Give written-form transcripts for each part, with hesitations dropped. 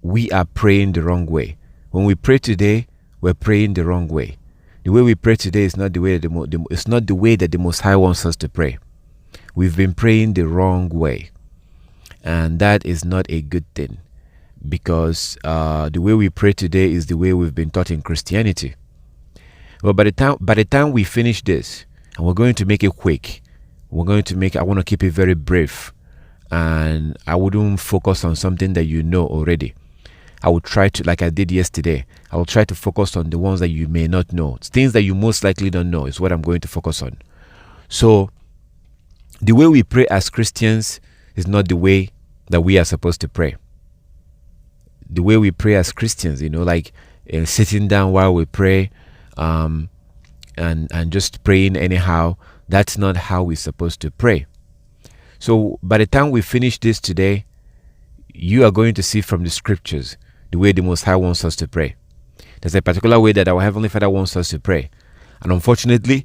we are praying the wrong way. When we pray today, we're praying the wrong way. The way we pray today is not the way it's not the way that the Most High wants us to pray. We've been praying the wrong way, and that is not a good thing, because the way we pray today is the way we've been taught in Christianity. Well, by the time we finish this, and we're going to make it quick, I want to keep it very brief, and I wouldn't focus on something that you know already. I will try to, like I did yesterday, I will try to focus on the ones that you may not know. Things that you most likely don't know is what I'm going to focus on. So, the way we pray as Christians is not the way that we are supposed to pray. The way we pray as Christians, like sitting down while we pray, and just praying anyhow, that's not how we're supposed to pray. So by the time we finish this today, you are going to see from the scriptures the way the Most High wants us to pray. There's a particular way that our Heavenly Father wants us to pray. And unfortunately,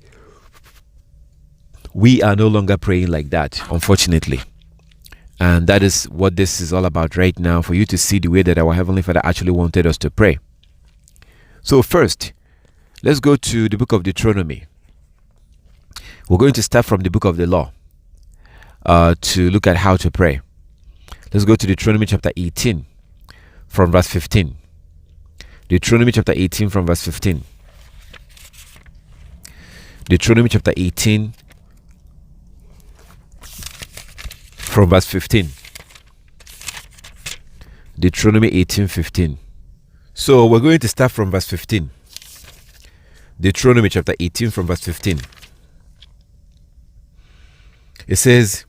we are no longer praying like that, unfortunately. And that is what this is all about right now, for you to see the way that our Heavenly Father actually wanted us to pray. So first, let's go to the book of Deuteronomy. We're going to start from the book of the law to look at how to pray. Let's go to Deuteronomy chapter 18 from verse 15. Deuteronomy chapter 18 from verse 15. Deuteronomy chapter 18 from verse 15. Deuteronomy 18:15. So we're going to start from verse 15. Deuteronomy chapter 18 from verse 15. It says,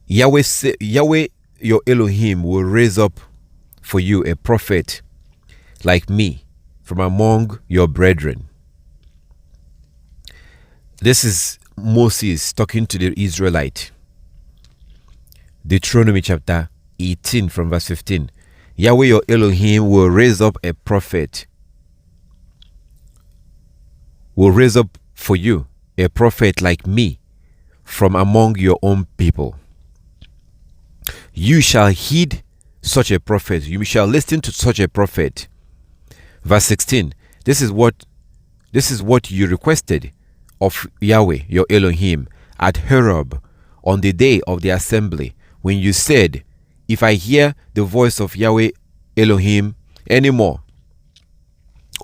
Yahweh your Elohim will raise up for you a prophet like me from among your brethren. This is Moses talking to the Israelite. Deuteronomy chapter 18 from verse 15. Yahweh your Elohim will raise up a prophet. Will raise up for you a prophet like me from among your own people. You shall heed such a prophet. You shall listen to such a prophet. Verse 16. This is what you requested of Yahweh your Elohim at Horeb on the day of the assembly, when you said, if I hear the voice of Yahweh Elohim anymore,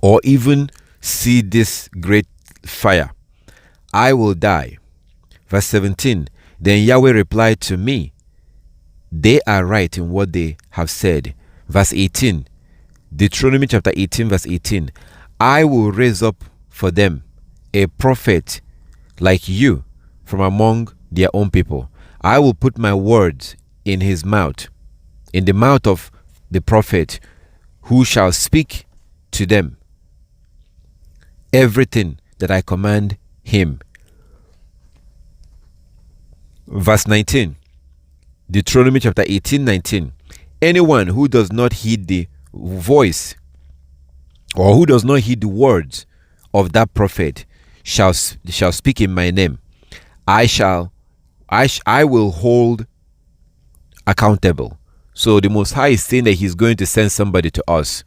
or even see this great fire, I will die. Verse 17. Then Yahweh replied to me, they are right in what they have said. Verse 18. Deuteronomy chapter 18 verse 18. I will raise up for them a prophet like you from among their own people. I will put my words in his mouth, in the mouth of the prophet, who shall speak to them everything that I command him. Verse 19. Deuteronomy chapter 18:19. Anyone who does not heed the voice, or who does not heed the words of that prophet shall speak in my name, I will hold accountable. So the Most High is saying that he's going to send somebody to us.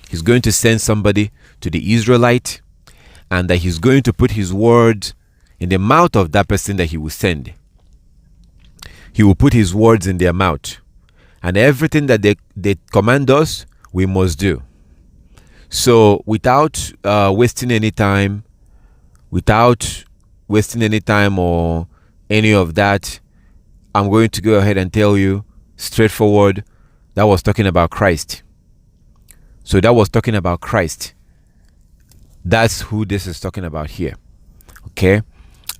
He's going to send somebody to the Israelite, and that he's going to put his words in the mouth of that person that he will send. He will put his words in their mouth, and everything that they command us, we must do. So without wasting any time or any of that, I'm going to go ahead and tell you straightforward, that was talking about Christ. So that was talking about Christ. That's who this is talking about here. Okay?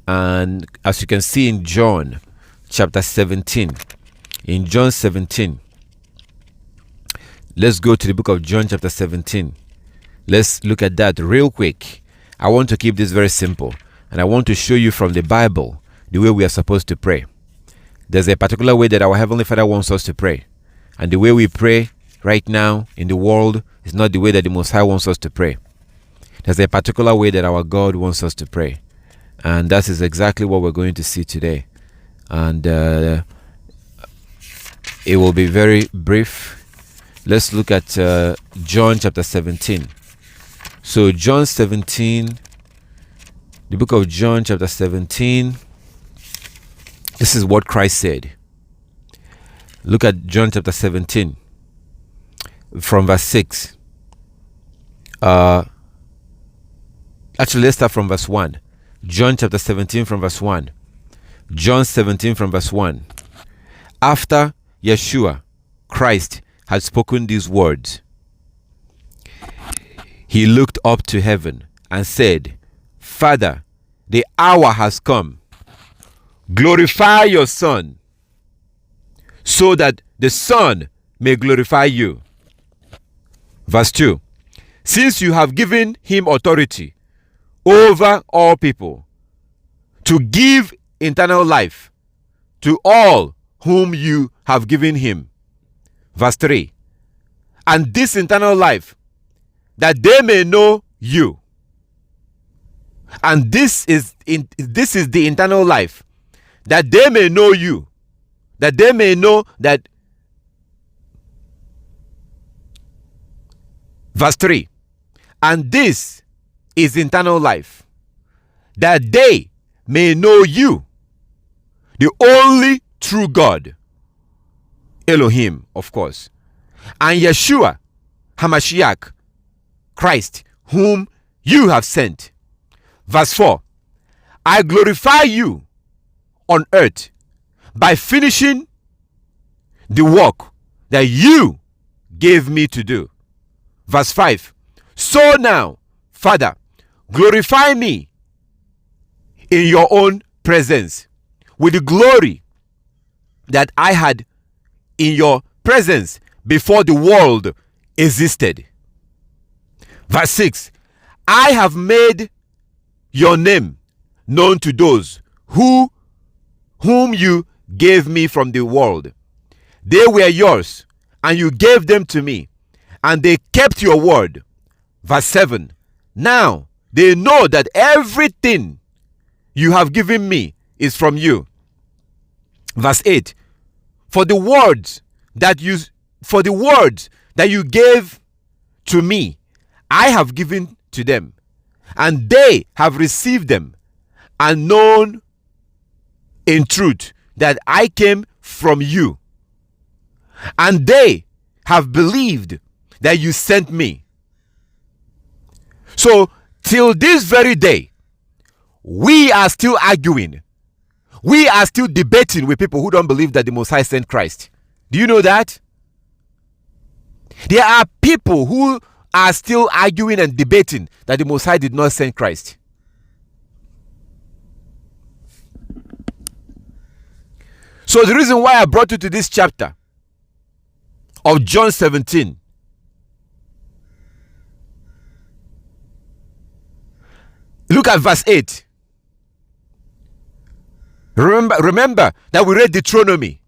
And as you can see in John chapter 17, in John 17, let's go to the book of John chapter 17. Let's look at that real quick. I want to keep this very simple, and I want to show you from the Bible the way we are supposed to pray. There's a particular way that our Heavenly Father wants us to pray, and the way we pray right now in the world is not the way that the Most High wants us to pray. There's a particular way that our God wants us to pray, and that is exactly what we're going to see today. And it will be very brief. Let's look at John chapter 17. So John 17, the book of John chapter 17, this is what Christ said. Look at John chapter 17 from verse 6. Actually, let's start from verse 1. John chapter 17 from verse 1. John 17 from verse 1. After Yeshua, Christ, had spoken these words, he looked up to heaven and said, Father, the hour has come. Glorify your Son, so that the Son may glorify you. Verse 2. Since you have given him authority over all people, to give eternal life to all whom you have given him. Verse 3. And this eternal life, that they may know you. And this is the eternal life, that they may know you. That they may know that. Verse 3. And this is eternal life, that they may know you, the only true God, Elohim, of course, and Yeshua, HaMashiach, Christ, whom you have sent. Verse 4. I glorify you on earth by finishing the work that you gave me to do. Verse 5. So now, Father, glorify me in your own presence with the glory that I had in your presence before the world existed. Verse 6. I have made your name known to those whom you gave me from the world. They were yours, and you gave them to me, and they kept your word. Verse 7. Now they know that everything you have given me is from you. Verse 8. For the words that you gave to me, I have given to them, and they have received them, and known in truth that I came from you, and they have believed that you sent me. So till this very day, we are still arguing. We are still debating with people who don't believe that the Most High sent Christ. Do you know that? There are people who are still arguing and debating that the Most High did not send Christ. So the reason why I brought you to this chapter of John 17, look at verse 8. Remember that we read Deuteronomy.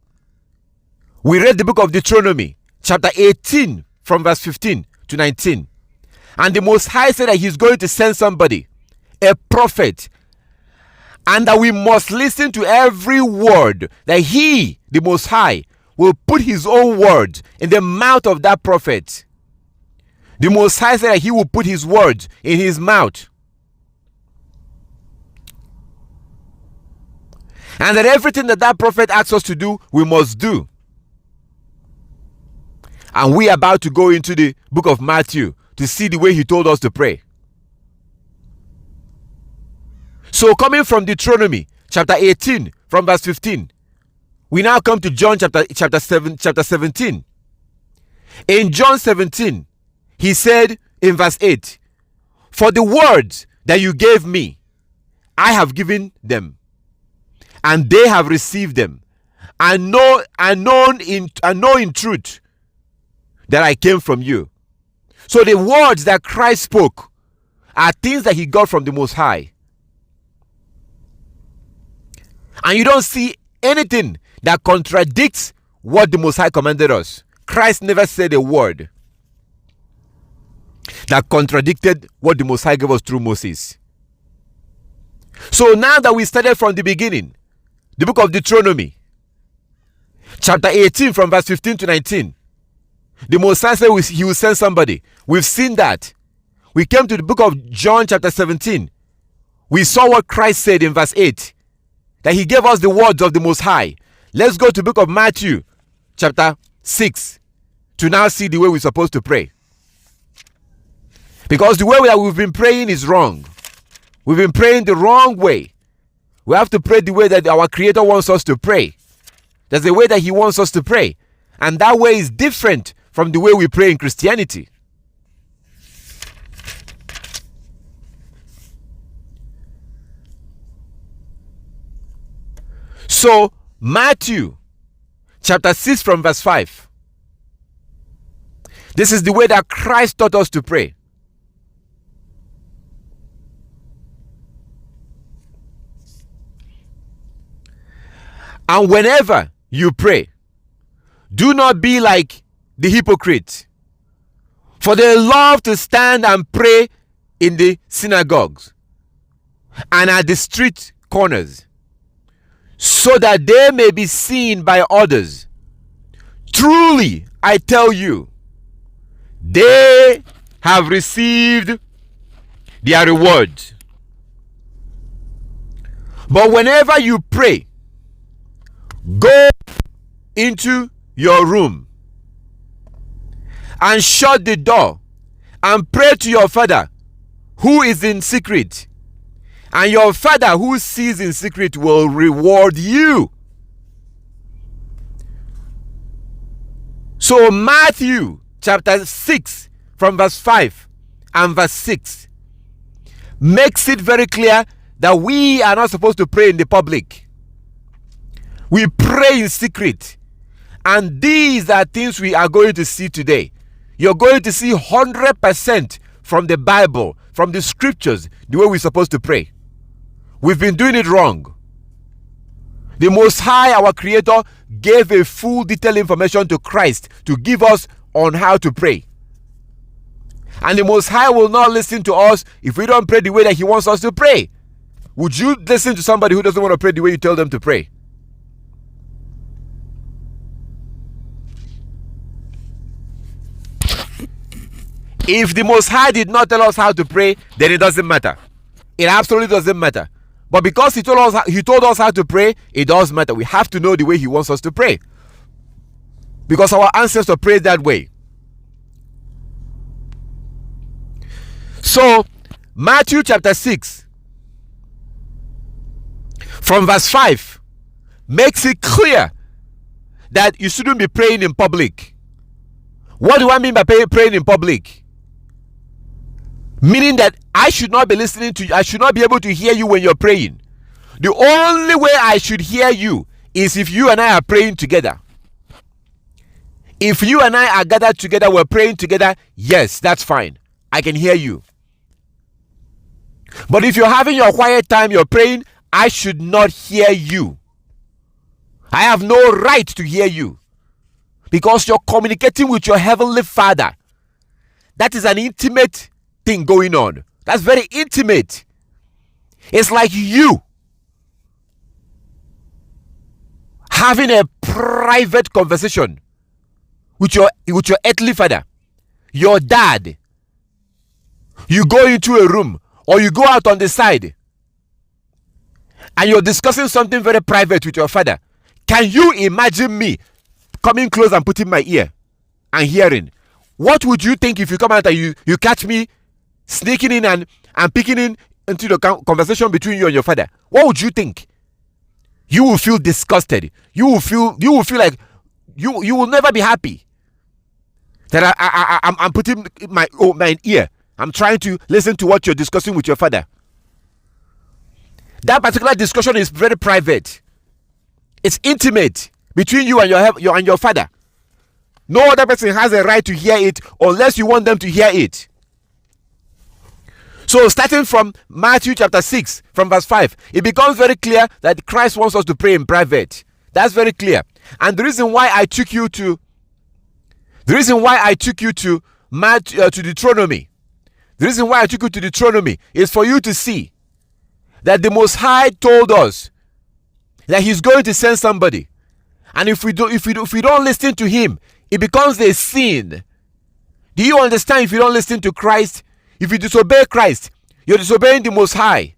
We read the book of Deuteronomy, chapter 18, from verse 15 to 19. And the Most High said that he's going to send somebody, a prophet, and that we must listen to every word that he, the Most High, will put his own words in the mouth of that prophet. The Most High said that he will put his words in his mouth. And that everything that prophet asks us to do, we must do. And we are about to go into the book of Matthew to see the way he told us to pray. So coming from Deuteronomy chapter 18 from verse 15, we now come to John chapter 17. In John 17, he said in verse 8, for the words that you gave me, I have given them, and they have received them, and know in truth that I came from you. So the words that Christ spoke are things that he got from the Most High. And you don't see anything that contradicts what the Most High commanded us. Christ never said a word that contradicted what the Most High gave us through Moses. So now that we started from the beginning, the book of Deuteronomy, chapter 18 from verse 15 to 19, The Most High said he will send somebody. We've seen that. We came to the book of John chapter 17. We saw what Christ said in verse 8. That he gave us the words of the Most High. Let's go to the book of Matthew chapter 6 to now see the way we're supposed to pray. Because the way that we've been praying is wrong. We've been praying the wrong way. We have to pray the way that our Creator wants us to pray. There's a way that he wants us to pray. And that way is different from the way we pray in Christianity. So, Matthew chapter 6 from verse 5. This is the way that Christ taught us to pray. And whenever you pray, do not be like the hypocrites, for they love to stand and pray in the synagogues and at the street corners, so that they may be seen by others. Truly, I tell you, they have received their reward. But whenever you pray, go into your room and shut the door and pray to your Father who is in secret, and your Father who sees in secret will reward you. So Matthew chapter 6 from verse 5 and verse 6 makes it very clear that we are not supposed to pray in the public. We pray in secret. And these are things we are going to see today. You're going to see 100% from the Bible, from the scriptures, the way we're supposed to pray. We've been doing it wrong. The Most High, our Creator, gave a full detailed information to Christ to give us on how to pray. And the Most High will not listen to us if we don't pray the way that he wants us to pray. Would you listen to somebody who doesn't want to pray the way you tell them to pray? If the Most High did not tell us how to pray, then it doesn't matter. It absolutely doesn't matter. But because he told us how to pray, it does matter. We have to know the way he wants us to pray. Because our ancestors prayed that way. So, Matthew chapter 6, from verse 5, makes it clear that you shouldn't be praying in public. What do I mean by praying in public? Meaning that I should not be listening to you. I should not be able to hear you when you're praying. The only way I should hear you is if you and I are praying together. If you and I are gathered together, we're praying together, yes, that's fine. I can hear you. But if you're having your quiet time, you're praying, I should not hear you. I have no right to hear you. Because you're communicating with your heavenly Father. That is an intimate thing going on. That's very intimate. It's like you having a private conversation with your earthly father, your dad. You go into a room or you go out on the side and you're discussing something very private with your father. Can you imagine me coming close and putting my ear and hearing? What would you think if you come out and you catch me sneaking in and peeking in into the conversation between you and your father? What would you think? You will feel disgusted. You will feel like you will never be happy that I'm putting my ear. I'm trying to listen to what you're discussing with your father. That particular discussion is very private. It's intimate between you and your father. No other person has a right to hear it unless you want them to hear it. So starting from Matthew chapter 6, from verse 5, it becomes very clear that Christ wants us to pray in private. That's very clear. And the reason why I took you to Deuteronomy. The reason why I took you to Deuteronomy is for you to see that the Most High told us that he's going to send somebody. And if we don't listen to him, it becomes a sin. Do you understand? If you don't listen to Christ, if you disobey Christ, you're disobeying the Most High.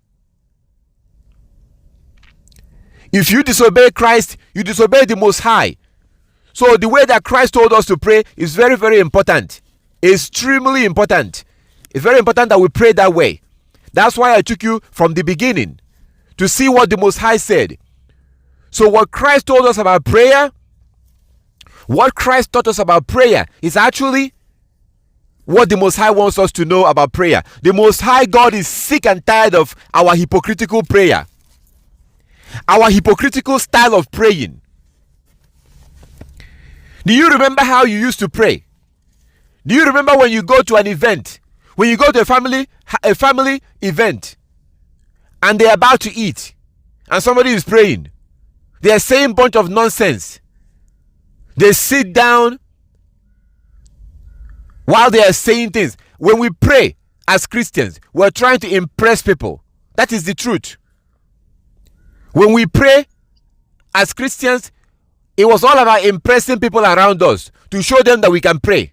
If you disobey Christ, you disobey the Most High. So the way that Christ told us to pray is very, very important. Extremely important. It's very important that we pray that way. That's why I took you from the beginning to see what the Most High said. So what Christ told us about prayer, what Christ taught us about prayer is actually what the Most High wants us to know about prayer. The Most High God is sick and tired of our hypocritical prayer. Our hypocritical style of praying. Do you remember how you used to pray? Do you remember when you go to an event? When you go to a family event and they're about to eat and somebody is praying. They're saying a bunch of nonsense. They sit down while they are saying things. When we pray as Christians, we're trying to impress people. That is the truth. When we pray as Christians, it was all about impressing people around us to show them that we can pray.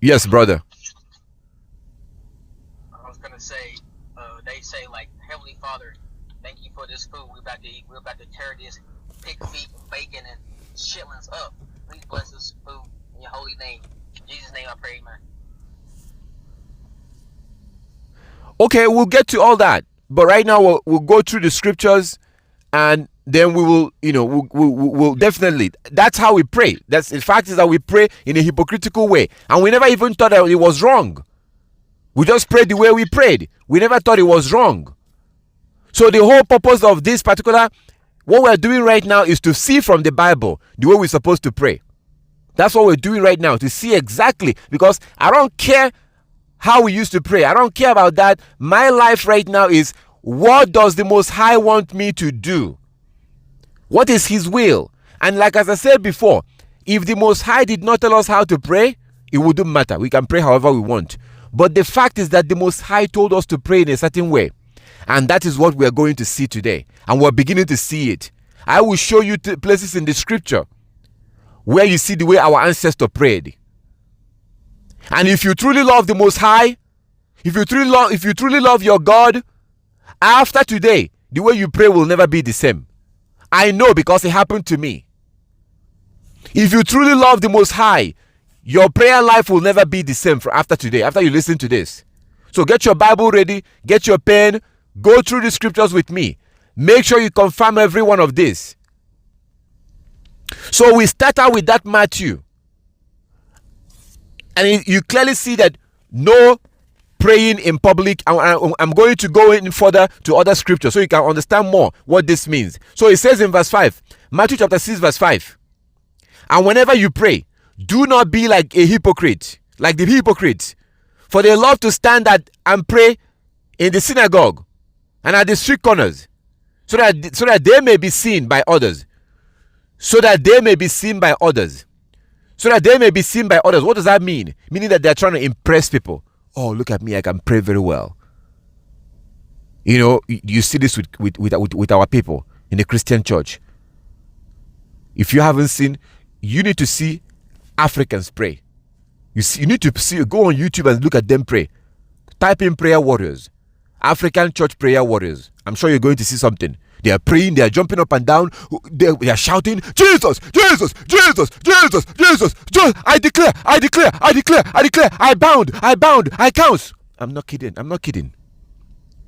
Yes, brother. I was gonna say, they say like, Heavenly Father, thank you for this food. We're about to eat. We're about to tear this pig feet and bacon and chitlins up. Please bless this food in your holy name. In Jesus' name I pray, man. Okay, we'll get to all that. But right now, we'll go through the scriptures, and then we will, we'll definitely. That's how we pray. That's the fact is that we pray in a hypocritical way, and we never even thought that it was wrong. We just prayed the way we prayed. We never thought it was wrong. So the whole purpose of this particular, what we're doing right now, is to see from the Bible the way we're supposed to pray. That's what we're doing right now, to see exactly. Because I don't care how we used to pray. I don't care about that. My life right now is, what does the Most High want me to do? What is His will? And like as I said before, if the Most High did not tell us how to pray, it wouldn't matter. We can pray however we want. But the fact is that the Most High told us to pray in a certain way. And that is what we are going to see today. And we're beginning to see it. I will show you places in the scripture where you see the way our ancestors prayed. And if you truly love the Most High, if you truly love your God, after today, the way you pray will never be the same. I know, because it happened to me. If you truly love the Most High, your prayer life will never be the same after today, after you listen to this. So get your Bible ready, get your pen, go through the scriptures with me. Make sure you confirm every one of this. So we start out with that Matthew. And you clearly see that no praying in public. I'm going to go in further to other scriptures so you can understand more what this means. So it says in verse 5, Matthew chapter 6 verse 5. And whenever you pray, do not be like a hypocrite, like the hypocrites. For they love to stand and pray in the synagogue and at the street corners, so that they may be seen by others. So that they may be seen by others. So that they may be seen by others. What does that mean? Meaning that they're trying to impress people. Oh, look at me, I can pray very well. You see this with our people in the Christian church. If you haven't seen, you need to see Africans pray. You need to go on YouTube and look at them pray. Type in prayer warriors. African church prayer warriors. I'm sure you're going to see something. They are praying, they are jumping up and down, they are shouting, Jesus, Jesus, Jesus, Jesus, Jesus, Jesus, I declare, I declare, I declare, I declare, I bound, I count. I'm not kidding.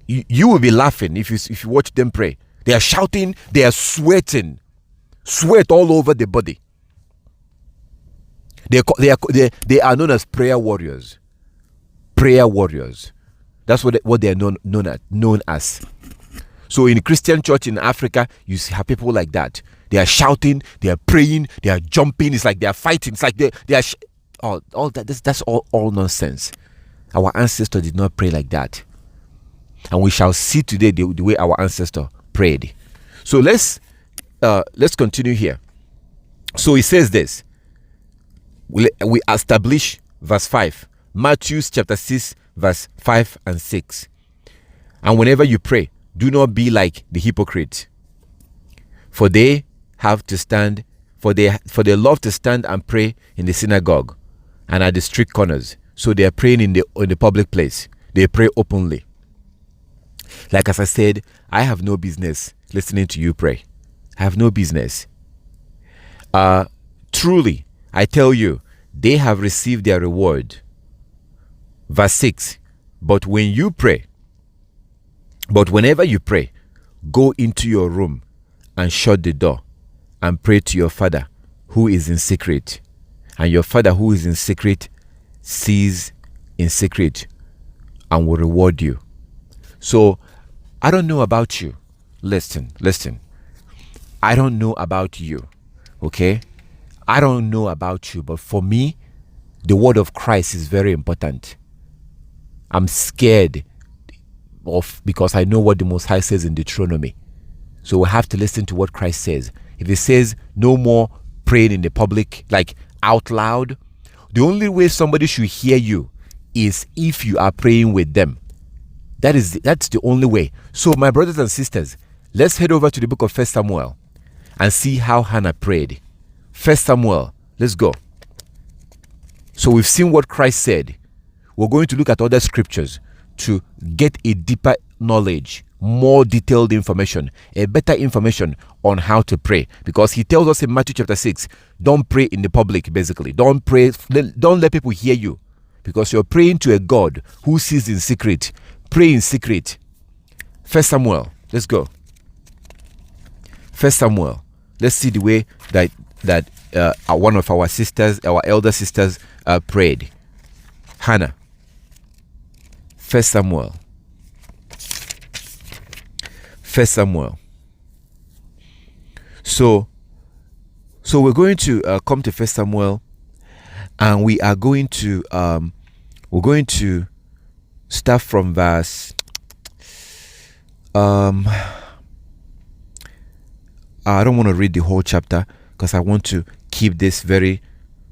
You will be laughing if you watch them pray. They are shouting, they are sweating, sweat all over the body. They are known as prayer warriors. Prayer warriors. That's what they are known as. So in the Christian church in Africa, you have people like that. They are shouting, they are praying, they are jumping. It's like they are fighting. It's like they are all that. That's all nonsense. Our ancestors did not pray like that, and we shall see today the way our ancestor prayed. So let's continue here. So he says this. We establish verse 5, Matthew chapter 6, verse 5 and 6. And whenever you pray, do not be like the hypocrite. For they have to stand, for they love to stand and pray in the synagogue and at the street corners. So they are praying in the public place. They pray openly. Like as I said, I have no business listening to you pray. I have no business. Truly, I tell you, they have received their reward. Verse 6. But whenever you pray, go into your room and shut the door and pray to your Father who is in secret. And your Father who is in secret sees in secret and will reward you. So, I don't know about you. Listen. I don't know about you. Okay? I don't know about you, but for me, the word of Christ is very important. I'm scared because I know what the Most High says in Deuteronomy. So we have to listen to what Christ says. If he says no more praying in the public, like out loud, the only way somebody should hear you is if you are praying with them. That's the only way. So my brothers and sisters, let's head over to the book of 1 Samuel and see how Hannah prayed. 1 Samuel, let's go. So we've seen what Christ said. We're going to look at other scriptures to get a deeper knowledge, more detailed information, a better information on how to pray. Because he tells us in Matthew chapter 6, don't pray in the public, basically. Don't let people hear you. Because you're praying to a God who sees in secret. Pray in secret. 1 Samuel, let's go. 1 Samuel, let's see the way that one of our elder sisters prayed. Hannah. 1 Samuel. 1 Samuel. So we're going to come to 1 Samuel, and we are going to start from verse. I don't want to read the whole chapter because I want to keep this very,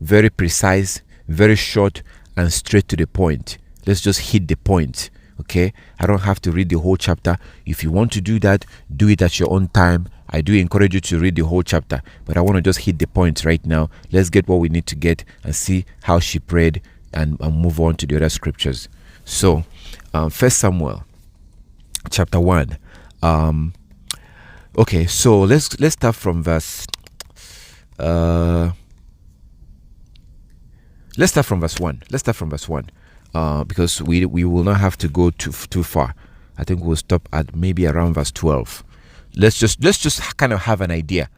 very precise, very short, and straight to the point. Let's just hit the point, okay? I don't have to read the whole chapter. If you want to do that, do it at your own time. I do encourage you to read the whole chapter, but I want to just hit the point right now. Let's get what we need to get and see how she prayed and move on to the other scriptures. So, 1 Samuel chapter 1. Okay, so let's start from verse. Let's start from verse 1. Because we will not have to go too far. I think we'll stop at maybe around verse 12. Let's just kind of have an idea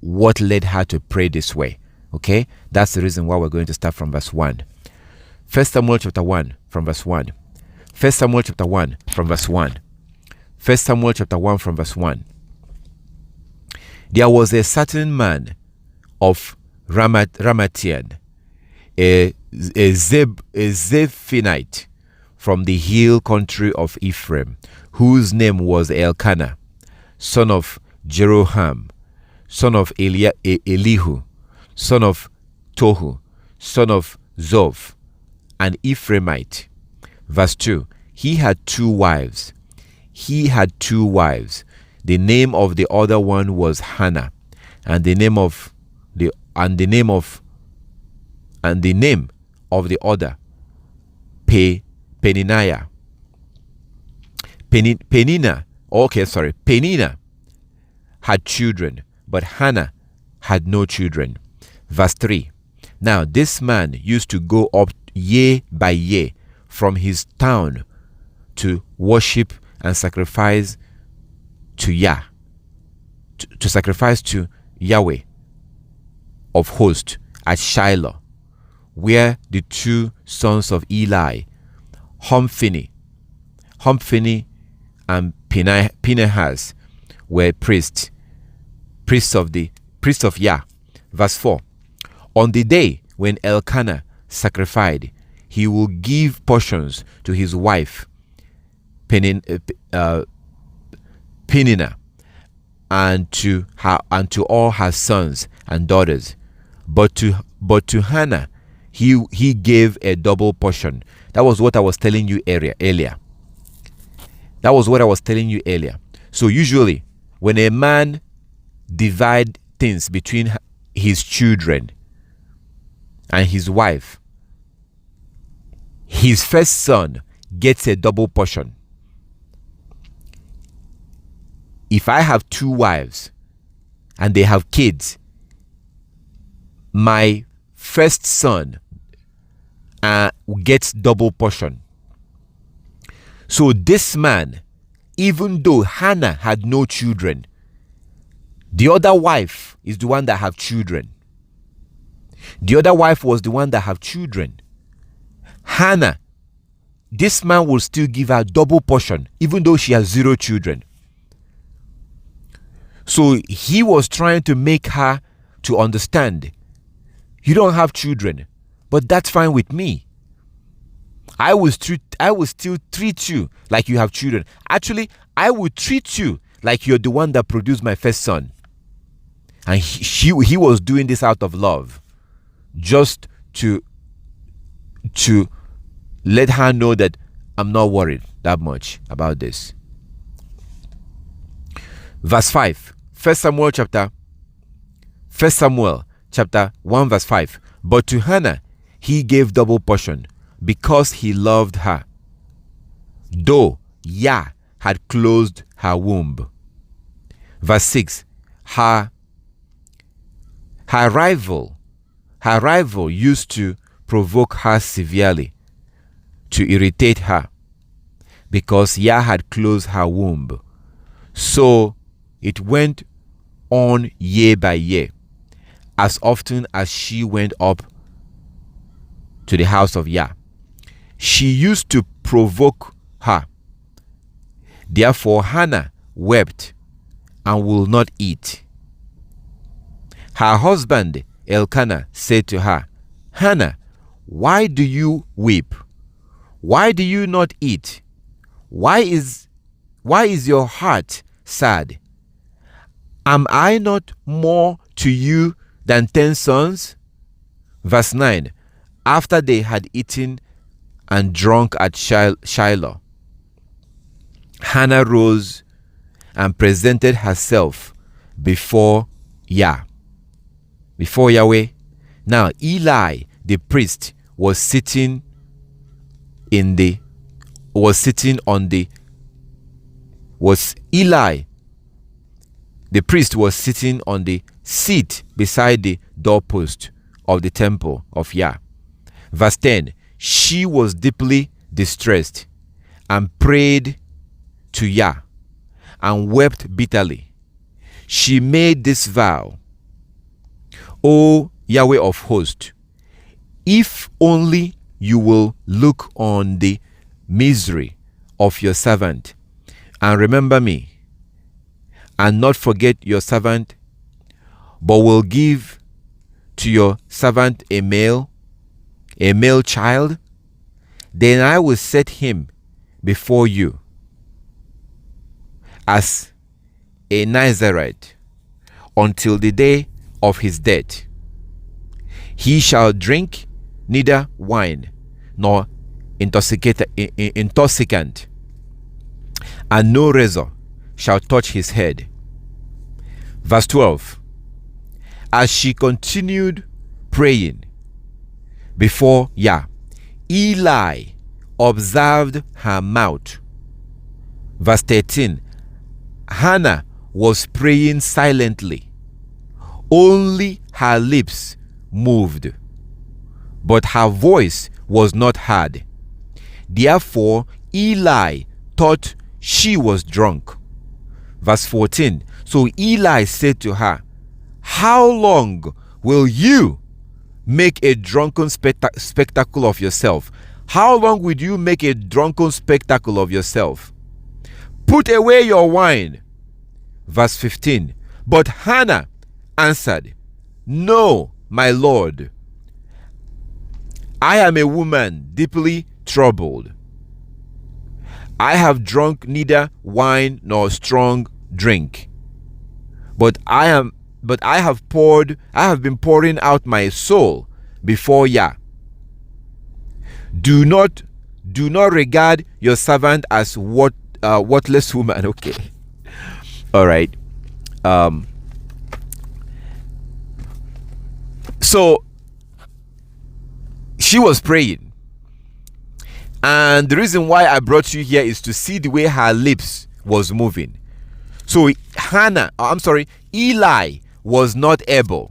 what led her to pray this way. Okay, that's the reason why we're going to start from verse 1. 1 Samuel chapter 1 from verse 1. 1 Samuel chapter 1 from verse 1. 1 Samuel chapter 1 from verse 1. There was a certain man of Ramatian, a Zephonite from the hill country of Ephraim, whose name was Elkanah, son of Jeroham, son of Elihu, son of Tohu, son of Zoph, an Ephraimite. Verse 2. He had two wives. The name of the other one was Hannah, and the name of the other Penina. Penina had children, but Hannah had no children. Verse 3. Now this man used to go up year by year from his town to worship and sacrifice to sacrifice to Yahweh of hosts at Shiloh, where the two sons of Eli, Hophni and Phinehas, were priests of Yah. Verse 4. On the day when Elkanah sacrificed, he will give portions to his wife Peninnah and to all her sons and daughters, but to Hannah he gave a double portion. That was what I was telling you earlier. So usually when a man divide things between his children and his wife, his first son gets a double portion. If I have 2 wives and they have kids, my first son gets double portion. So this man, even though Hannah had no children, the other wife is the one that have children. The other wife was the one that have children. Hannah, this man will still give her double portion, even though she has 0 children. So he was trying to make her to understand, you don't have children, but that's fine with me. I will still treat you like you have children. Actually, I will treat you like you're the one that produced my first son. And he was doing this out of love, just to let her know that I'm not worried that much about this. Verse 5. 1 Samuel chapter 1 verse 5. But to Hannah he gave double portion, because he loved her, though Yah had closed her womb. Verse 6. Her rival used to provoke her severely, to irritate her, because Yah had closed her womb. So it went on year by year, as often as she went up to the house of Yah. She used to provoke her. Therefore Hannah wept and would not eat. Her husband Elkanah said to her, Hannah, why do you weep? Why do you not eat? Why is your heart sad? Am I not more to you than 10 sons? Verse 9. After they had eaten and drunk at Shiloh, Hannah rose and presented herself before Yahweh. Now Eli the priest was sitting on the seat beside the doorpost of the temple of Yah. Verse 10. She was deeply distressed and prayed to Yah and wept bitterly. She made this vow, O Yahweh of hosts, if only you will look on the misery of your servant and remember me, and not forget your servant, but will give to your servant a male child, then I will set him before you as a Nazarite until the day of his death. He shall drink neither wine nor intoxicant, and no razor shall touch his head. Verse 12. As she continued praying before Yah, Eli observed her mouth. Verse 13. Hannah was praying silently. Only her lips moved, but her voice was not heard. Therefore Eli thought she was drunk. Verse 14. So Eli said to her, how long will you make a drunken spectacle of yourself? How long will you make a drunken spectacle of yourself? Put away your wine. Verse 15. But Hannah answered, no, my Lord, I am a woman deeply troubled. I have drunk neither wine nor strong drink, but I have been pouring out my soul before Yah. Do not regard your servant as worthless woman. Okay. All right. So she was praying, and the reason why I brought you here is to see the way her lips was moving. So Eli was not able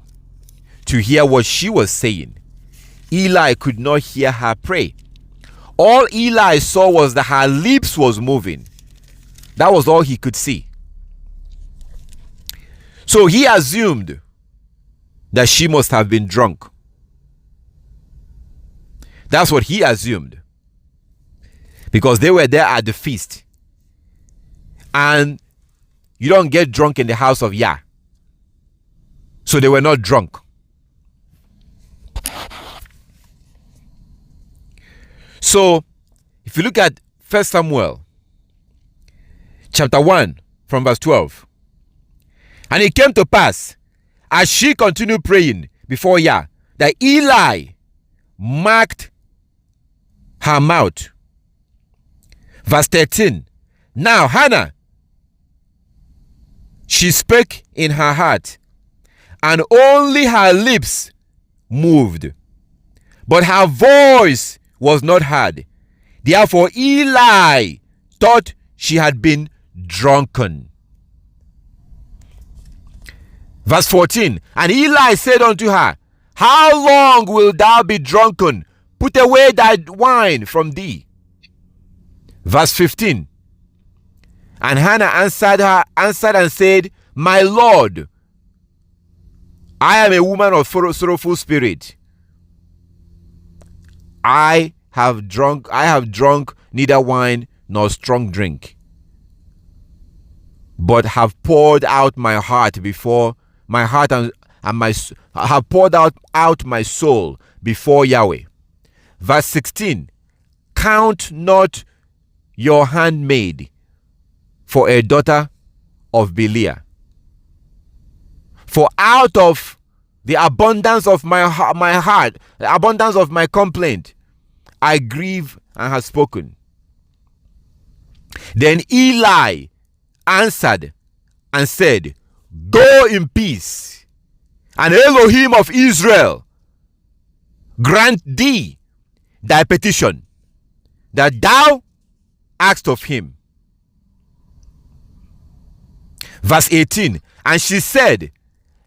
to hear what she was saying. Eli could not hear her pray. All Eli saw was that her lips was moving. That was all he could see. So he assumed that she must have been drunk. That's what he assumed, because they were there at the feast, and you don't get drunk in the house of Yah. So they were not drunk. So if you look at 1 Samuel chapter 1 from verse 12, and it came to pass, as she continued praying before Yah, that Eli marked her mouth. Verse 13, now Hannah, she spake in her heart, and only her lips moved, but her voice was not heard. Therefore Eli thought she had been drunken. Verse 14, and Eli said unto her, how long wilt thou be drunken? Put away thy wine from thee. Verse 15, and Hannah answered and said, my Lord, I am a woman of sorrowful spirit. I have drunk neither wine nor strong drink, but have poured out my heart before my heart and my have poured out my soul before Yahweh. Verse 16, count not your handmaid for a daughter of Belial, for out of the abundance of my heart, the abundance of my complaint, I grieve and have spoken. Then Eli answered and said, go in peace, and Elohim of Israel grant thee thy petition that thou asked of him. Verse 18, and she said,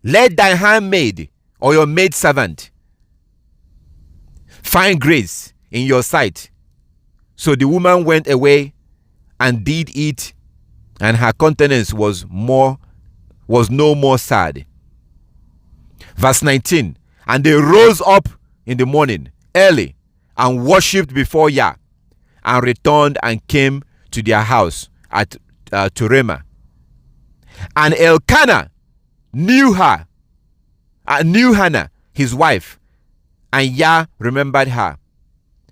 let thy handmaid or your maidservant find grace in your sight. So the woman went away and did eat, and her countenance was no more sad. Verse 19, and they rose up in the morning early and worshipped before Yah, and returned and came to their house at Ramah. And Elkanah knew Hannah, his wife, and Yah remembered her.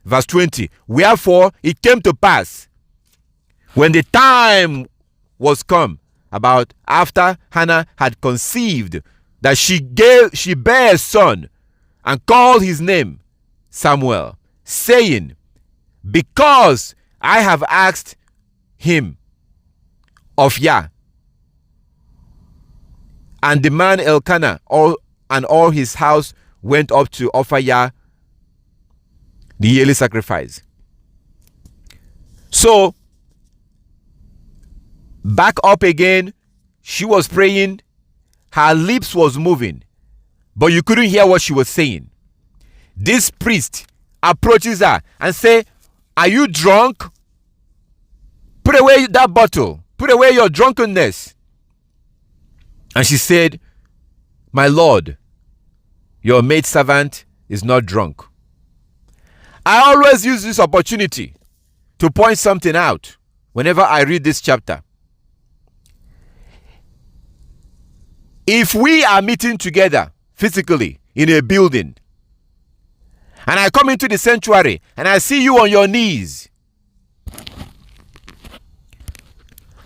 Verse 20, wherefore it came to pass, when the time was come, about after Hannah had conceived, that she bare a son, and called his name Samuel, saying, because I have asked him of Yah. And the man Elkanah and all his house went up to offer Yah the yearly sacrifice. So, back up again, she was praying, her lips was moving, but you couldn't hear what she was saying. This priest approaches her and say, are you drunk? Put away that bottle. Put away your drunkenness. And she said, my Lord, your maidservant is not drunk. I always use this opportunity to point something out whenever I read this chapter. If we are meeting together physically in a building, and I come into the sanctuary and I see you on your knees,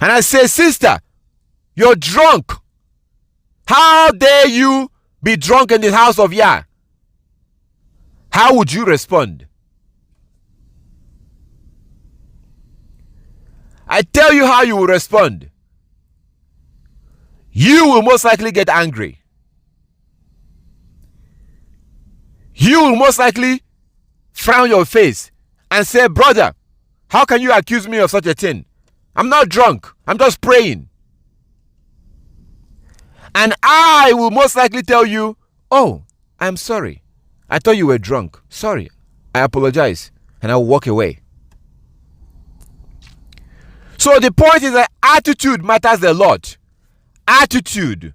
and I say, sister, you're drunk. How dare you be drunk in the house of Yah? How would you respond? I tell you how you will respond. You will most likely get angry. you will most likely frown your face and say, brother, how can you accuse me of such a thing? I'm not drunk. I'm just praying. And I will most likely tell you, oh, I'm sorry. I thought you were drunk. Sorry. I apologize. And I'll walk away. So the point is that attitude matters a lot. Attitude.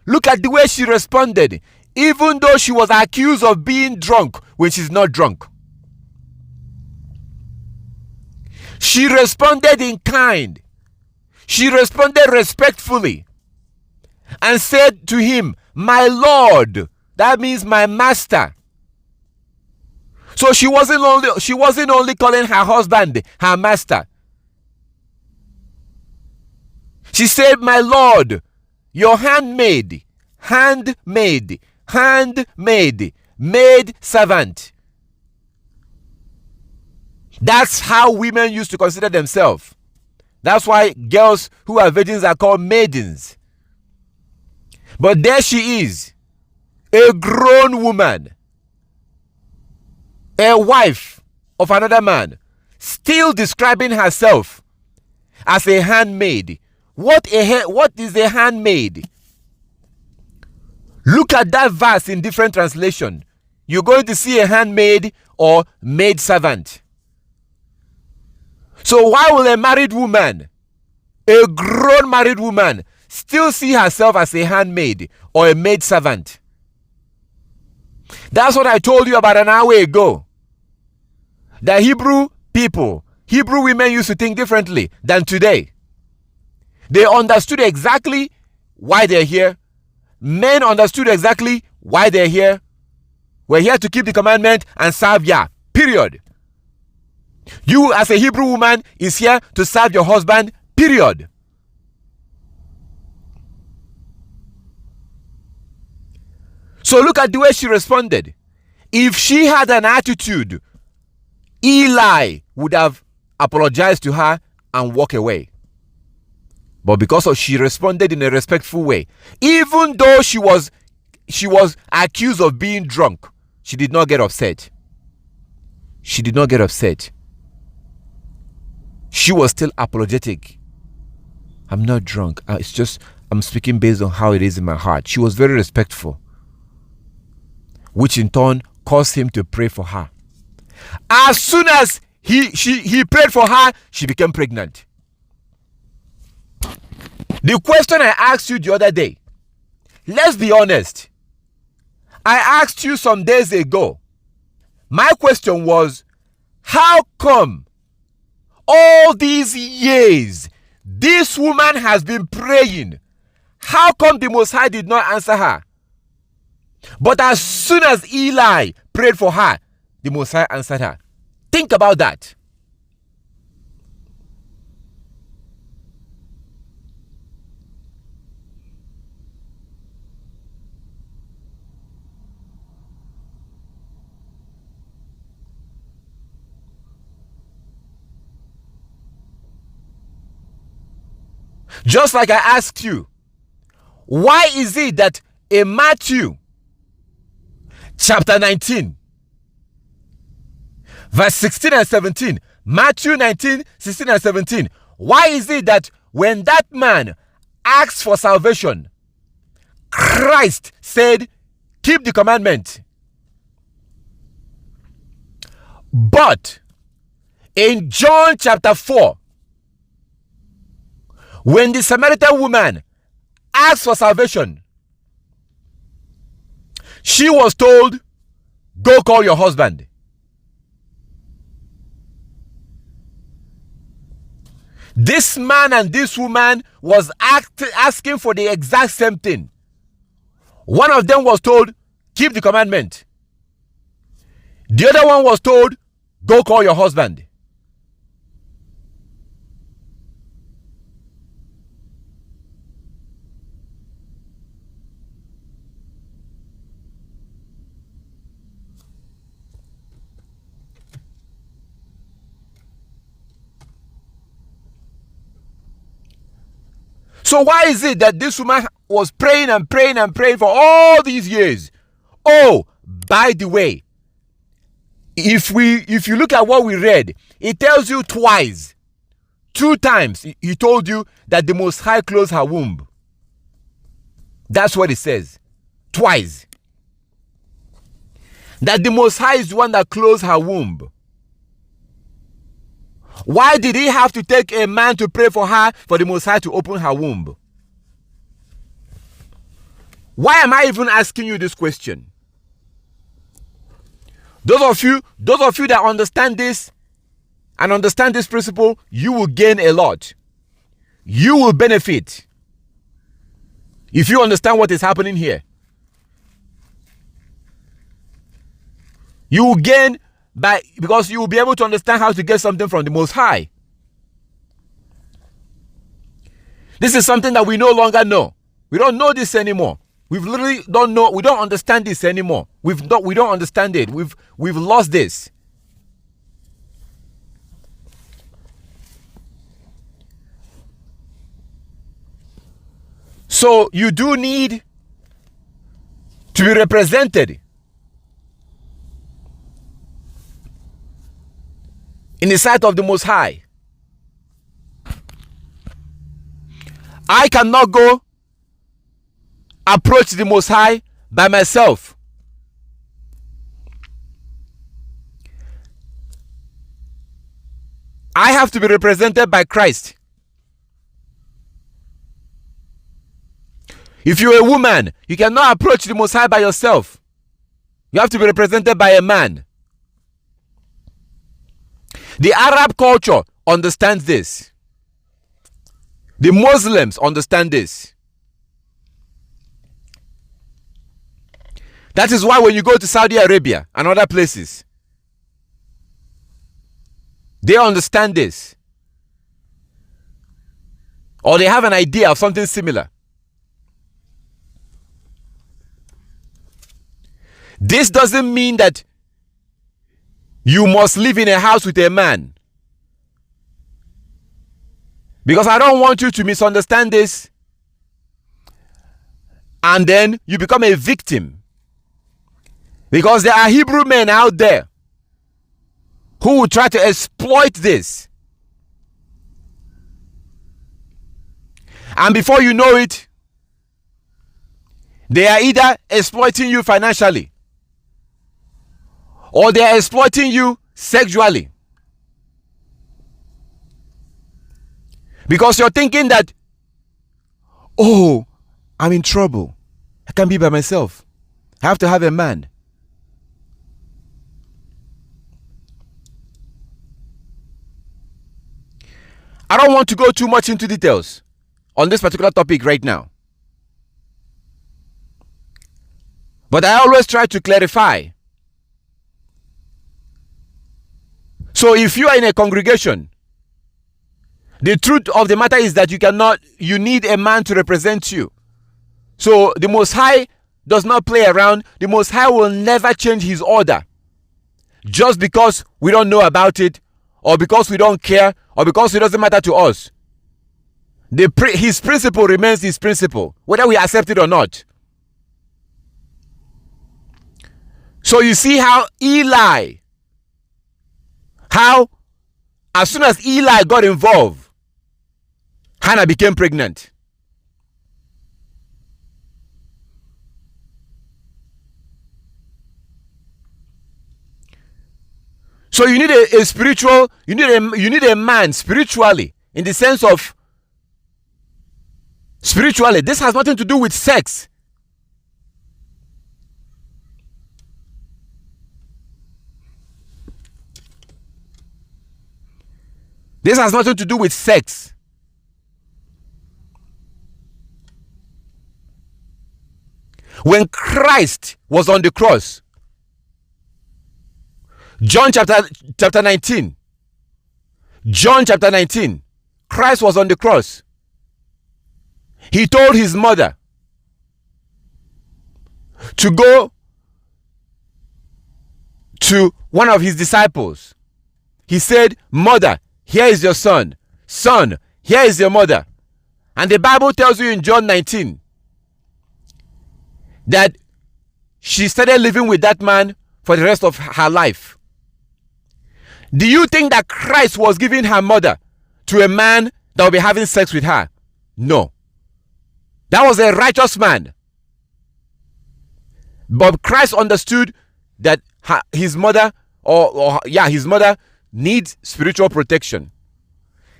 Look at the way she responded, even though she was accused of being drunk when she's not drunk. She responded in kind. She responded respectfully and said to him, my Lord. That means my master. So she wasn't only calling her husband her master. She said, my Lord, your handmaid, maid servant. That's how women used to consider themselves. That's why girls who are virgins are called maidens. But there she is, a grown woman, a wife of another man, still describing herself as a handmaid. What is a handmaid? Look at that verse in different translation. You're going to see a handmaid or maid servant. So why will a married woman, a grown married woman, still see herself as a handmaid or a maid servant? That's what I told you about an hour ago. The Hebrew women used to think differently than today. They understood exactly why they're here. Men understood exactly why they're here. We're here to keep the commandment and serve Yah. Period. You as a Hebrew woman is here to serve your husband. Period. So look at the way she responded. If she had an attitude, Eli would have apologized to her and walked away. But because she responded in a respectful way, even though she was accused of being drunk, she did not get upset. She did not get upset. She was still apologetic. I'm not drunk. It's just I'm speaking based on how it is in my heart. She was very respectful, which in turn caused him to pray for her. As soon as he prayed for her, she became pregnant. The question I asked you the other day, let's be honest. I asked you some days ago. My question was, how come all these years this woman has been praying? How come the Most High did not answer her? But as soon as Eli prayed for her, the Most High answered her. Think about that. Just like I asked you, why is it that in Matthew chapter 19, verse 16 and 17, Matthew 19, 16 and 17, why is it that when that man asked for salvation, Christ said, keep the commandment? But in John chapter 4, when the Samaritan woman asked for salvation, she was told, go call your husband. This man and this woman was asking for the exact same thing. One of them was told, keep the commandment. The other one was told, go call your husband. So why is it that this woman was praying and praying and praying for all these years? Oh, By the way, if you look at what we read, it tells you twice. 2 times he told you that the Most High closed her womb. That's what it says. Twice. That the Most High is the one that closed her womb. Why did he have to take a man to pray for her for the Most High to open her womb? Why am I even asking you this question? Those of you that understand this and understand this principle, you will gain a lot. You will benefit if you understand what is happening here. You will gain because you will be able to understand how to get something from the Most High. This is something that we no longer know. We don't know this anymore. We literally don't know. We don't understand this anymore. We don't understand it. We've lost this. So you do need to be represented in the sight of the Most High. I cannot go approach the Most High by myself. I have to be represented by Christ. If you're a woman, you cannot approach the Most High by yourself. You have to be represented by a man. The Arab culture understands this. The Muslims understand this. That is why when you go to Saudi Arabia and other places, they understand this. Or they have an idea of something similar. This doesn't mean that you must live in a house with a man. Because I don't want you to misunderstand this and then you become a victim. Because there are Hebrew men out there who will try to exploit this. And before you know it, they are either exploiting you financially or they are exploiting you sexually. Because you're thinking that, oh, I'm in trouble. I can't be by myself. I have to have a man. I don't want to go too much into details on this particular topic right now. But I always try to clarify. So if you are in a congregation, the truth of the matter is that you need a man to represent you. So the Most High does not play around. The Most High will never change his order just because we don't know about it, or because we don't care, or because it doesn't matter to us. His principle remains his principle, whether we accept it or not. So you see how as soon as Eli got involved, Hannah became pregnant. So you need a spiritual, you need a man spiritually, in the sense of spiritually. This has nothing to do with sex. This has nothing to do with sex. When Christ was on the cross, John chapter 19. John chapter 19. Christ was on the cross. He told his mother to go to one of his disciples. He said, "Mother, here is your son. Son, here is your mother." And the Bible tells you in John 19 that she started living with that man for the rest of her life. Do you think that Christ was giving her mother to a man that will be having sex with her? No. That was a righteous man. But Christ understood that his mother, his mother needs spiritual protection.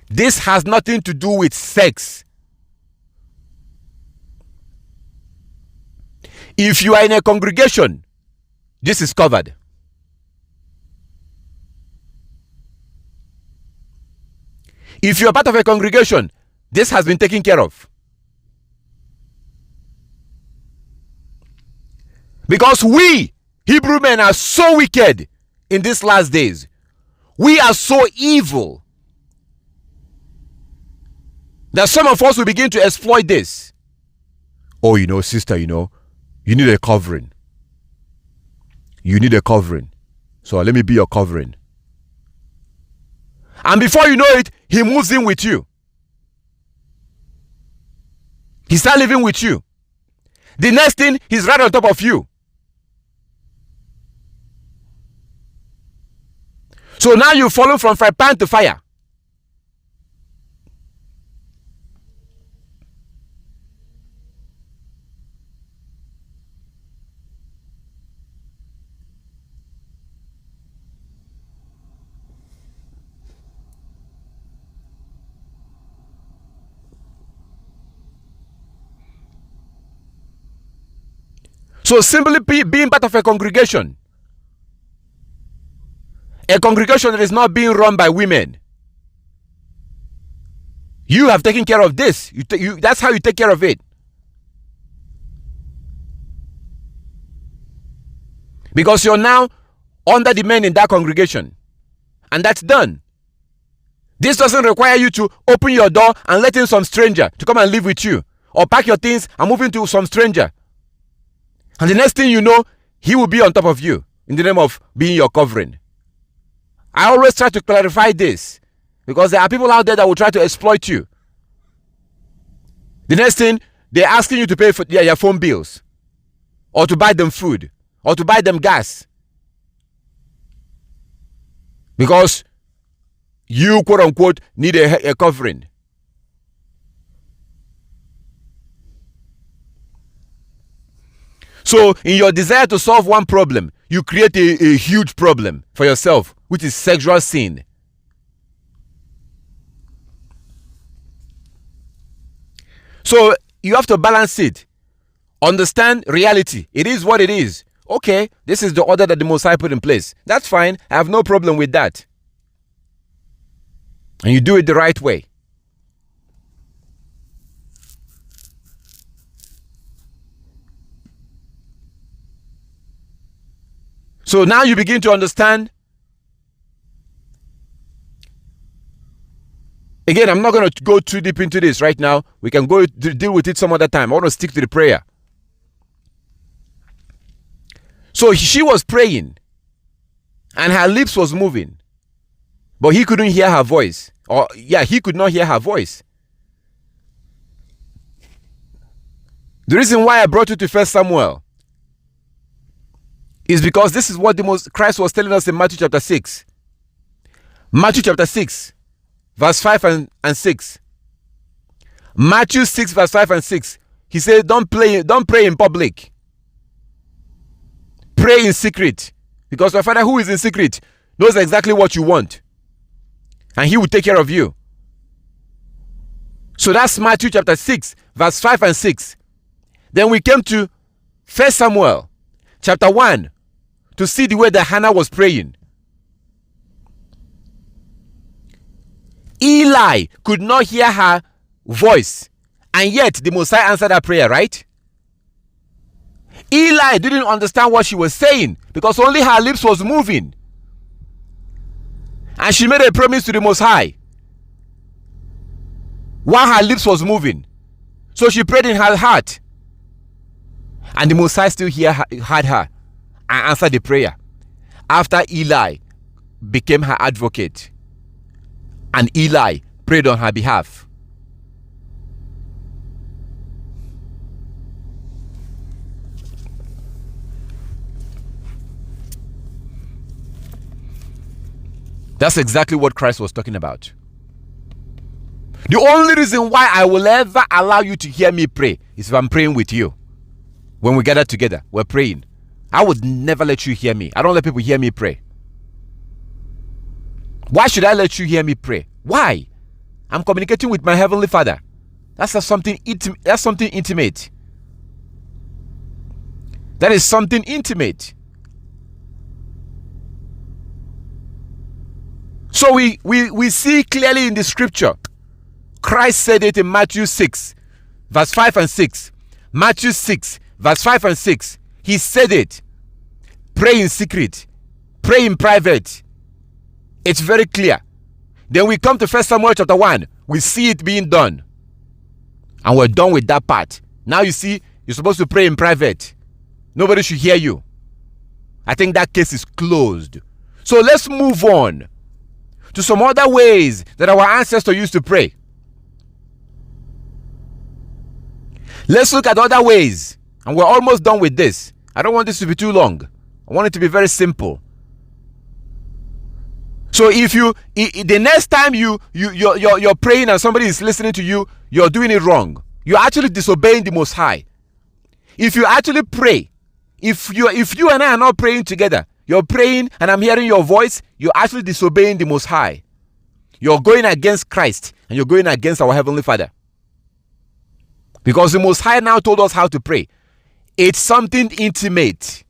This has nothing to do with sex. If you are in a congregation, this is covered. If you are part of a congregation, this has been taken care of. Because we, Hebrew men, are so wicked in these last days. We are so evil that some of us will begin to exploit this. Oh, sister, you need a covering. You need a covering. So let me be your covering. And before you know it, he moves in with you. He starts living with you. The next thing, he's right on top of you. So now you've fallen from fry pan to fire. So simply being part of a congregation that is not being run by women, you have taken care of this. That's how you take care of it. Because you're now under the men in that congregation. And that's done. This doesn't require you to open your door and let in some stranger to come and live with you. Or pack your things and move into some stranger. And the next thing you know, he will be on top of you in the name of being your covering. I always try to clarify this because there are people out there that will try to exploit you. The next thing, they're asking you to pay for your phone bills, or to buy them food, or to buy them gas. Because you, quote unquote, need a covering. So, in your desire to solve one problem, you create a huge problem for yourself, which is sexual sin. So, you have to balance it. Understand reality. It is what it is. Okay, this is the order that the Most High put in place. That's fine. I have no problem with that. And you do it the right way. So now you begin to understand. Again, I'm not going to go too deep into this right now. We can go deal with it some other time. I want to stick to the prayer. So she was praying and her lips was moving, but he couldn't hear her voice. He could not hear her voice. The reason why I brought you to 1 Samuel is because this is what Christ was telling us in Matthew chapter 6. Matthew chapter 6, verse 5 and 6. Matthew 6, verse 5 and 6. He said, don't pray in public. Pray in secret. Because your Father who is in secret knows exactly what you want. And he will take care of you. So that's Matthew chapter 6, verse 5 and 6. Then we came to 1 Samuel chapter 1 to see the way that Hannah was praying. Eli could not hear her voice, and yet the Messiah answered her prayer, right? Eli didn't understand what she was saying because only her lips was moving. And she made a promise to the Most High while her lips was moving. So she prayed in her heart. And the Most High still heard her and answered the prayer. After Eli became her advocate. And Eli prayed on her behalf. That's exactly what Christ was talking about. The only reason why I will ever allow you to hear me pray is if I'm praying with you. When we gather together, we're praying. I would never let you hear me. I don't let people hear me pray. Why should I let you hear me pray? Why? I'm communicating with my Heavenly Father. That's something intimate. That is something intimate. So we see clearly in the scripture. Christ said it in Matthew 6, verse 5 and 6. Matthew 6, verse 5 and 6. He said it. Pray in secret. Pray in private. It's very clear. Then we come to 1 Samuel chapter 1. We see it being done. And we're done with that part. Now you see, you're supposed to pray in private. Nobody should hear you. I think that case is closed. So let's move on to some other ways that our ancestors used to pray. Let's look at other ways. And we're almost done with this. I don't want this to be too long. I want it to be very simple. So if the next time you're praying and somebody is listening to you, you're doing it wrong. You're actually disobeying the Most High. If you actually pray, if you and I are not praying together, you're praying and I'm hearing your voice, you're actually disobeying the Most High. You're going against Christ and you're going against our Heavenly Father. Because the Most High now told us how to pray. It's something intimate.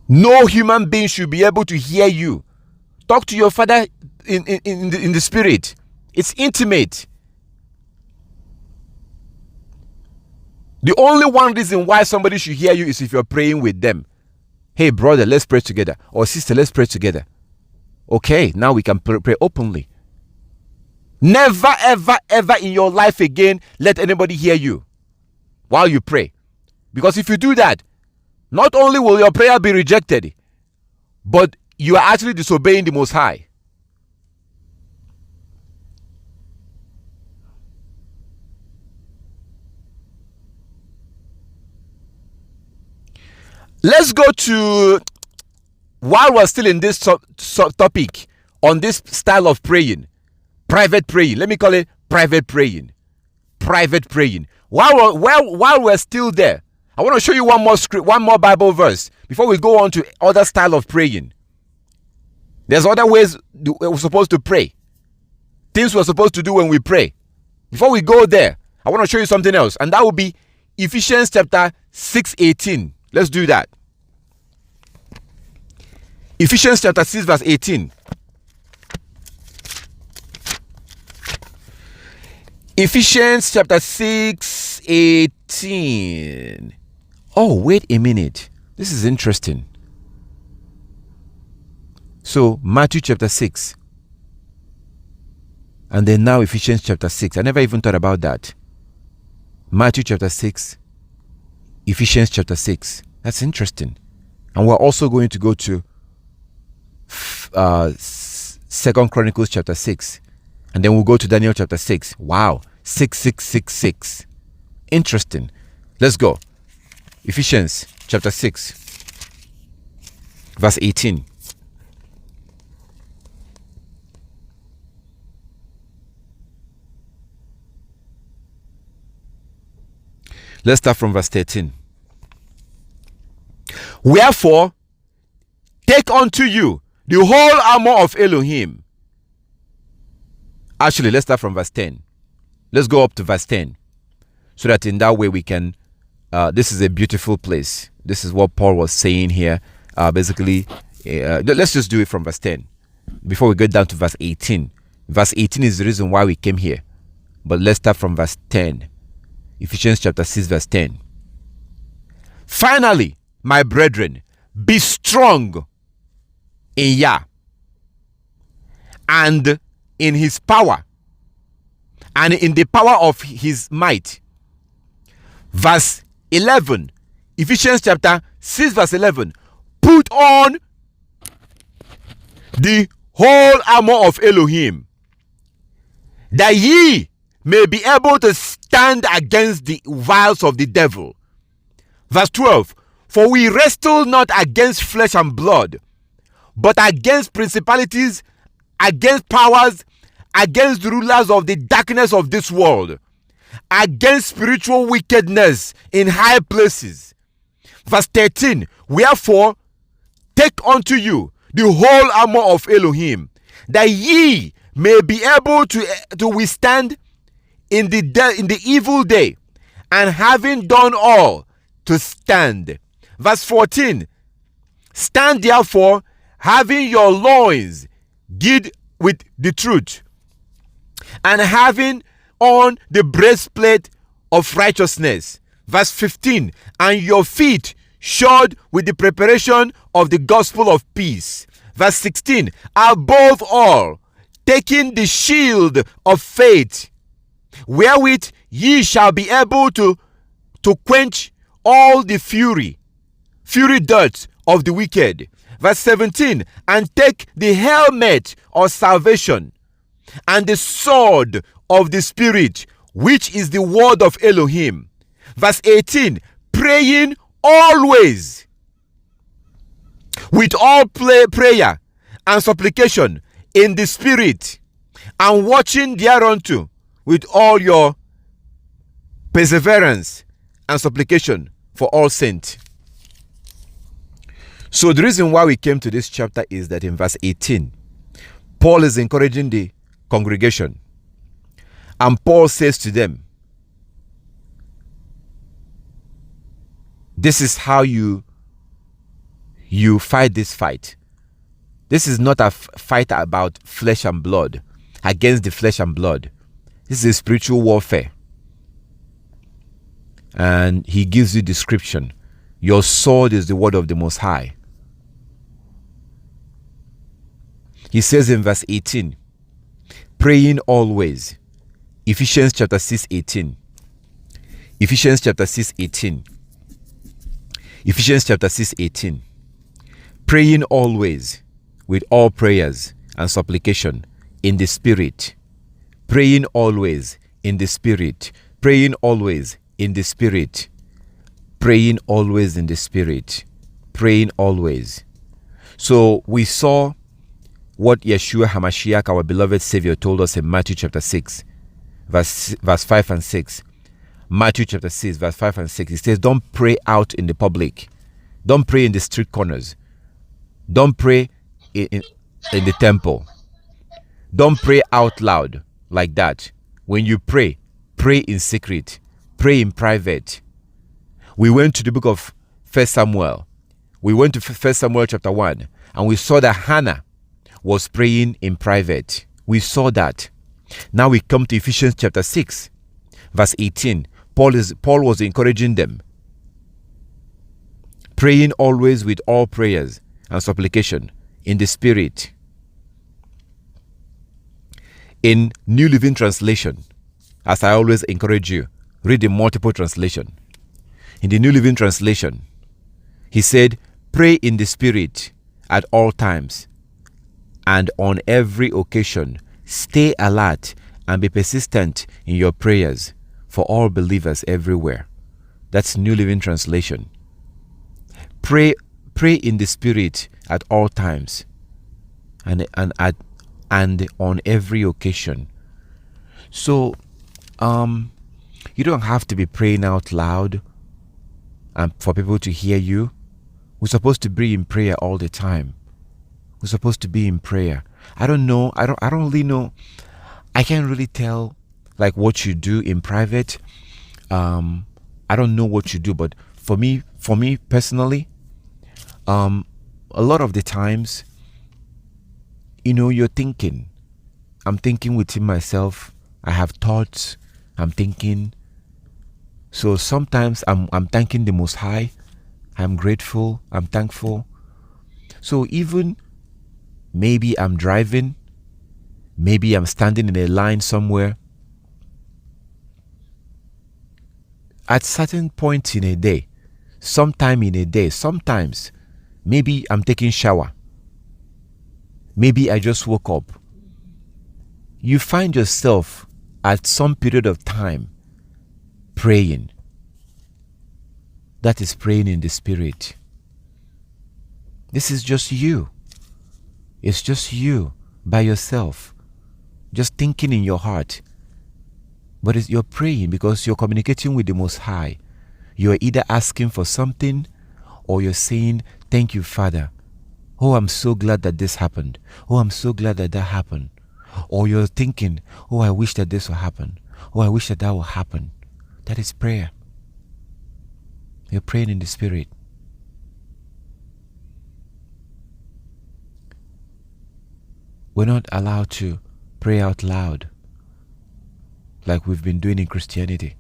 No human being should be able to hear you. Talk to your Father in the spirit. It's intimate. The only one reason why somebody should hear you is if you're praying with them. Hey brother, let's pray together. Or sister, let's pray together. Okay, now we can pray openly. Never, ever, ever in your life again let anybody hear you while you pray. Because if you do that, not only will your prayer be rejected, but you are actually disobeying the Most High. Let's go to, while we're still in this topic, on this style of praying, private praying. Let me call it private praying. Private praying. While we're still there, I want to show you one more Bible verse before we go on to other style of praying. There's other ways we're supposed to pray. Things we're supposed to do when we pray. Before we go there, I want to show you something else, and that will be Ephesians chapter 6:18. Let's do that. Ephesians chapter 6 verse 18. Ephesians chapter 6:18. Oh, wait a minute. This is interesting. So, Matthew chapter 6. And then now Ephesians chapter 6. I never even thought about that. Matthew chapter 6. Ephesians chapter 6. That's interesting. And we're also going to go to 2 Chronicles chapter 6. And then we'll go to Daniel chapter 6. Wow. 6. Interesting. Let's go. Ephesians chapter 6. Verse 18. Let's start from verse 13. Wherefore, take unto you the whole armor of Elohim. Actually, let's start from verse 10. Let's go up to verse 10. So that in that way we can, this is a beautiful place. This is what Paul was saying here. Basically, let's just do it from verse 10. Before we get down to verse 18. Verse 18 is the reason why we came here. But let's start from verse 10. Ephesians chapter 6 verse 10. Finally, my brethren, be strong in Yah and in his power and in the power of his might. Verse 11. Ephesians chapter 6 verse 11. Put on the whole armor of Elohim, that ye may be able to stand against the wiles of the devil. Verse 12. For we wrestle not against flesh and blood, but against principalities, against powers, against the rulers of the darkness of this world, against spiritual wickedness in high places. Verse 13, wherefore take unto you the whole armor of Elohim, that ye may be able to withstand in the evil day, and having done all, to stand. Verse 14, stand therefore, having your loins girded with the truth, and having on the breastplate of righteousness. Verse 15, and your feet shod with the preparation of the gospel of peace. Verse 16, above all, taking the shield of faith, wherewith ye shall be able to quench all the fury darts of the wicked. Verse 17, and take the helmet of salvation and the sword of the Spirit, which is the word of Elohim. Verse 18, praying always with all prayer and supplication in the Spirit, and watching thereunto with all your perseverance and supplication for all saints. So the reason why we came to this chapter is that in verse 18, Paul is encouraging the congregation, and Paul says to them, this is how you fight this fight. This is not a fight about flesh and blood, against the flesh and blood. This is spiritual warfare. And he gives you description. Your sword is the word of the Most High. He says in verse 18, praying always. Ephesians chapter 6:18. Ephesians chapter 6:18. Ephesians chapter 6:18. Praying always with all prayers and supplication in the Spirit. Praying always in the Spirit. Praying always in the Spirit. Praying always in the Spirit. Praying always. So we saw what Yeshua HaMashiach, our beloved Savior, told us in Matthew chapter 6, verse 5 and 6. Matthew chapter 6, verse 5 and 6. He says, don't pray out in the public. Don't pray in the street corners. Don't pray in the temple. Don't pray out loud like that. When you pray, pray in secret. Pray in private. We went to the book of 1 Samuel. We went to 1 Samuel chapter 1, and we saw that Hannah was praying in private. We saw that. Now we come to Ephesians chapter 6, verse 18. Paul was encouraging them. Praying always with all prayers and supplication in the Spirit. In New Living Translation, as I always encourage you, read the multiple translation. In the New Living Translation, he said, pray in the Spirit at all times, and on every occasion, stay alert and be persistent in your prayers for all believers everywhere. That's New Living Translation. Pray in the Spirit at all times, and on every occasion. So, you don't have to be praying out loud and for people to hear you. We're supposed to be in prayer all the time. We're supposed to be in prayer. I don't know. I don't really know. I can't really tell like what you do in private. I don't know what you do, but for me personally, a lot of the times, you're thinking. I'm thinking within myself. I have thoughts. I'm thinking. So sometimes I'm thanking the Most High. I'm grateful. I'm thankful. So even maybe I'm driving. Maybe I'm standing in a line somewhere. At certain points in a day, sometime in a day, sometimes maybe I'm taking shower. Maybe I just woke up. You find yourself at some period of time praying. That is praying in the Spirit. This is just you. It's just you by yourself, just thinking in your heart. But you're praying because you're communicating with the Most High. You're either asking for something or you're saying, thank you, Father. Oh, I'm so glad that this happened. Oh, I'm so glad that that happened. Or you're thinking, oh, I wish that this will happen. Oh, I wish that that will happen. That is prayer. You're praying in the Spirit. We're not allowed to pray out loud like we've been doing in Christianity.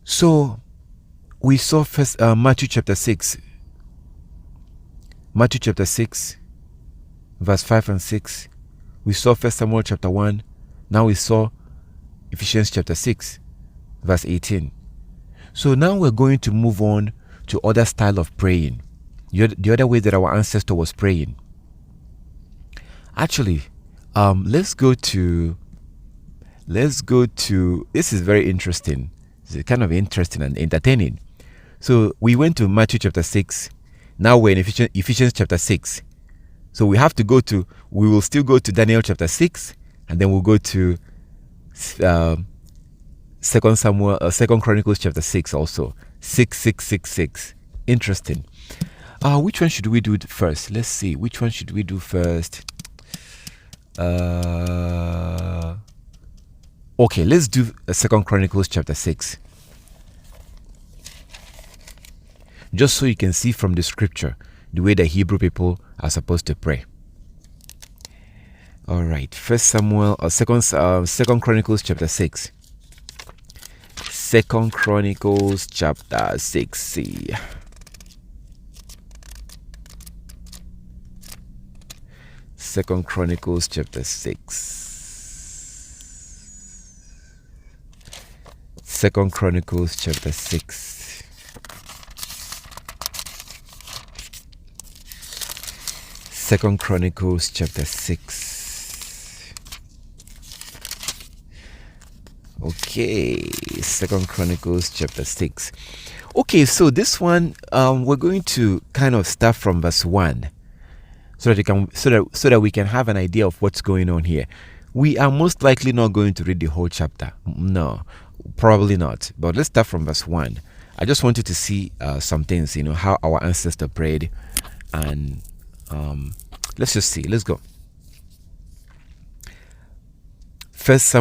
So we saw first Matthew chapter 6. Matthew chapter 6, verse 5 and 6. We saw 1 Samuel chapter 1. Now we saw Ephesians chapter 6, verse 18. So now we're going to move on to other style of praying. The other way that our ancestor was praying. Actually, let's go to, this is very interesting. It's kind of interesting and entertaining. So we went to Matthew chapter 6. Now we're in Ephesians chapter 6. So we will still go to Daniel chapter 6, and then we'll go to Second Chronicles chapter 6 also. 6. Interesting. Which one should we do first? Let's see. Which one should we do first? Okay, let's do Second Chronicles chapter 6. Just so you can see from the scripture the way the Hebrew people are supposed to pray. All right, Second Chronicles chapter 6. Second Chronicles chapter 6. See. Second Chronicles chapter 6. Second Chronicles chapter 6. Second Chronicles chapter 6. Okay, Second Chronicles chapter 6. Okay, so this one we're going to kind of start from verse 1. So that we can have an idea of what's going on here. We are most likely not going to read the whole chapter. No, probably not. But let's start from verse 1. I just wanted to see some things, how our ancestor prayed, and let's just see. Let's go. First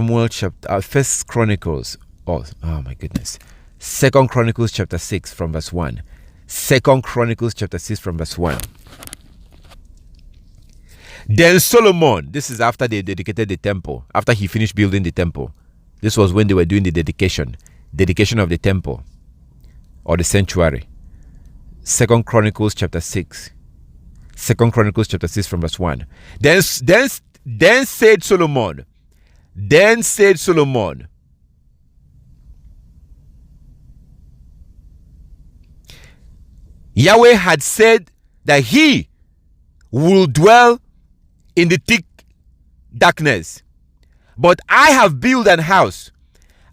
Chronicles. Oh my goodness. Second Chronicles chapter 6 from verse 1. Second Chronicles chapter 6 from verse 1. Then Solomon, this is after they dedicated the temple, after he finished building the temple. This was when they were doing the dedication of the temple or the sanctuary. Second Chronicles chapter 6. Second Chronicles chapter 6 from verse 1. Then said Solomon, Yahweh had said that he will dwell in the thick darkness. But I have built an house.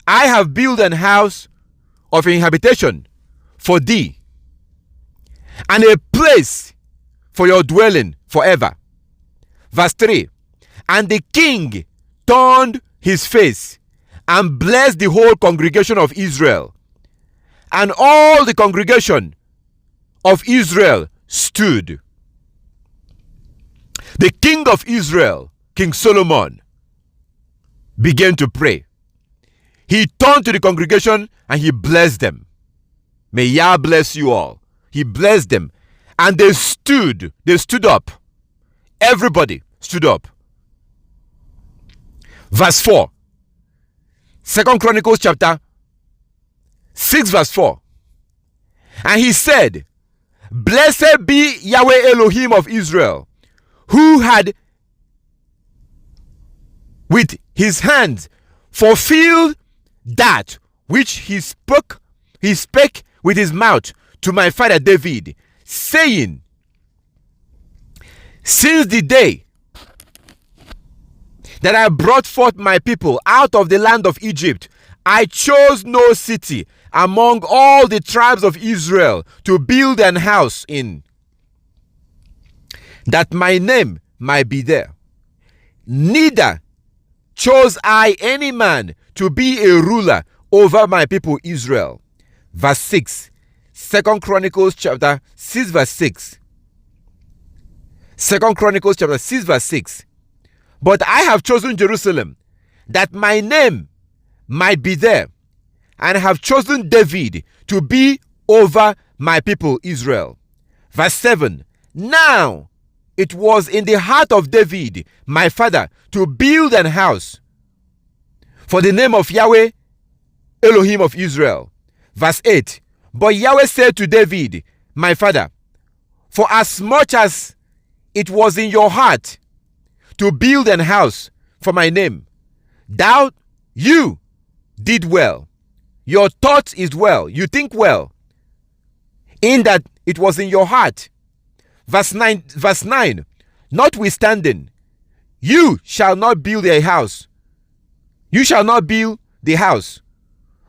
I have built an house of inhabitation for thee, and a place for your dwelling forever. Verse 3. And the king turned his face and blessed the whole congregation of Israel. And all the congregation of Israel stood. The king of Israel, King Solomon, began to pray. He turned to the congregation and he blessed them. May Yah bless you all. He blessed them. And they stood up. Everybody stood up. Verse 4. Second Chronicles chapter 6 verse 4. And he said, Blessed be Yahweh Elohim of Israel, who had with his hands fulfilled that which he spake with his mouth to my father David, saying, Since the day that I brought forth my people out of the land of Egypt, I chose no city among all the tribes of Israel to build an house in. that my name might be there. Neither chose I any man to be a ruler over my people Israel. Verse 6. 2 Chronicles chapter 6 verse 6. 2 Chronicles chapter 6 verse 6. But I have chosen Jerusalem, that my name might be there, and have chosen David to be over my people Israel. Verse 7. Now it was in the heart of David, my father, to build an house for the name of Yahweh, Elohim of Israel. Verse 8. But Yahweh said to David, my father, for as much as it was in your heart to build an house for my name, you did well. Your thought is well. You think well, in that it was in your heart. Verse 9. Notwithstanding, you shall not build a house. You shall not build the house,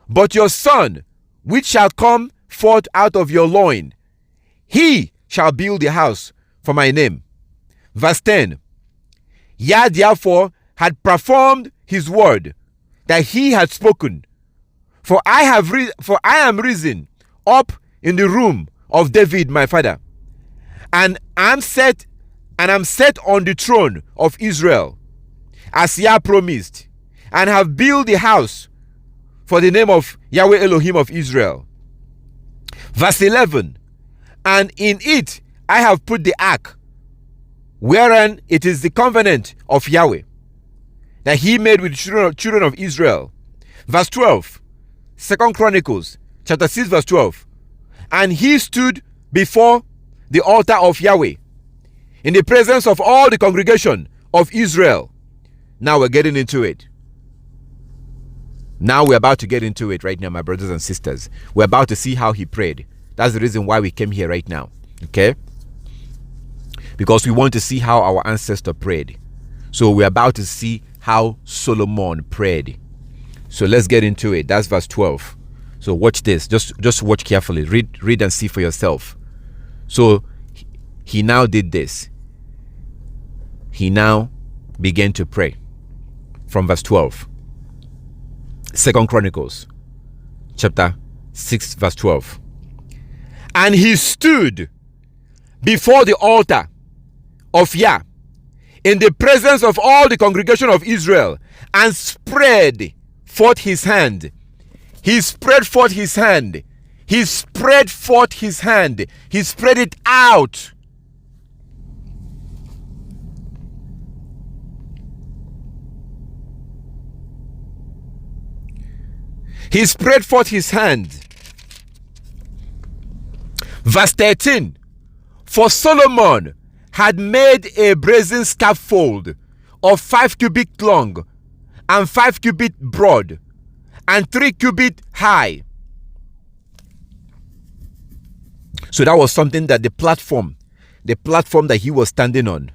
but your son, which shall come forth out of your loin, he shall build the house for my name. Verse 10. Yah therefore had performed his word that he had spoken. For I am risen up in the room of David my father, and am set on the throne of Israel, as Yah promised, and have built the house for the name of Yahweh Elohim of Israel. Verse 11. And in it I have put the ark, wherein it is the covenant of Yahweh that he made with the children of Israel. Verse 12. 2 Chronicles chapter 6 verse 12. And he stood before the altar of Yahweh in the presence of all the congregation of Israel. Now we're getting into it. Now we're about to get into it right now, my brothers and sisters. We're about to see how he prayed. That's the reason why we came here right now. Okay? Because we want to see how our ancestor prayed. So we're about to see how Solomon prayed. So let's get into it. That's verse 12. So watch this. Just watch carefully. Read and see for yourself. So he now did this. He now began to pray. From verse 12. 2 Chronicles chapter 6 verse 12. And he stood before the altar of Yah in the presence of all the congregation of Israel, and spread forth his hand. He spread forth his hand. He spread forth his hand. He spread it out. He spread forth his hand. Verse 13. For Solomon had made a brazen scaffold of 5 cubits long, and 5 cubits broad, and 3 cubits high. So that was something that the platform that he was standing on.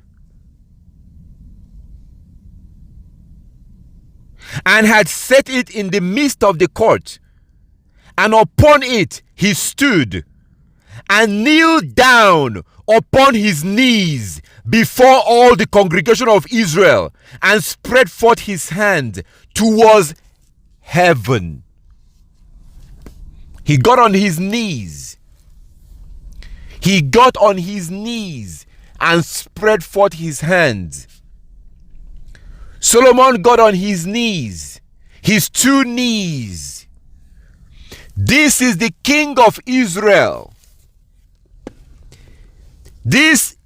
And had set it in the midst of the court, and upon it he stood, and kneeled down upon his knees before all the congregation of Israel, and spread forth his hand towards heaven. He got on his knees. He got on his knees and spread forth his hands. Solomon got on his knees, his 2 knees. This is the king of Israel.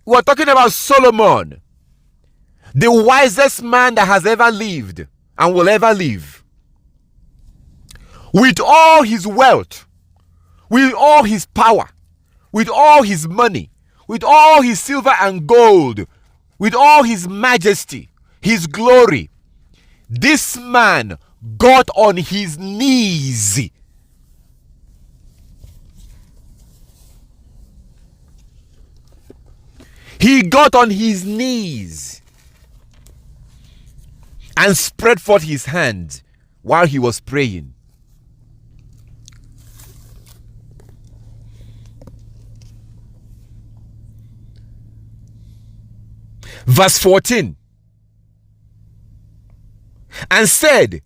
We're talking about Solomon, the wisest man that has ever lived and will ever live. With all his wealth, with all his power, with all his money, with all his silver and gold, with all his majesty, his glory, this man got on his knees. He got on his knees and spread forth his hand while he was praying. Verse 14. And said,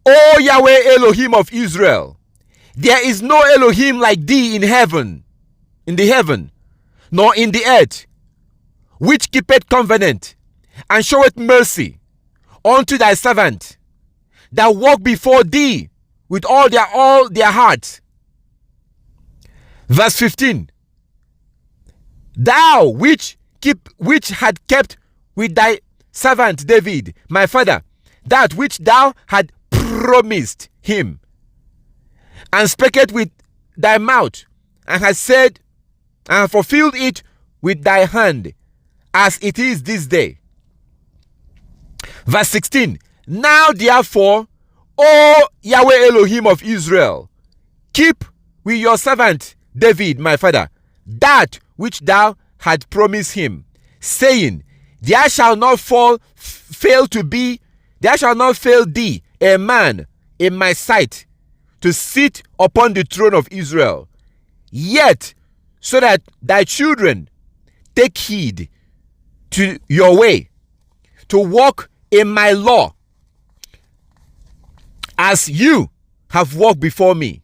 O Yahweh Elohim of Israel, there is no Elohim like thee in heaven, nor in the earth, which keepeth covenant, and showeth mercy unto thy servant, that walk before thee with all their heart. Verse 15. Thou which had kept with thy servant David, my father, that which thou had promised him, and spake it with thy mouth, and hast said, and fulfilled it with thy hand, as it is this day. Verse 16. Now therefore, O Yahweh Elohim of Israel, keep with your servant David, my father, that which thou had promised him, saying, there shall not fail thee a man in my sight to sit upon the throne of Israel. Yet, so that thy children take heed to your way, to walk in my law, as you have walked before me.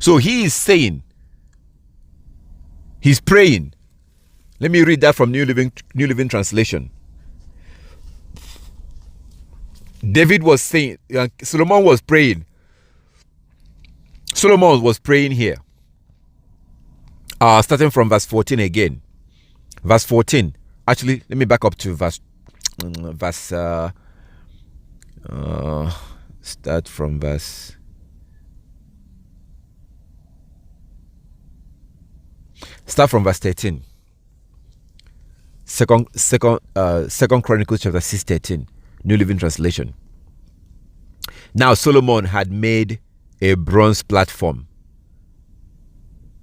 So he is saying, he's praying. Let me read that from New Living Translation. David was saying, Solomon was praying. Solomon was praying here. Starting from verse 14 again. Verse 14. Actually, let me back up to start from verse. Start from verse 13. Second Chronicles chapter 6:13, New Living Translation. Now Solomon had made a bronze platform,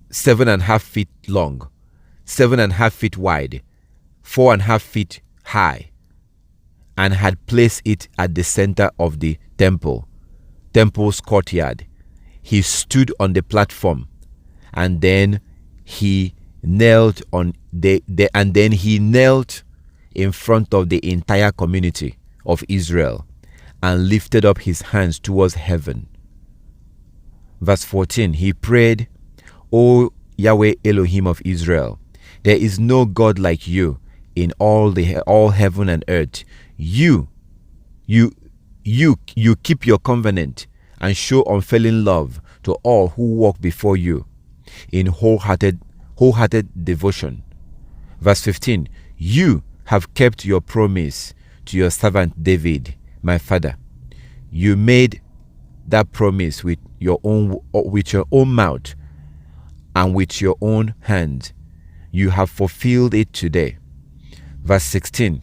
7.5 feet long, 7.5 feet wide, 4.5 feet high, and had placed it at the center of the temple's courtyard. He stood on the platform, and then he knelt in front of the entire community of Israel and lifted up his hands towards heaven. Verse 14, he prayed, O Yahweh Elohim of Israel, there is no God like you in all heaven and earth. You keep your covenant and show unfailing love to all who walk before you in wholehearted devotion. Verse 15, you have kept your promise to your servant David, my father. You made that promise with your own mouth and with your own hand. You have fulfilled it today. Verse 16.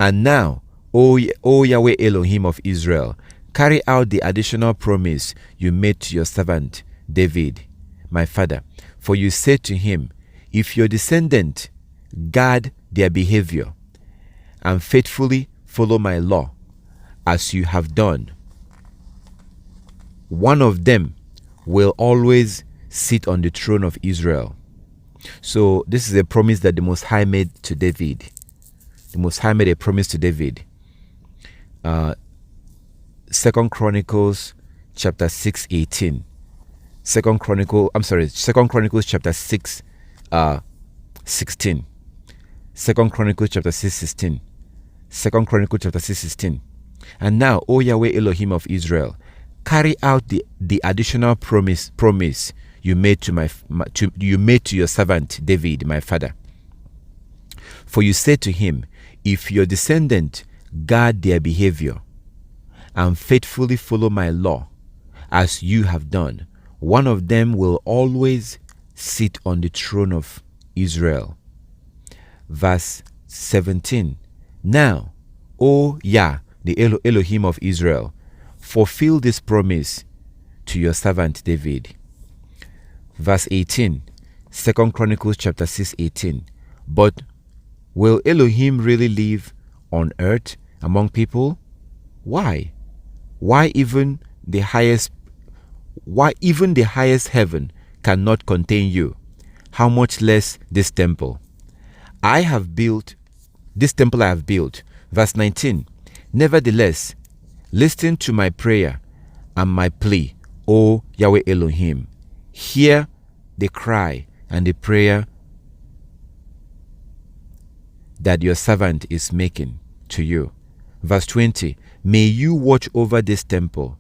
And now, O Yahweh Elohim of Israel, carry out the additional promise you made to your servant David, my father. For you said to him, if your descendants guard their behavior and faithfully follow my law, as you have done, one of them will always sit on the throne of Israel. So this is a promise that the Most High made to David. The Most High made a promise to David. Second Chronicles chapter 6:18. Second Chronicles chapter 6, 16. Second Chronicles chapter 6:16. Second Chronicles chapter 6:16. And now, O Yahweh Elohim of Israel, carry out the additional promise you made to your servant David, my father. For you said to him, if your descendants guard their behavior and faithfully follow my law, as you have done, one of them will always sit on the throne of Israel. Verse 17. Now, O Yah, the Elohim of Israel, fulfill this promise to your servant David. Verse 18. Second Chronicles chapter 6:18. But will Elohim really live on earth among people? Why? Why even the highest heaven cannot contain you? how much less this temple? This temple I have built. Verse 19. Nevertheless, listen to my prayer and my plea, O Yahweh Elohim. Hear the cry and the prayer that your servant is making to you. Verse 20. May you watch over this temple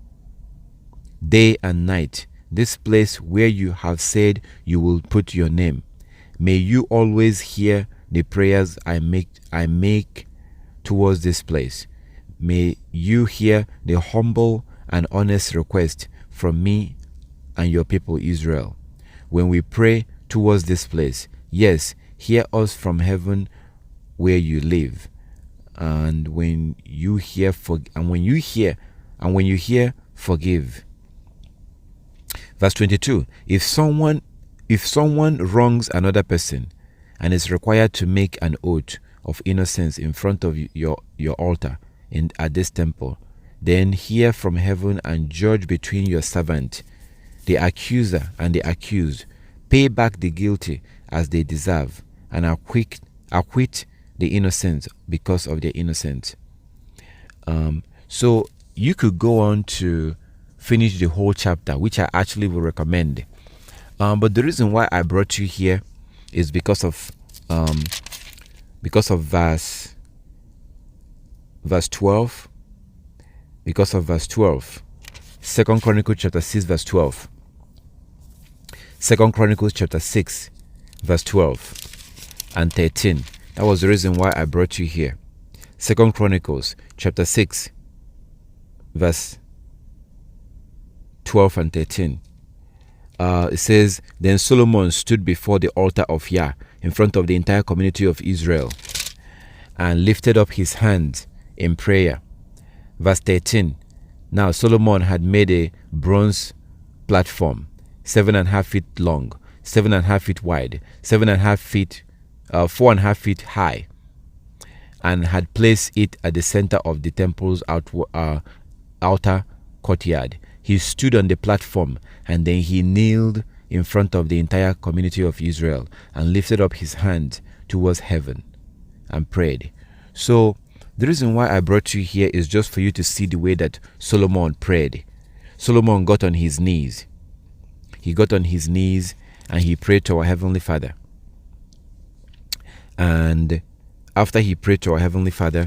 day and night, this place where you have said you will put your name. May you always hear the prayers I make towards this place. May you hear the humble and honest request from me and your people Israel. When we pray towards this place, yes, hear us from heaven where you live. And when you hear, forgive. Verse 22. If someone wrongs another person and is required to make an oath of innocence in front of your altar at this temple, then hear from heaven and judge between your servant, the accuser, and the accused. Pay back the guilty as they deserve, and acquit the innocent because of their innocence. So you could go on to finish the whole chapter, which I actually will recommend. But the reason why I brought you here is because of verse 12. Because of verse 12. 2 Chronicles chapter 6 verse 12. 2 Chronicles chapter 6 verse 12 and 13. That was the reason why I brought you here. 2 Chronicles chapter 6 verse 12 and 13. It says, Then Solomon stood before the altar of Yah in front of the entire community of Israel and lifted up his hands in prayer. Verse 13. Now Solomon had made a bronze platform 7.5 feet long, 7.5 feet wide, 7.5 feet, 4.5 feet high, and had placed it at the center of the temple's outer courtyard. He stood on the platform, and then he kneeled in front of the entire community of Israel and lifted up his hand towards heaven and prayed. So the reason why I brought you here is just for you to see the way that Solomon prayed. Solomon got on his knees. He got on his knees and he prayed to our Heavenly Father. And after he prayed to our Heavenly Father,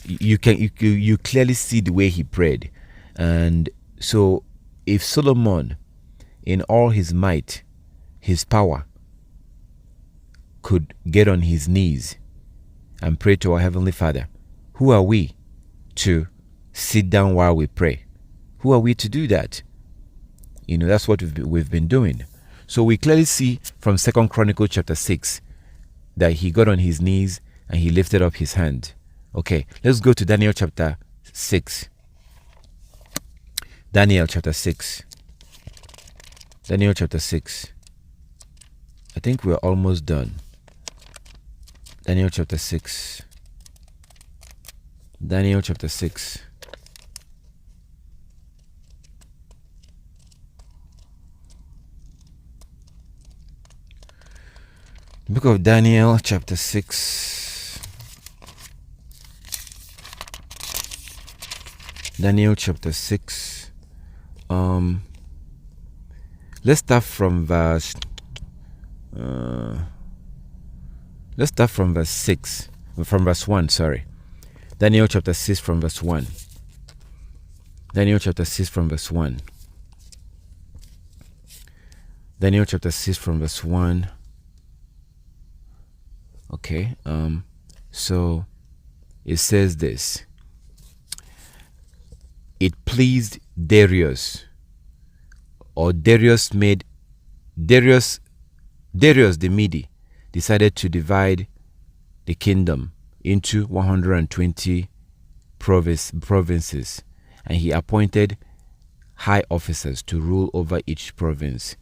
you clearly see the way he prayed. And so if Solomon, in all his might, his power, could get on his knees and pray to our Heavenly Father, who are we to sit down while we pray? Who are we to do that? That's what we've been doing. So we clearly see from 2 Chronicles chapter 6 that he got on his knees and he lifted up his hand. Okay, let's go to Daniel chapter 6. Daniel chapter 6. Daniel chapter 6. I think we're almost done. Daniel chapter 6. Daniel chapter 6. Book of Daniel chapter 6. Daniel chapter 6. Let's start from verse 6. From verse 1, sorry. Daniel chapter 6 from verse 1. Daniel chapter 6 from verse 1. Daniel chapter 6 from verse 1. Okay, so it says this. It pleased Darius, or Darius the Mede decided to divide the kingdom into 120 provinces, and he appointed high officers to rule over each province.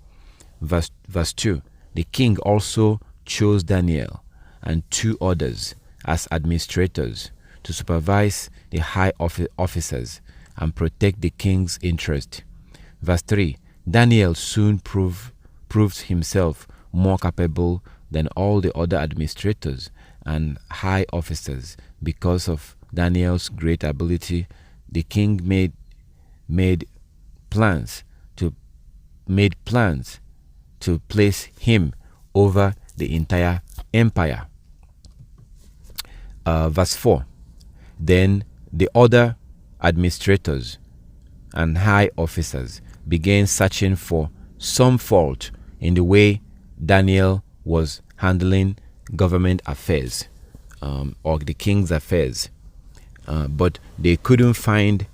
Verse 2. The king also chose Daniel and 2 others as administrators to supervise the high officers and protect the king's interest. Verse 3. Daniel soon proved himself more capable than all the other administrators and high officers. Because of Daniel's great ability, the king made plans to place him over the entire empire. Verse 4. Then the other administrators and high officers began searching for some fault in the way Daniel was handling government affairs, or the king's affairs, but they couldn't find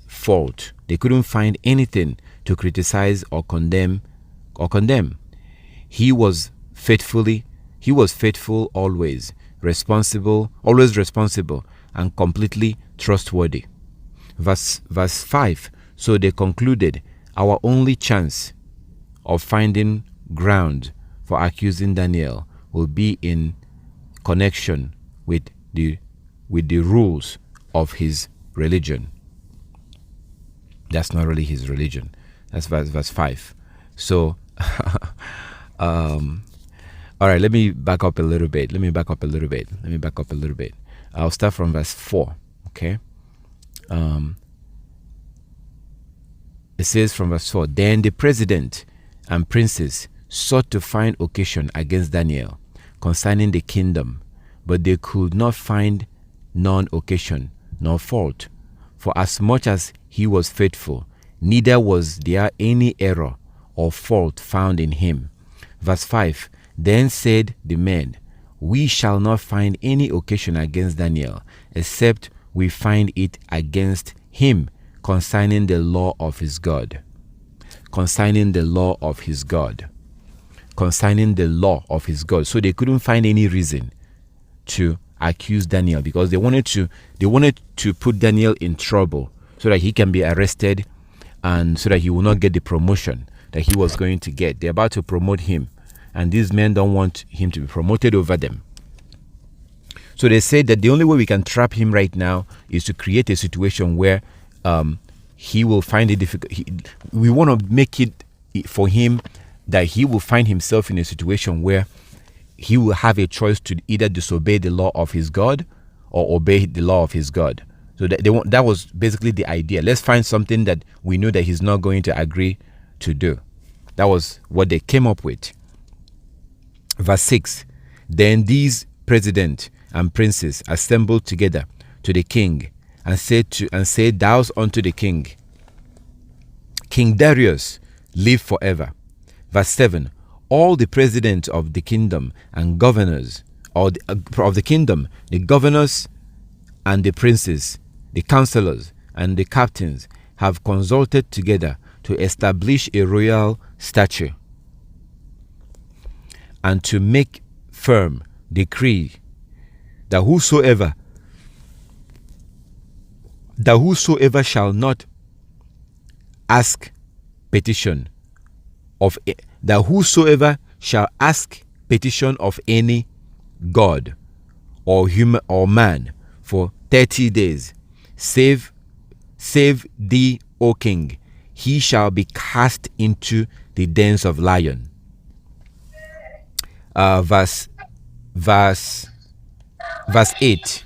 fault. They couldn't find anything to criticize or condemn. He was faithful always, responsible, and completely trustworthy. Verse 5. So they concluded, our only chance of finding ground for accusing Daniel will be in connection with the rules of his religion. That's not really his religion. That's verse 5. So, all right, let me back up a little bit. I'll start from verse 4, okay? It says from verse 4, then the president and princes sought to find occasion against Daniel concerning the kingdom, but they could not find none occasion nor fault. For as much as he was faithful, neither was there any error or fault found in him. Verse 5, then said the men, we shall not find any occasion against Daniel, except we find it against him concerning the law of his God. Concerning the law of his God. So they couldn't find any reason to accuse Daniel, because they wanted to put Daniel in trouble so that he can be arrested and so that he will not get the promotion that he was going to get. They're about to promote him, and these men don't want him to be promoted over them. So they said that the only way we can trap him right now is to create a situation where he will find it difficult. We want to make it for him that he will find himself in a situation where he will have a choice to either disobey the law of his God or obey the law of his God. So that was basically the idea. Let's find something that we know that he's not going to agree to do. That was what they came up with. Verse 6. Then these president and princes assembled together to the king and said thou unto the king, King Darius, live forever. Verse 7. All the presidents of the kingdom and governors of the kingdom, the governors and the princes, the counselors and the captains have consulted together to establish a royal statute and to make firm decree that whosoever shall not ask petition of any god or human or man for 30 days, save thee, O king, he shall be cast into the dens of lion. Verse 8.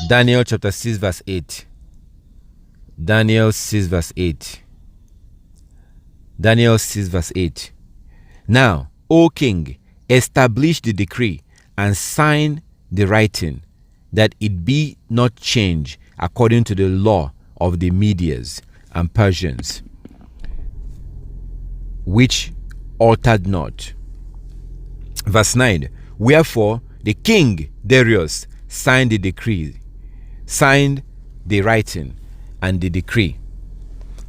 Daniel chapter 6 verse 8. Daniel 6 verse 8. Now, O king, establish the decree and sign the writing, that it be not changed according to the law of the Medes and Persians, which altered not. Verse 9. Wherefore the king Darius signed the writing and the decree.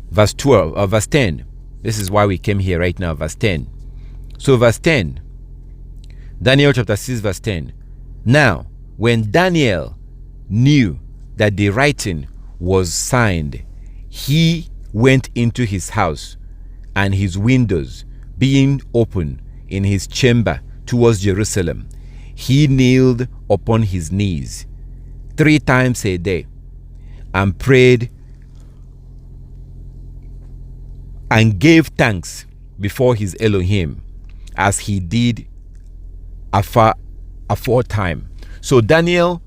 Verse 10. This is why we came here right now. Verse 10. So verse 10. Daniel chapter 6 verse 10. Now, when Daniel knew that the writing was signed, he went into his house, and his windows being open in his chamber towards Jerusalem, he kneeled upon his knees 3 times a day and prayed and gave thanks before his Elohim, as he did aforetime. So Daniel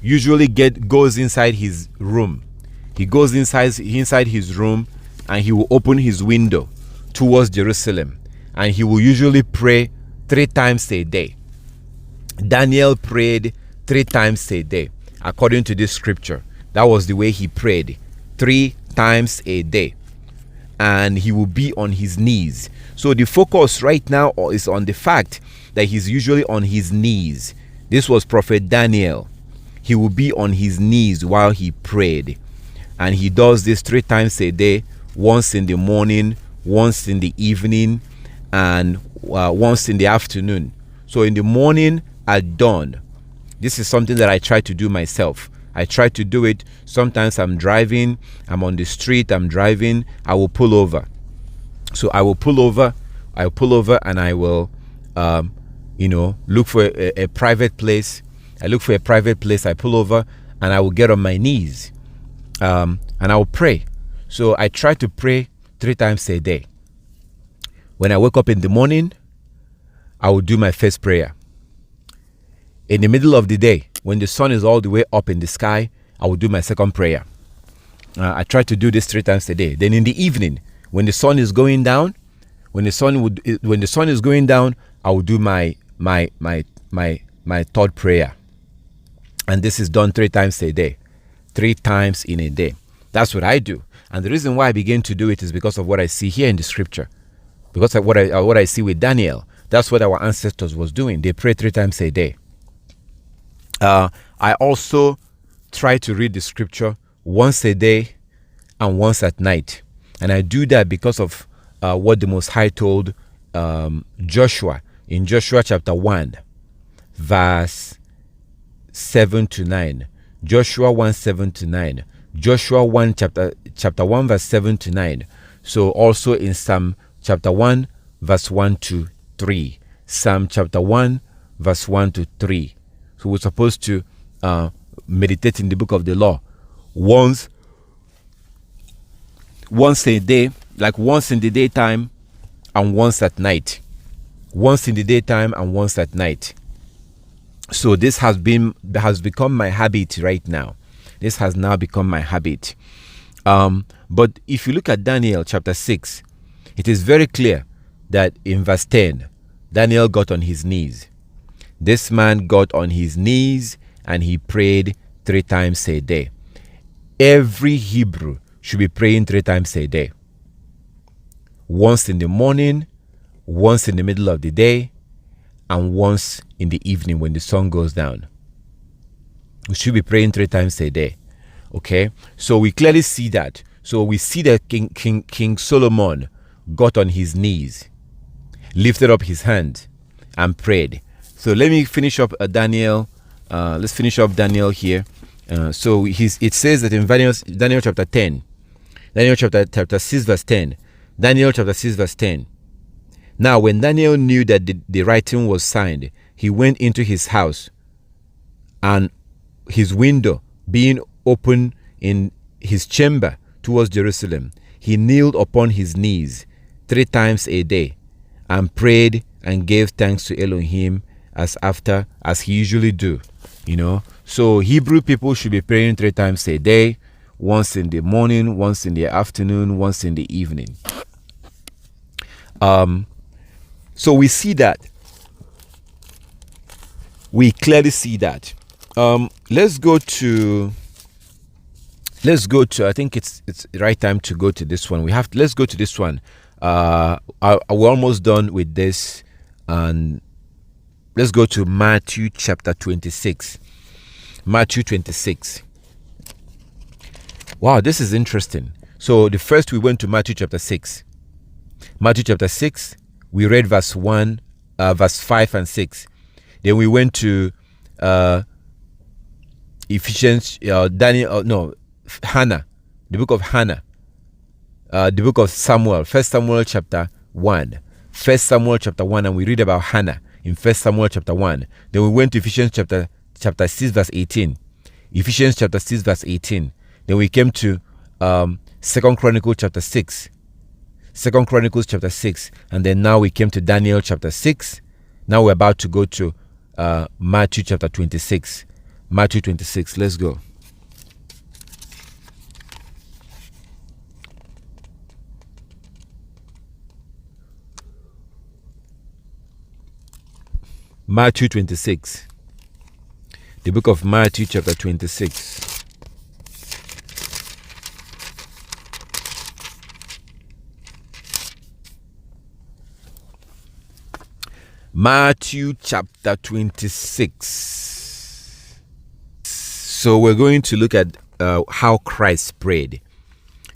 usually goes inside his room. He goes inside his room, and he will open his window towards Jerusalem, and he will usually pray 3 times a day. Daniel prayed 3 times a day, according to this scripture. That was the way he prayed, 3 times a day, and he will be on his knees. So the focus right now is on the fact that he's usually on his knees. This was Prophet Daniel. He will be on his knees while he prayed, and he does this 3 times a day, once in the morning, once in the evening, and once in the afternoon. So in the morning at dawn, this is something that I try to do myself. I try to do it. Sometimes I'm driving, I'm on the street, I'm driving, I will pull over. So I will pull over, and I will look for a private place. I look for a private place, I pull over, and I will get on my knees, and I will pray. So I try to pray 3 times a day. When I wake up in the morning, I will do my first prayer. In the middle of the day, when the sun is all the way up in the sky, I will do my second prayer. I try to do this 3 times a day. Then in the evening, when the sun is going down, I will do my third prayer. And this is done 3 times a day, 3 times in a day. That's what I do. And the reason why I begin to do it is because of what I see here in the scripture. Because of what I see with Daniel. That's what our ancestors was doing. They pray 3 times a day. I also try to read the scripture once a day and once at night. And I do that because of what the Most High told Joshua in Joshua chapter 1, verse 7 to 9. Joshua 1, 7 to 9. Joshua 1, chapter 1, verse 7 to 9. So also in Psalm chapter 1, verse 1 to 3. Psalm chapter 1, verse 1 to 3. So we're supposed to meditate in the book of the law once a day, like once in the daytime and once at night. Once in the daytime and once at night. So this has become my habit right now. This has now become my habit. But if you look at Daniel chapter 6, it is very clear that in verse 10, Daniel got on his knees. This man got on his knees and he prayed 3 times a day. Every Hebrew should be praying 3 times a day. Once in the morning, once in the middle of the day, and once in the evening when the sun goes down. We should be praying 3 times a day. Okay? So we clearly see that. So we see that King Solomon got on his knees, lifted up his hand, and prayed. So let me finish up Daniel. Let's finish up Daniel here. So it says that in Daniel chapter 10, Daniel chapter 6 verse 10, Daniel chapter 6 verse 10. Now when Daniel knew that the writing was signed, he went into his house, and his window being open in his chamber towards Jerusalem, he kneeled upon his knees 3 times a day and prayed and gave thanks to Elohim as he usually do. So Hebrew people should be praying 3 times a day, once in the morning, once in the afternoon, once in the evening. So we see that. We clearly see that. Let's go to. I think it's the right time to go to this one. Let's go to this one. We're almost done with this, and let's go to Matthew chapter 26. Matthew 26. Wow, this is interesting. So the first we went to Matthew chapter 6. Matthew chapter 6, we read verse 1, verse 5 and 6. Then we went to Ephesians, Hannah, the book of Hannah, the book of Samuel, 1 Samuel chapter 1. 1 Samuel chapter 1, and we read about Hannah in 1 Samuel chapter 1. Then we went to Ephesians chapter 6 verse 18. Ephesians chapter 6 verse 18. Then we came to 2 Chronicles chapter 6. 2 Chronicles chapter 6, and then now we came to Daniel chapter 6. Now we're about to go to Matthew chapter 26. Matthew 26, let's go. Matthew 26. The book of Matthew chapter 26. Matthew chapter 26. So we're going to look at how Christ prayed.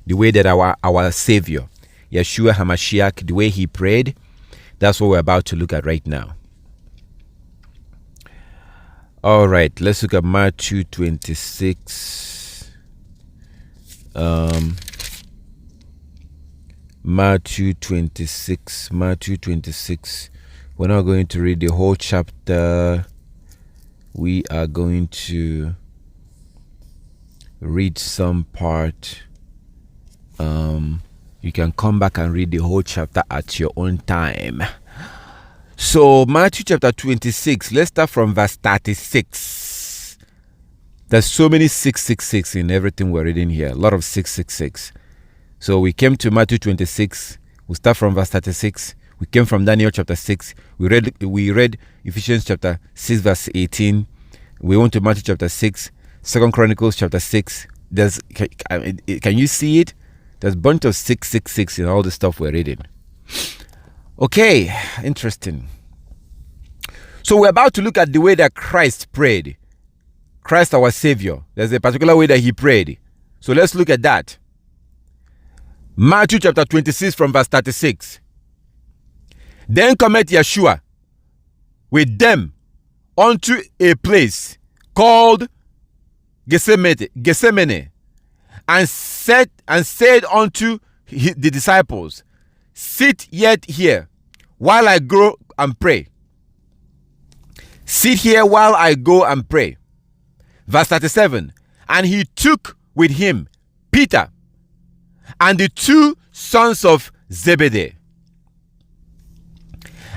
The way that our Savior, Yeshua HaMashiach, the way he prayed. That's what we're about to look at right now. All right, let's look at Matthew 26. Matthew 26. Matthew 26. We're not going to read the whole chapter. We are going to read some part. You can come back and read the whole chapter at your own time. So Matthew chapter 26, let's start from verse 36. There's so many 666 in everything we're reading here. A lot of 666. So we came to Matthew 26. We start from verse 36. We came from Daniel chapter 6. We read Ephesians chapter 6 verse 18. We went to Matthew chapter 6. 2 Chronicles chapter 6. Can you see it? There's a bunch of 666 in all the stuff we're reading. Okay, interesting. So we're about to look at the way that Christ prayed. Christ our Savior. There's a particular way that he prayed. So let's look at that. Matthew chapter 26 from verse 36. Then cometh Yeshua with them unto a place called Gethsemane, and said unto the disciples, sit yet here while I go and pray. Sit here while I go and pray. Verse 37. And he took with him Peter and the two sons of Zebedee,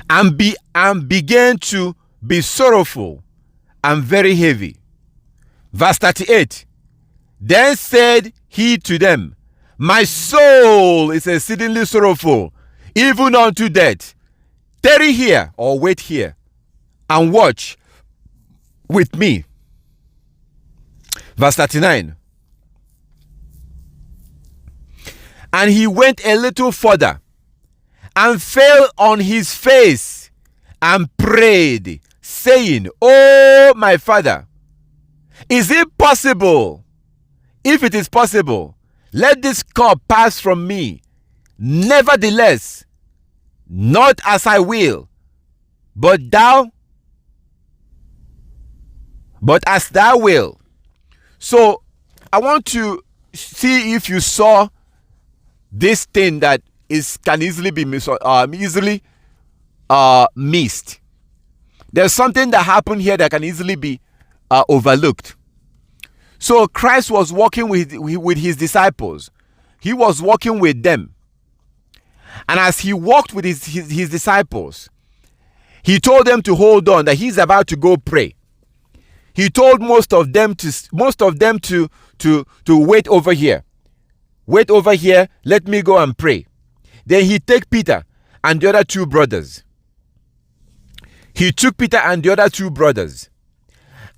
and began to be sorrowful and very heavy. Verse 38. Then said he to them, my soul is exceedingly sorrowful, even unto death. Tarry here, or wait here, and watch with me. Verse 39. And he went a little further, and fell on his face, and prayed, saying, oh, my Father, is it possible? If it is possible, let this cup pass from me. Nevertheless, not as I will, but as thou will. So I want to see if you saw this thing that can easily be missed. There's something that happened here that can easily be overlooked. So Christ was walking with his disciples. He was walking with them. And as he walked with his disciples, he told them to hold on, that he's about to go pray. He told most of them to wait over here. Wait over here, let me go and pray. Then he took Peter and the other two brothers. He took Peter and the other two brothers.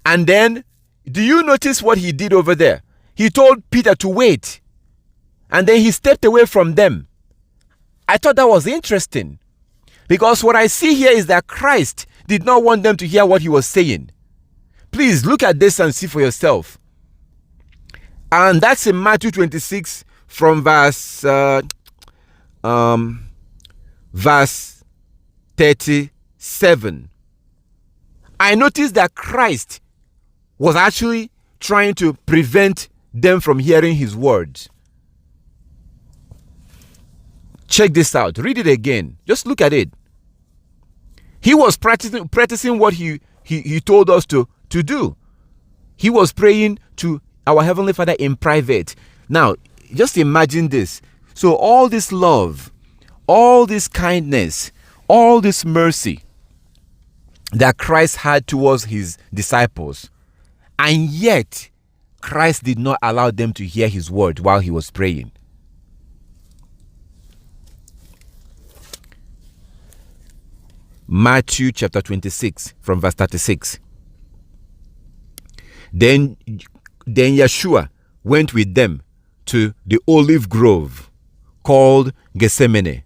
And then, do you notice what he did over there? He told Peter to wait. And then he stepped away from them. I thought that was interesting. Because what I see here is that Christ did not want them to hear what he was saying. Please look at this and see for yourself. And that's in Matthew 26 from verse 37. I noticed that Christ was actually trying to prevent them from hearing his words. Check this out. Read it again. Just look at it. He was practicing what he told us to do. He was praying to our Heavenly Father in private. Now, just imagine this. So all this love, all this kindness, all this mercy that Christ had towards his disciples, and yet Christ did not allow them to hear his word while he was praying. Matthew chapter 26 from verse 36. Then Yeshua went with them to the olive grove called Gethsemane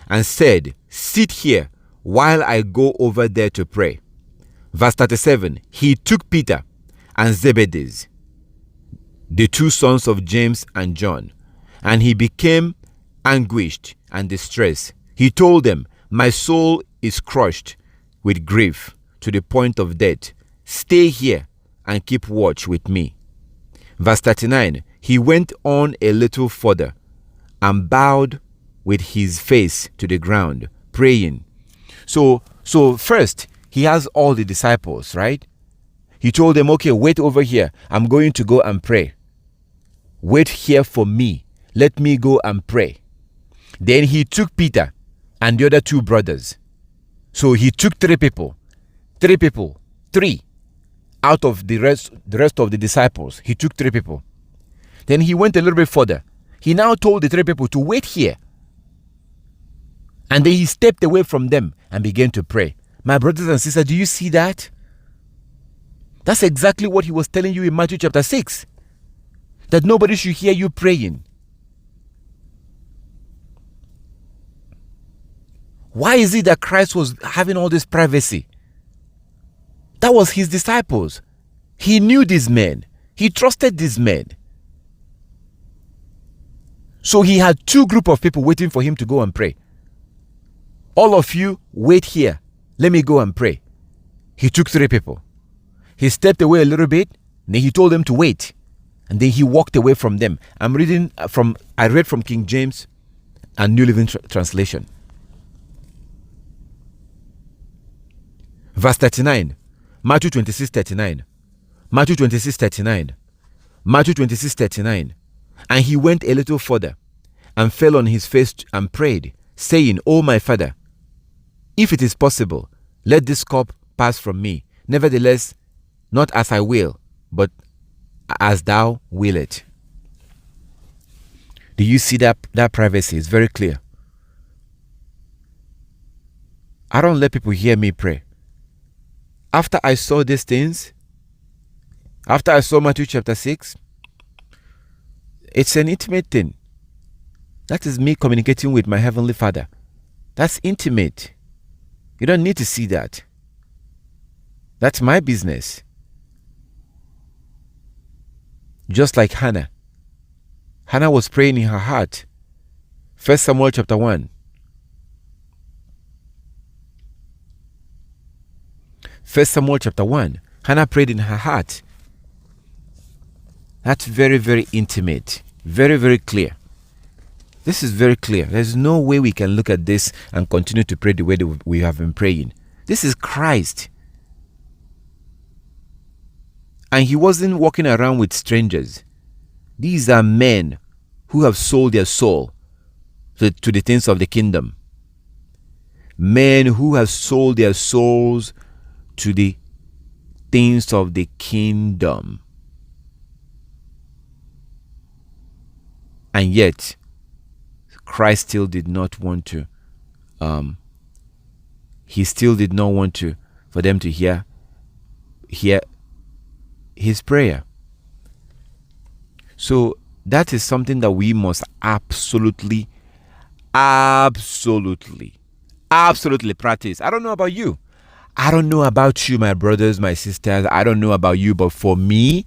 and said, "Sit here while I go over there to pray." Verse 37. He took Peter and Zebedee, the two sons of James and John, and he became anguished and distressed. He told them, "My soul is crushed with grief to the point of death. Stay here and keep watch with me." Verse 39. He went on a little further and bowed with his face to the ground, praying. So first, he has all the disciples, right? He told them, okay, wait over here. I'm going to go and pray. Wait here for me. Let me go and pray. Then he took Peter and the other two brothers. So he took three out of the rest of the disciples. He took 3 people. Then he went a little bit further. He now told the 3 people to wait here. And then he stepped away from them and began to pray. My brothers and sisters, do you see that? That's exactly what he was telling you in Matthew chapter 6. That nobody should hear you praying. Why is it that Christ was having all this privacy? That was his disciples. He knew these men. He trusted these men. So he had 2 groups of people waiting for him to go and pray. All of you, wait here. Let me go and pray. He took 3 people. He stepped away a little bit. Then he told them to wait. And then he walked away from them. I read from King James and New Living Translation. Verse 39. Matthew 26:39. Matthew 26:39. Matthew 26:39. And he went a little further and fell on his face and prayed, saying, "O my Father, if it is possible, let this cup pass from me. Nevertheless, not as I will, but as thou wilt." Do you see that privacy? It's very clear. I don't let people hear me pray. After I saw these things, after I saw Matthew chapter 6, it's an intimate thing. That is me communicating with my Heavenly Father. That's intimate. You don't need to see that. That's my business. Just like Hannah. Hannah was praying in her heart. 1 Samuel chapter 1. 1 Samuel chapter 1. Hannah prayed in her heart. That's very, very intimate. Very, very clear. This is very clear. There's no way we can look at this and continue to pray the way that we have been praying. This is Christ. And he wasn't walking around with strangers. These are men who have sold their soul to the things of the kingdom. Men who have sold their souls to the things of the kingdom. And yet, Christ still did not want to, for them to hear his prayer. So that is something that we must absolutely practice. I don't know about you. I don't know about you, my brothers, my sisters. I don't know about you, but for me,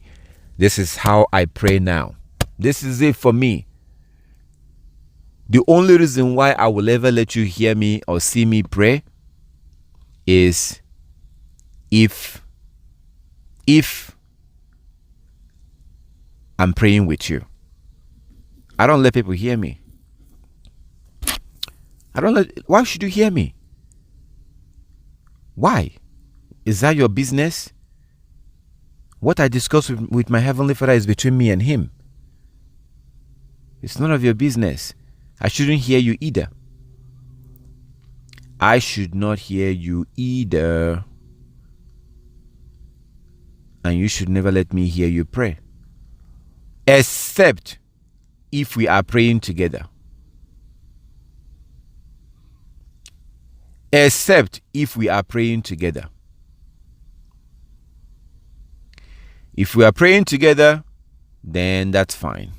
this is how I pray now. This is it for me. The only reason why I will ever let you hear me or see me pray is if I'm praying with you. I don't let people hear me. Why should you hear me? Why? Is that your business? What I discuss with my Heavenly Father is between me and Him. It's none of your business. I shouldn't hear you either. I should not hear you either, and you should never let me hear you pray, except if we are praying together. Except if we are praying together. If we are praying together, then that's fine.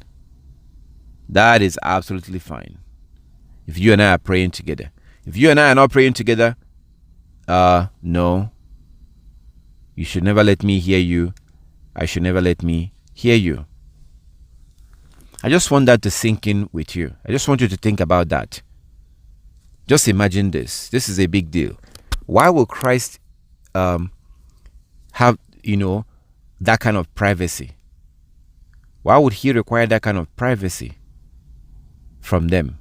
That is absolutely fine. If you and I are praying together. If you and I are not praying together, no. You should never let me hear you. I should never let me hear you. I just want that to sink in with you. I just want you to think about that. Just imagine this. This is a big deal. Why will Christ have, that kind of privacy? Why would he require that kind of privacy from them?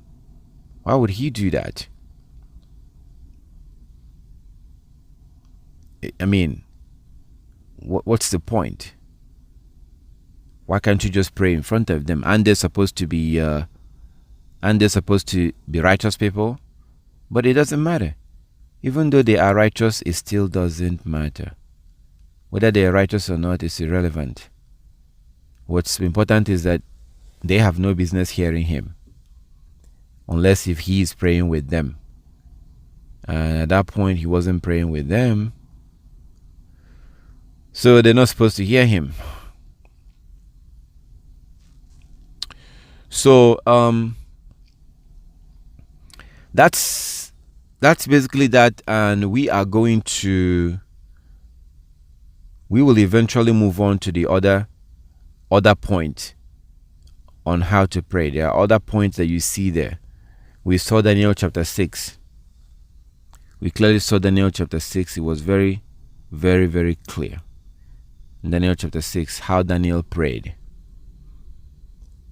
Why would he do that? I mean, what's the point? Why can't you just pray in front of them? And they're supposed to be righteous people? But it doesn't matter. Even though they are righteous, it still doesn't matter. Whether they are righteous or not is irrelevant. What's important is that they have no business hearing him, unless if he is praying with them. And at that point, he wasn't praying with them, so they're not supposed to hear him. So that's basically that, and we will eventually move on to the other point on how to pray. There are other points that you see there. We saw Daniel chapter 6. We clearly saw Daniel chapter 6. It was very, very, very clear. In Daniel chapter 6, how Daniel prayed. It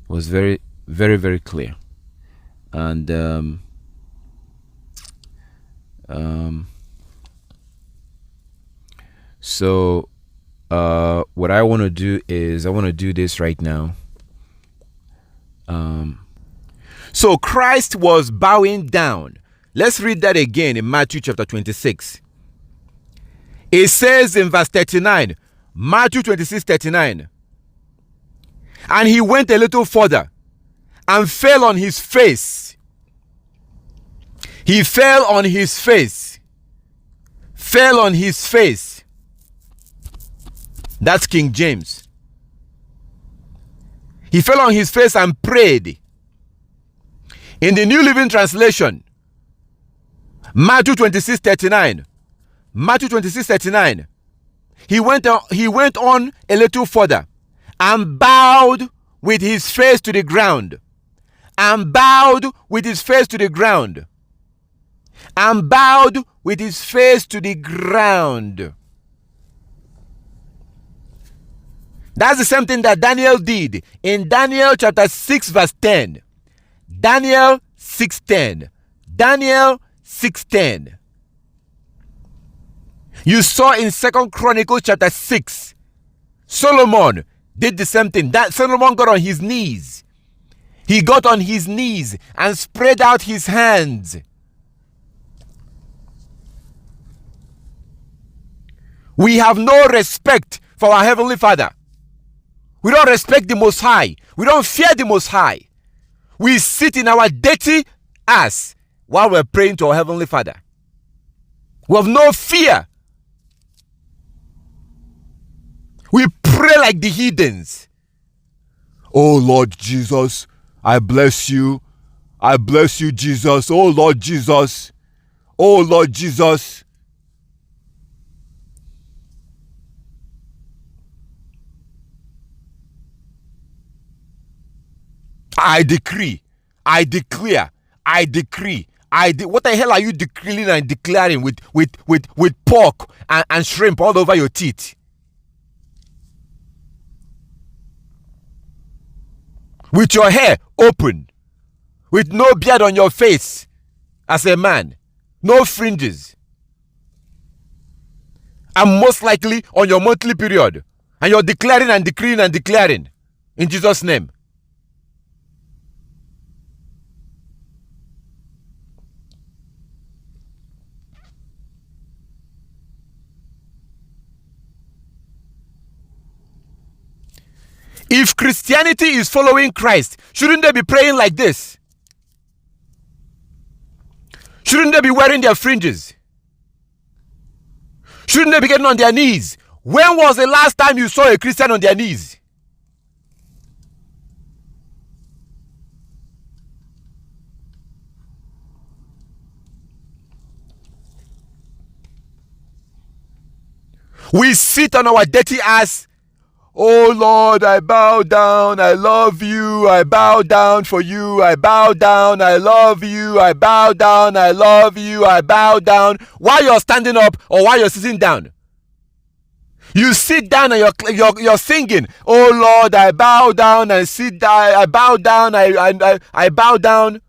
was very, very, very clear. And so what I want to do is I want to do this right now. So Christ was bowing down. Let's read that again in Matthew chapter 26. It says in verse 39, Matthew 26:39, and he went a little further and fell on his face. He fell on his face. Fell on his face. That's King James. He fell on his face and prayed. In the New Living Translation, Matthew 26:39. Matthew 26:39. He went on a little further and bowed with his face to the ground. And bowed with his face to the ground. And bowed with his face to the ground. That's the same thing that Daniel did in Daniel chapter 6 verse 10. Daniel 6:10. Daniel 6:10. You saw in 2 Chronicles chapter 6, Solomon did the same thing. That Solomon got on his knees. He got on his knees and spread out his hands. We have no respect for our Heavenly Father. We don't respect the Most High. We don't fear the Most High. We sit in our dirty ass while we're praying to our Heavenly Father. We have no fear. We pray like the heathens. Oh Lord Jesus, I bless you. I bless you, Jesus. Oh Lord Jesus. Oh Lord Jesus. I decree, I declare, I decree, what the hell are you decreeing and declaring with pork and shrimp all over your teeth? With your hair open, with no beard on your face as a man, no fringes, and most likely on your monthly period, and you're declaring and decreeing and declaring in Jesus' name. If Christianity is following Christ, shouldn't they be praying like this? Shouldn't they be wearing their fringes? Shouldn't they be getting on their knees? When was the last time you saw a Christian on their knees? We sit on our dirty ass. Oh Lord, I bow down, I love you, I bow down for you, I bow down, I love you, I bow down, I love you, I bow down. While you're standing up or while you're sitting down. You sit down and you're singing, oh Lord, I bow down and sit down, I bow down, I bow down.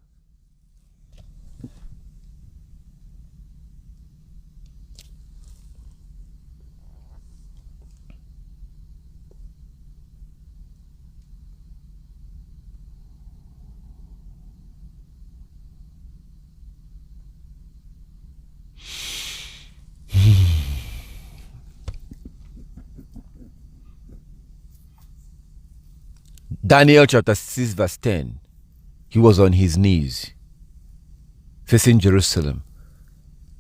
Daniel chapter 6 verse 10. He was on his knees, facing Jerusalem.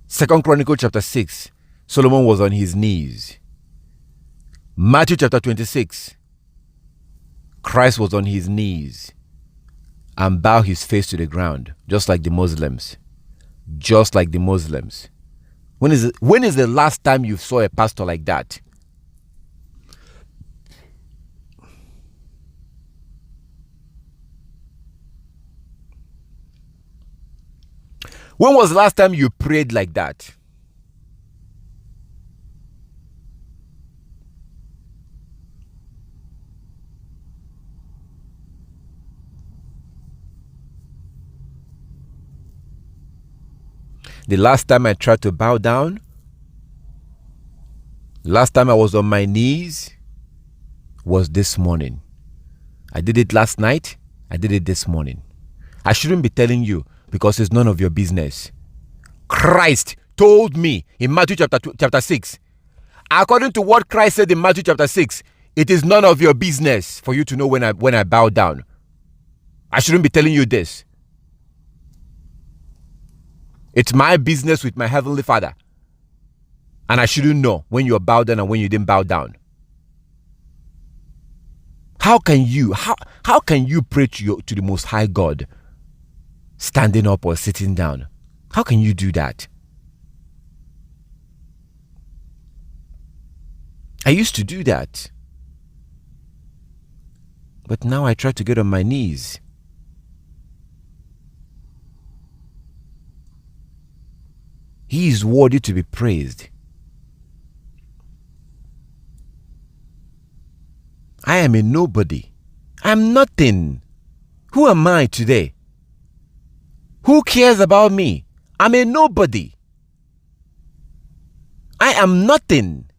2 Chronicles chapter 6. Solomon was on his knees. Matthew chapter 26. Christ was on his knees and bowed his face to the ground, just like the Muslims. Just like the Muslims. When is the last time you saw a pastor like that? When was the last time you prayed like that? The last time I tried to bow down, last time I was on my knees was this morning. I did it last night. I did it this morning. I shouldn't be telling you because it's none of your business. Christ told me in Matthew chapter 6. According to what Christ said in Matthew chapter 6, it is none of your business for you to know when I bow down. I shouldn't be telling you this. It's my business with my Heavenly Father. And I shouldn't know when you bow down and when you didn't bow down. How can you pray to the Most High God standing up or sitting down? How can you do that? I used to do that. But now I try to get on my knees. He is worthy to be praised. I am a nobody. I am nothing. Who am I today? Who cares about me? I'm a nobody. I am nothing.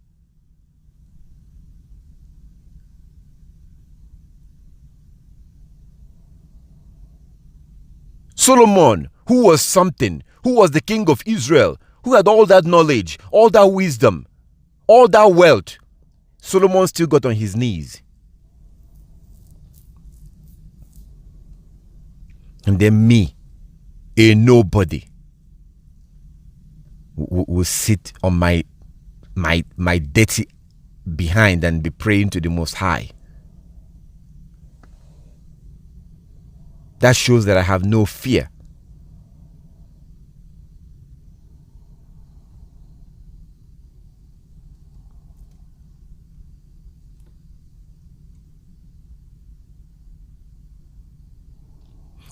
Solomon, who was something, who was the king of Israel, who had all that knowledge, all that wisdom, all that wealth, Solomon still got on his knees. And then me, a nobody, will sit on my dirty behind and be praying to the Most High. That shows that I have no fear.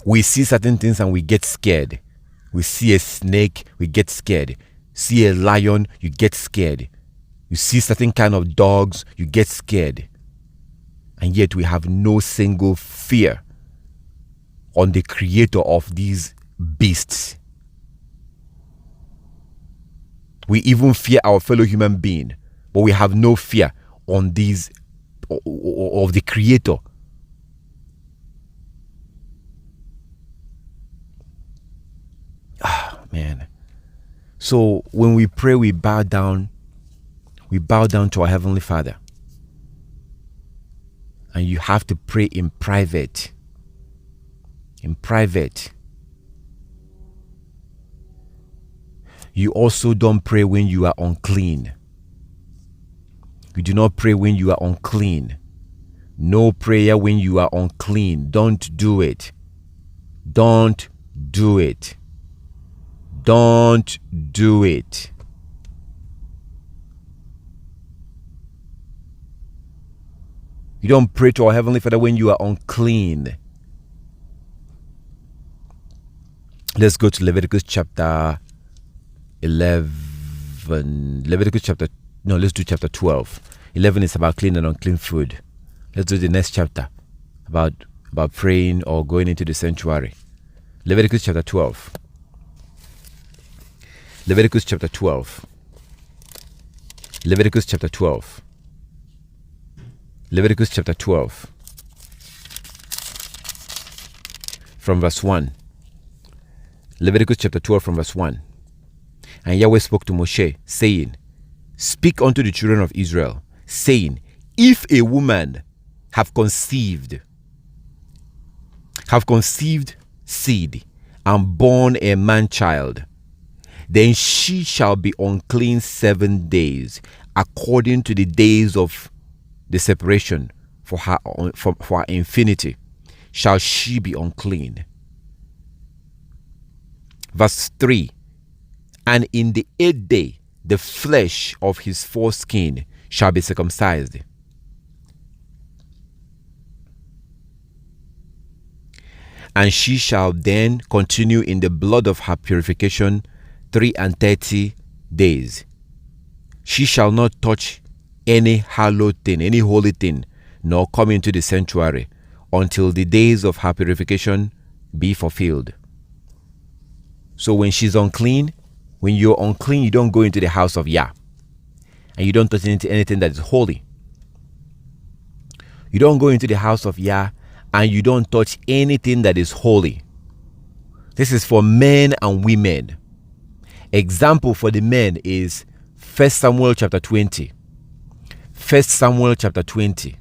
We see certain things and we get scared. We see a snake, we get scared. See a lion, you get scared. You see certain kind of dogs, you get scared. And yet we have no single fear on the creator of these beasts. We even fear our fellow human being, but we have no fear on these of the creator. Man. So when we pray, we bow down to our Heavenly Father. And you have to pray in private. In private. You also don't pray when you are unclean. You do not pray when you are unclean. No prayer when you are unclean. Don't do it. Don't do it. Don't do it. You don't pray to our Heavenly Father when you are unclean. Let's go to Leviticus chapter 11. Let's do chapter 12. 11 is about clean and unclean food. Let's do the next chapter about praying or going into the sanctuary. Leviticus chapter 12. Leviticus chapter 12. Leviticus chapter 12. Leviticus chapter 12. From verse 1. Leviticus chapter 12 from verse 1. And Yahweh spoke to Moshe, saying, Speak unto the children of Israel, saying, If a woman have conceived seed, and born a man child, then she shall be unclean 7 days, according to the days of the separation for her infinity, shall she be unclean. Verse 3. And in the 8th day, the flesh of his foreskin shall be circumcised. And she shall then continue in the blood of her purification 33 days. She shall not touch any hallowed thing, any holy thing, nor come into the sanctuary until the days of her purification be fulfilled. So when she's unclean, when you're unclean, you don't go into the house of Yah. And you don't touch anything that is holy. You don't go into the house of Yah and you don't touch anything that is holy. This is for men and women. Example for the men is 1 Samuel chapter 20. 1 Samuel chapter 20.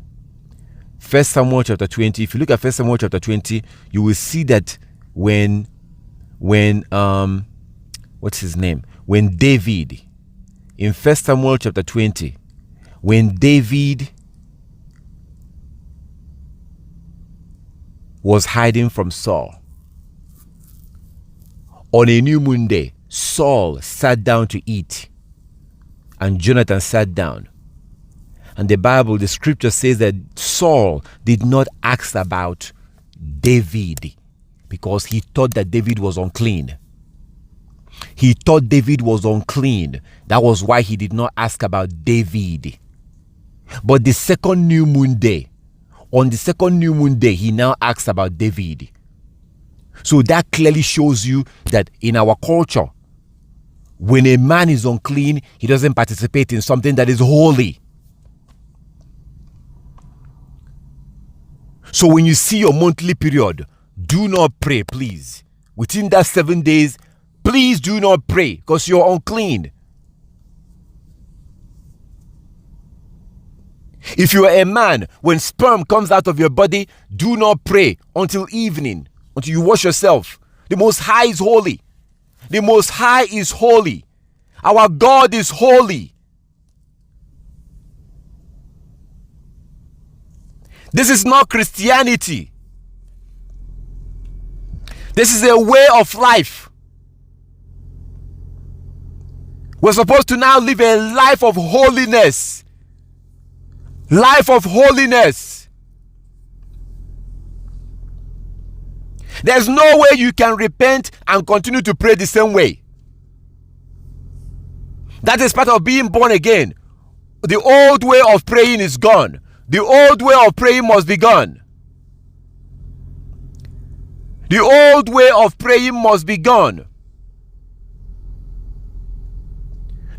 1 Samuel chapter 20. If you look at 1 Samuel chapter 20, you will see that when what's his name? When David, in 1 Samuel chapter 20, when David was hiding from Saul, on a new moon day, Saul sat down to eat, and Jonathan sat down. And the scripture says that Saul did not ask about David because he thought that David was unclean. He thought David was unclean. That was why he did not ask about David. But the second new moon day, on the second new moon day, he now asks about David. So that clearly shows you that in our culture, when a man is unclean, he doesn't participate in something that is holy. So when you see your monthly period, do not pray, please. Within that 7 days, please do not pray because you're unclean. If you are a man, when sperm comes out of your body, do not pray until evening, until you wash yourself. The Most High is holy. The Most High is holy. Our God is holy. This is not Christianity. This is a way of life. We're supposed to now live a life of holiness. Life of holiness. There's no way you can repent and continue to pray the same way. That is part of being born again. The old way of praying is gone. The old way of praying must be gone. The old way of praying must be gone.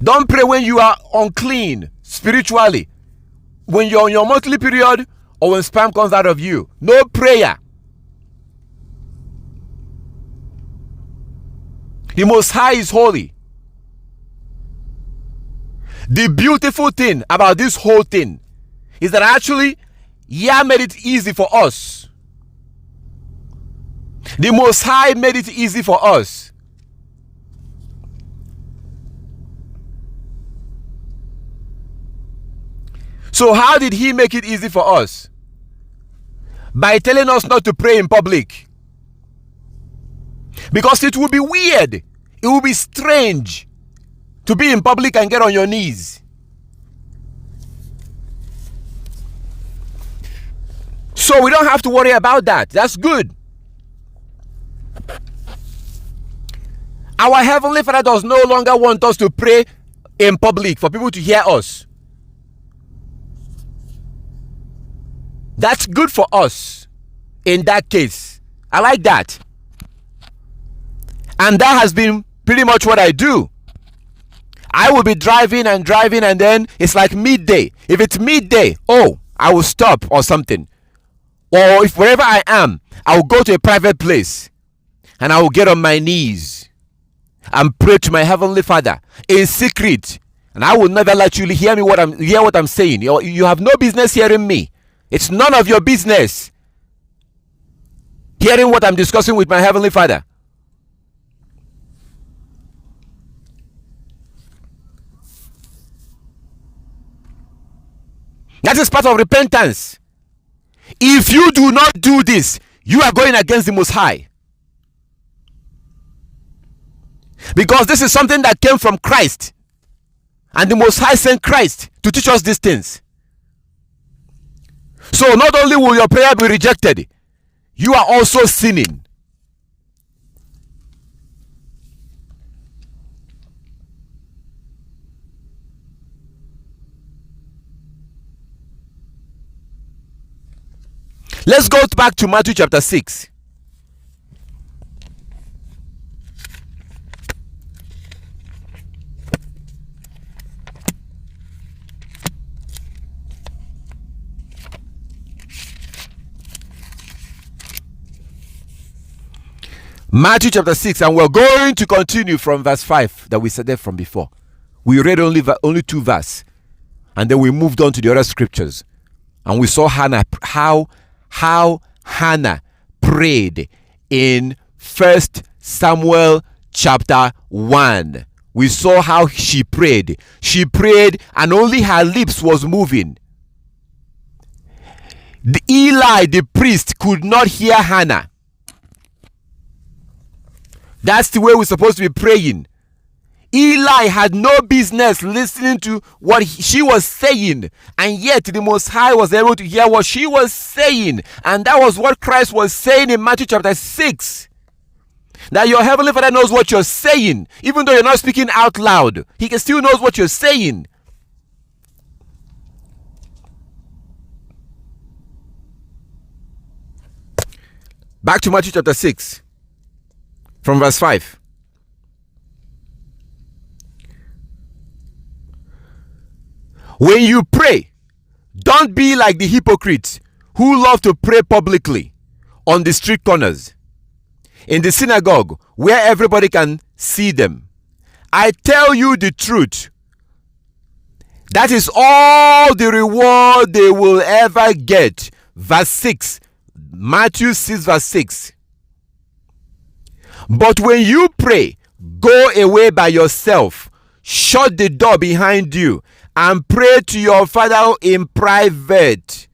Don't pray when you are unclean spiritually. When you're on your monthly period or when sperm comes out of you. No prayer. The Most High is holy. The beautiful thing about this whole thing is that actually Yah made it easy for us. The Most High made it easy for us. So how did he make it easy for us? By telling us not to pray in public. Because it would be weird. It would be strange to be in public and get on your knees. So we don't have to worry about that. That's good. Our Heavenly Father does no longer want us to pray in public for people to hear us. That's good for us in that case. I like that. And that has been pretty much what I do. I will be driving and then it's like midday. If it's midday, I will stop or something. Or if wherever I am, I will go to a private place and I will get on my knees and pray to my Heavenly Father in secret. And I will never let you hear what I'm saying. You have no business hearing me. It's none of your business hearing what I'm discussing with my Heavenly Father. That is part of repentance. If you do not do this, you are going against the Most High. Because this is something that came from Christ. And the Most High sent Christ to teach us these things. So not only will your prayer be rejected, you are also sinning. Let's go back to Matthew chapter 6. Matthew chapter 6, and we're going to continue from verse 5 that we said there from before. We read only 2 verses, and then we moved on to the other scriptures, and we saw how Hannah prayed in 1 Samuel chapter 1. We saw how she prayed. She prayed and only her lips was moving. Eli the priest could not hear Hannah. That's the way we're supposed to be praying. Eli had no business listening to what she was saying, and yet the Most High was able to hear what she was saying. And that was what Christ was saying in Matthew chapter 6. That your Heavenly Father knows what you're saying. Even though you're not speaking out loud, He can still knows what you're saying. Back to Matthew chapter 6. From verse 5. When you pray, don't be like the hypocrites who love to pray publicly on the street corners, in the synagogue where everybody can see them. I tell you the truth, that is all the reward they will ever get. Verse 6. Matthew 6 verse 6. But when you pray, go away by yourself, shut the door behind you, and pray to your Father in private.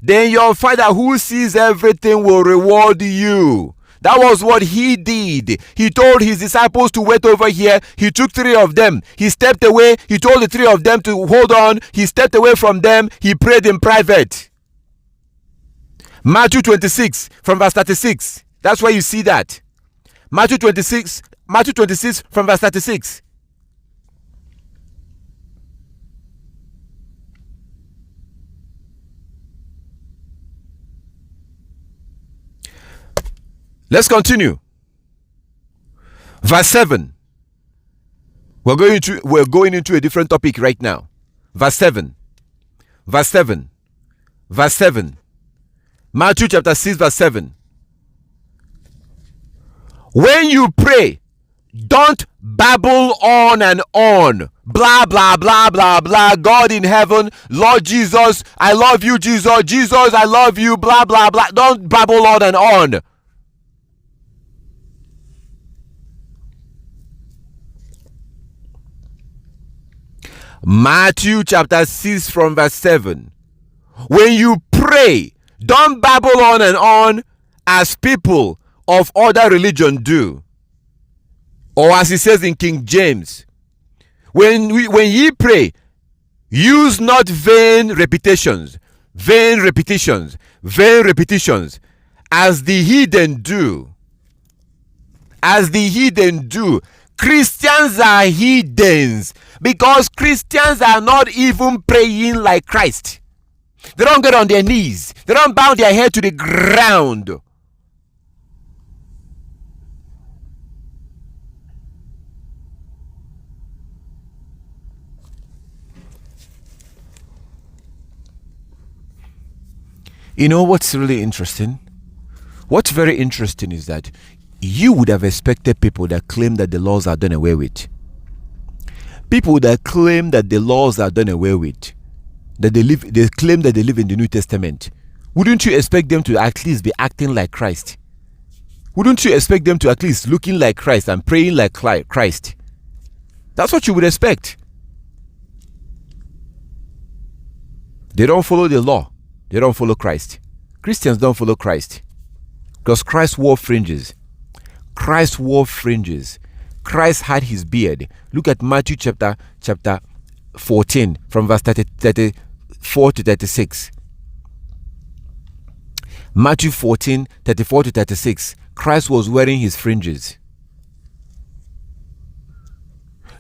Then your Father who sees everything will reward you. That was what He did. He told His disciples to wait over here. He took 3 of them. He stepped away. He told the 3 of them to hold on. He stepped away from them. He prayed in private. Matthew 26 from verse 36. That's where you see that. Matthew 26 from verse 36. Let's continue. Verse 7. We're going into a different topic right now. Verse 7. Verse 7. Verse 7. Matthew chapter 6 verse 7. When you pray, don't babble on and on blah blah blah blah blah, God in heaven, Lord Jesus, I love you, Jesus, Jesus, I love you, blah blah blah. Don't babble on and on. Matthew chapter 6 from verse 7. When you pray, don't babble on and on as people of other religion do. Or as it says in King James, when ye pray, use not vain repetitions, vain repetitions, vain repetitions, as the heathen do. As the heathen do. Christians are heathens because Christians are not even praying like Christ. They don't get on their knees. They don't bow their head to the ground. You know what's really interesting? What's very interesting is that you would have expected people that claim that the laws are done away with. People that claim that the laws are done away with, that they claim that they live in the New Testament. Wouldn't you expect them to at least be acting like Christ? Wouldn't you expect them to at least looking like Christ and praying like Christ? That's what you would expect. They don't follow the law. They don't follow Christ. Christians don't follow Christ. Because Christ wore fringes. Christ wore fringes. Christ had his beard. Look at Matthew chapter 14 from verse 34 to 36. Matthew 14, 34 to 36. Christ was wearing his fringes.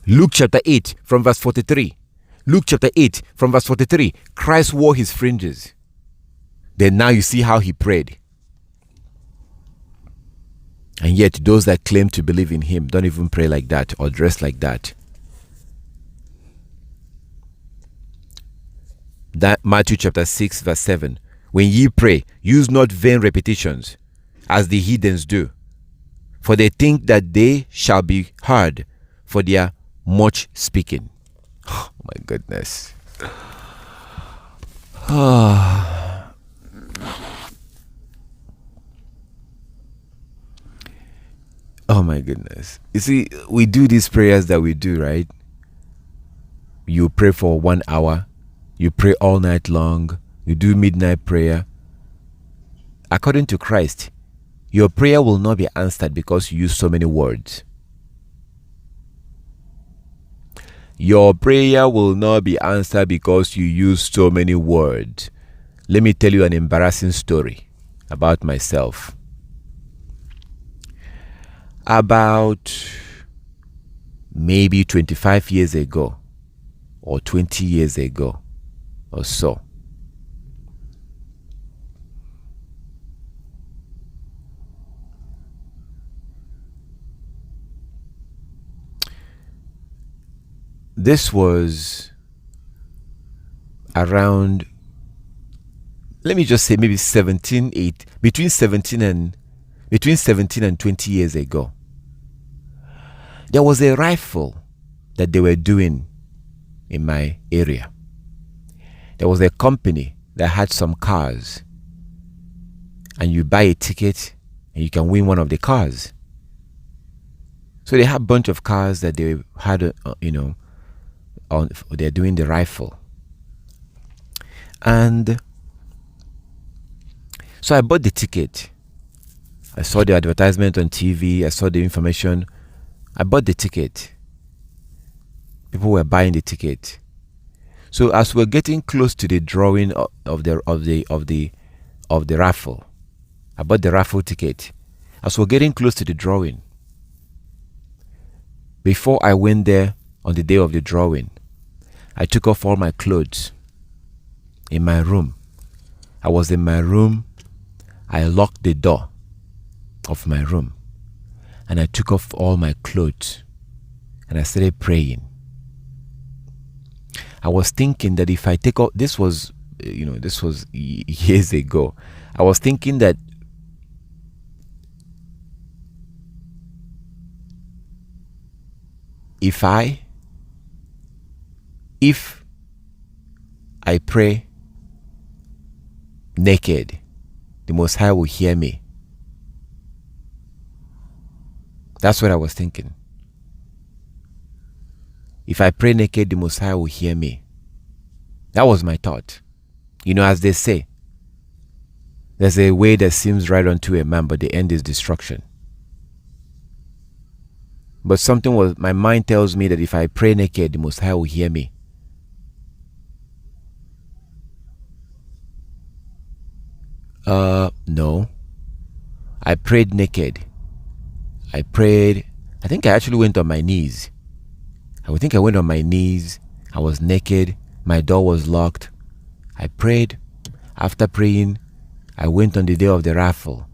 Luke chapter 8 from verse 43. Luke chapter 8 from verse 43. Christ wore his fringes. Then now you see how he prayed. And yet those that claim to believe in him don't even pray like that or dress like that. That Matthew chapter 6 verse 7. When ye pray, use not vain repetitions, as the heathens do, for they think that they shall be heard for their much speaking. Oh my goodness. Oh my goodness. You see, we do these prayers that we do, right? You pray for 1 hour. You pray all night long. You do midnight prayer. According to Christ, your prayer will not be answered because you use so many words. Your prayer will not be answered because you use so many words. Let me tell you an embarrassing story about myself. About maybe 25 years ago or 20 years ago or so, this was around, let me just say maybe between 17 and 20 years ago. There was a rifle that they were doing in my area. There was a company that had some cars, and you buy a ticket and you can win one of the cars. So they had a bunch of cars that they had, they're doing the rifle. And so I bought the ticket. I saw the advertisement on TV. I saw the information. I bought the ticket. People were buying the ticket. So as we're getting close to the drawing of the raffle, I bought the raffle ticket. As we're getting close to the drawing, before I went there on the day of the drawing, I took off all my clothes in my room. I was in my room. I locked the door of my room and I took off all my clothes and I started praying. I was thinking that if I take off, this was years ago. I was thinking that if I if I pray naked, the Most High will hear me. That's what I was thinking. If I pray naked, the Most High will hear me. That was my thought. You know, as they say, there's a way that seems right unto a man, but the end is destruction. But my mind tells me that if I pray naked, the Most High will hear me. No. I prayed naked. I think I actually went on my knees. I think I went on my knees. I was naked. My door was locked. I prayed. After praying, I went on the day of the raffle.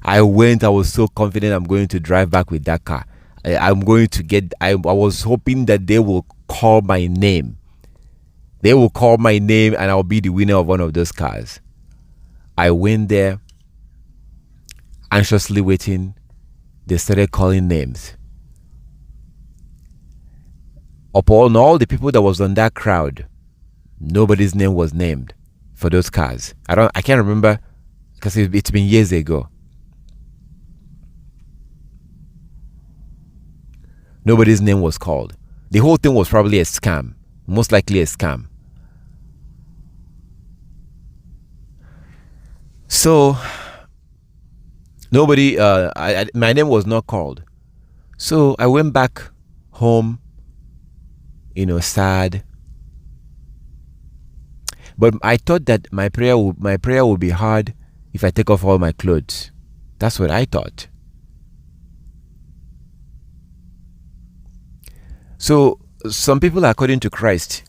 I was so confident I'm going to drive back with that car. I was hoping that they will call my name. They will call my name and I'll be the winner of one of those cars. I went there, anxiously waiting. They started calling names. Upon all the people that was on that crowd, nobody's name was named for those cars. I can't remember because it's been years ago. Nobody's name was called. The whole thing was probably a scam. Most likely a scam. So nobody, my name was not called. So I went back home, sad. But I thought that my prayer would be hard if I take off all my clothes. That's what I thought. So some people, according to Christ,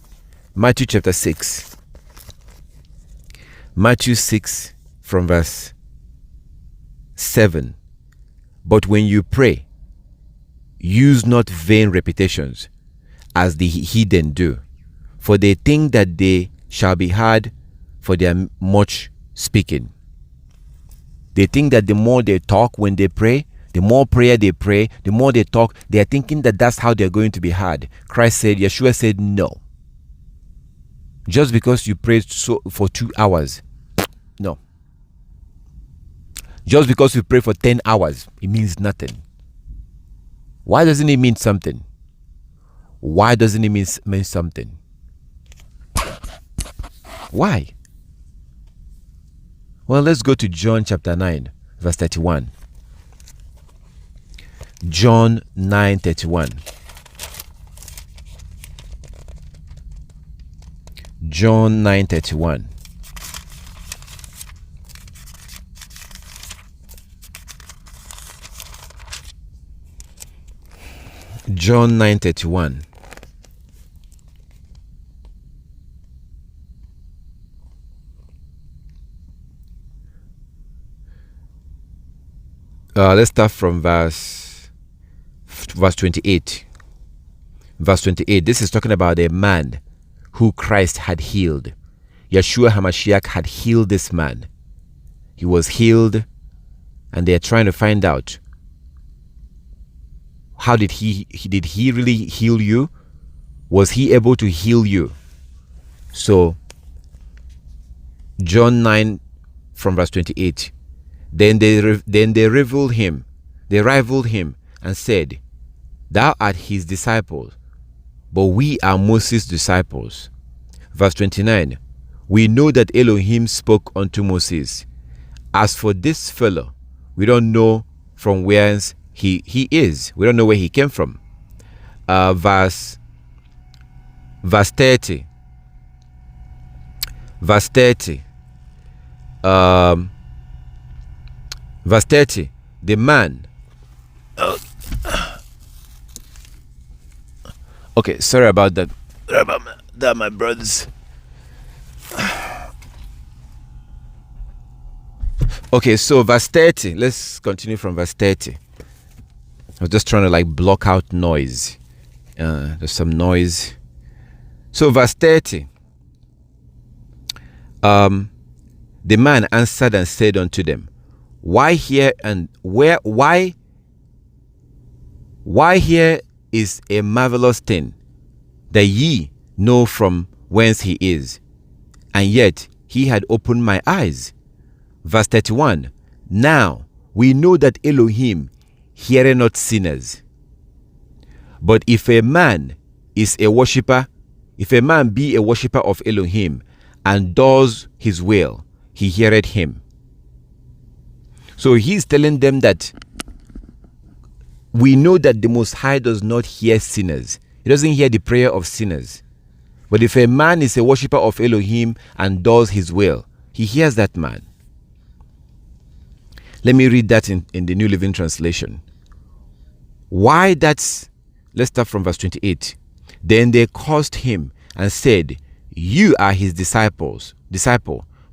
Matthew chapter 6. Matthew 6 from verse 7. But when you pray, use not vain repetitions, as the heathen do, for they think that they shall be heard for their much speaking. They think that the more they talk when they pray, the more prayer they pray, the more they talk, they are thinking that that's how they're going to be heard. Yeshua said, no. Just because you prayed for 2 hours, no. Just because you pray for 10 hours, it means nothing. Why doesn't it mean something? Why doesn't it mean something? Why? Well, let's go to John chapter 9, verse 31. John 9:31. John 9:31. John 9:31. Let's start from verse 28. Verse 28. This is talking about a man who Christ had healed. Yeshua HaMashiach had healed this man. He was healed, and they are trying to find out, how did he really heal you? Was he able to heal you? So John 9 from verse 28. Then they rivaled him. They rivaled him and said, thou art his disciple, but we are Moses' disciples. Verse 29. We know that Elohim spoke unto Moses. As for this fellow, we don't know from whence he is. We don't know where he came from. Verse 30. Verse 30. Verse 30. The man. Okay, sorry about that. Sorry about that, my brothers. Okay, so verse 30. Let's continue from verse 30. I was just trying to block out noise. There's some noise. So verse 30. The man answered and said unto them, why here is a marvelous thing, that ye, know from whence he is, and yet he had opened my eyes. Verse 31. Now we know that Elohim heareth not sinners. But if a man is a worshipper, if a man be a worshipper of Elohim and does his will, he heareth him. So he's telling them that we know that the Most High does not hear sinners. He doesn't hear the prayer of sinners. But if a man is a worshipper of Elohim and does his will, he hears that man. Let me read that in the New Living Translation. Why that's, let's start from verse 28. Then they cursed him and said, you are his disciple,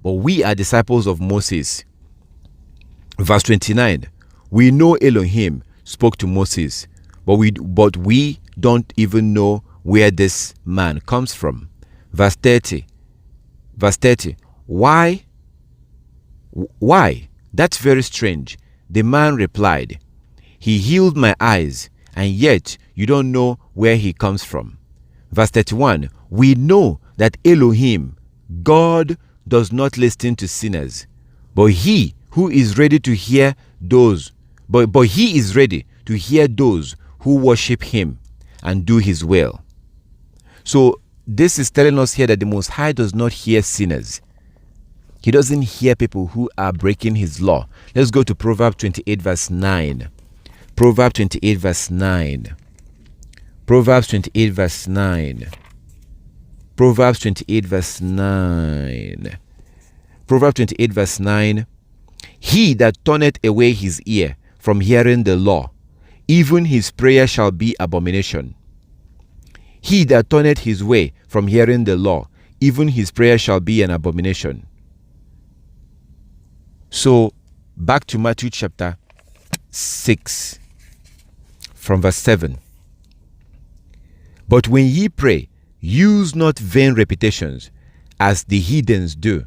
but we are disciples of Moses. Verse 29. We know Elohim spoke to Moses, but we don't even know where this man comes from. Verse 30. Why? That's very strange. The man replied, he healed my eyes, and yet you don't know where he comes from. Verse 31. We know that Elohim, God, does not listen to sinners, but he is ready to hear those who worship him and do his will. So this is telling us here that the Most High does not hear sinners. He doesn't hear people who are breaking his law. Let's go to Proverbs 28 verse 9. Proverbs 28 verse 9. Proverbs 28 verse 9. Proverbs 28 verse 9. Proverbs 28 verse 9. He that turneth away his ear from hearing the law, even his prayer shall be abomination. He that turneth his way from hearing the law, even his prayer shall be an abomination. So, back to Matthew chapter 6, from verse 7. But when ye pray, use not vain repetitions, as the heathen do,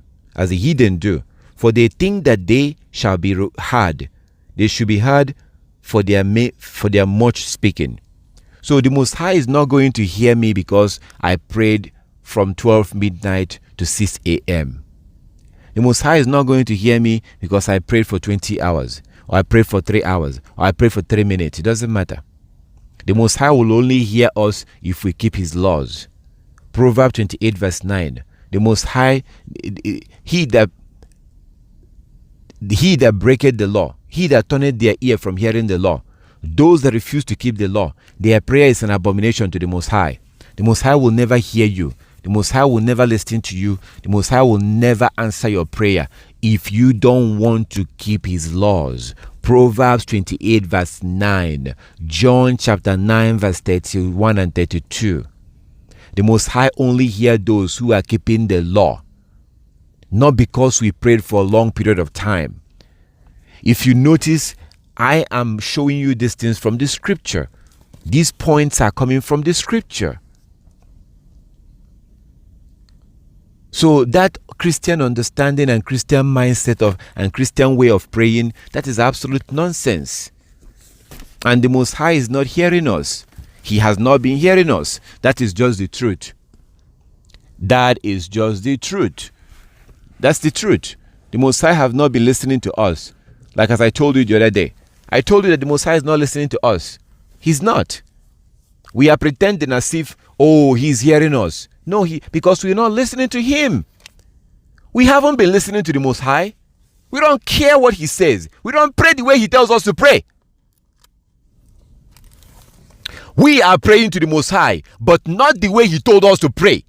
for they think that they shall be heard. They should be heard for their much speaking. So the Most High is not going to hear me because I prayed from 12 midnight to 6 a.m. The Most High is not going to hear me because I prayed for 20 hours, or I prayed for 3 hours, or I prayed for 3 minutes. It doesn't matter. The Most High will only hear us if we keep his laws. Proverbs 28 verse 9. The Most High, he that breaketh the law, he that turneth their ear from hearing the law, those that refuse to keep the law, their prayer is an abomination to the Most High. The Most High will never hear you. The Most High will never listen to you. The Most High will never answer your prayer if you don't want to keep his laws. Proverbs 28 verse 9. John chapter 9 verse 31 and 32. The Most High only hears those who are keeping the law, not because we prayed for a long period of time. If you notice, I am showing you these things from the scripture. These points are coming from the scripture. So that Christian understanding and Christian mindset and Christian way of praying, that is absolute nonsense. And the Most High is not hearing us. He has not been hearing us. That is just the truth. That is just the truth. That's the truth. The Most High have not been listening to us. Like as I told you the other day. I told you that the Most High is not listening to us. He's not. We are pretending as if, oh, he's hearing us. No, because we're not listening to him. We haven't been listening to the Most High. We don't care what he says. We don't pray the way he tells us to pray. We are praying to the Most High, but not the way he told us to pray.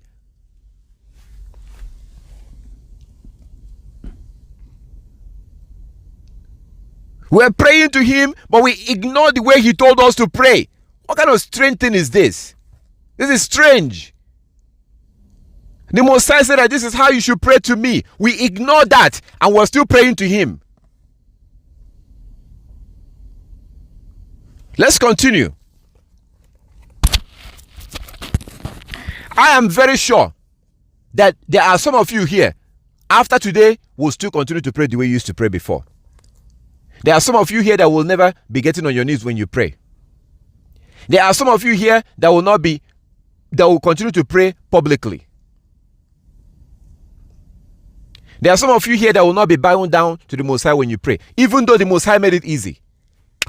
We're praying to him, but we ignore the way he told us to pray. What kind of strange thing is this? This is strange. The Most High said that this is how you should pray to me. We ignore that and we're still praying to him. Let's continue. I am very sure that there are some of you here, after today, will still continue to pray the way you used to pray before. There are some of you here that will never be getting on your knees when you pray. There are some of you here that will not be that will continue to pray publicly. There are some of you here that will not be bowing down to the Most High when you pray, even though the Most High made it easy.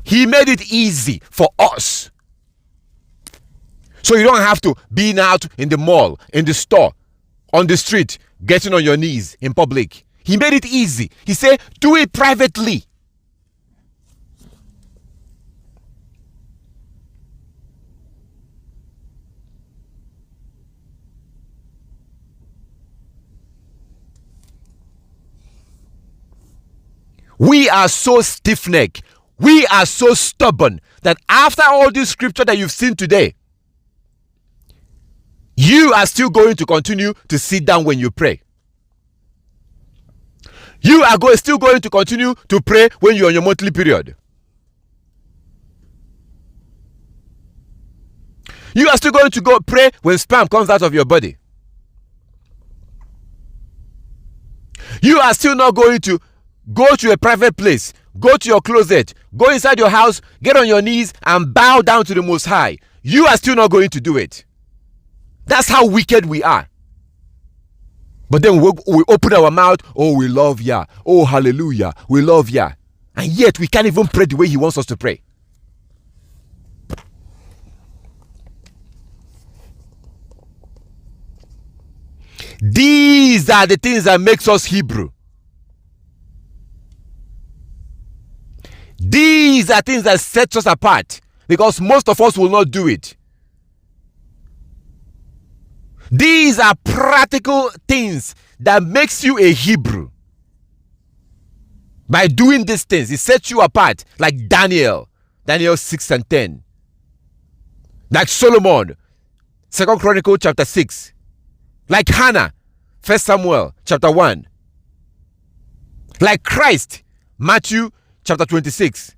He made it easy for us. So you don't have to be out in the mall, in the store, on the street, getting on your knees in public. He made it easy. He said, do it privately. We are so stiff-necked. We are so stubborn that after all this scripture that you've seen today, you are still going to continue to sit down when you pray. You are still going to continue to pray when you're on your monthly period. You are still going to go pray when sperm comes out of your body. You are still not going to go to a private place, go to your closet, go inside your house, get on your knees and bow down to the Most High. You are still not going to do it. That's how wicked we are. But then we open our mouth, oh, we love Yah, oh, hallelujah, we love Yah. And yet we can't even pray the way He wants us to pray. These are the things that makes us Hebrew. These are things that set us apart, because most of us will not do it. These are practical things that makes you a Hebrew. By doing these things, it sets you apart, like Daniel 6 and 10. Like Solomon, 2 Chronicles chapter 6. Like Hannah, 1 Samuel chapter 1. Like Christ, Matthew chapter 26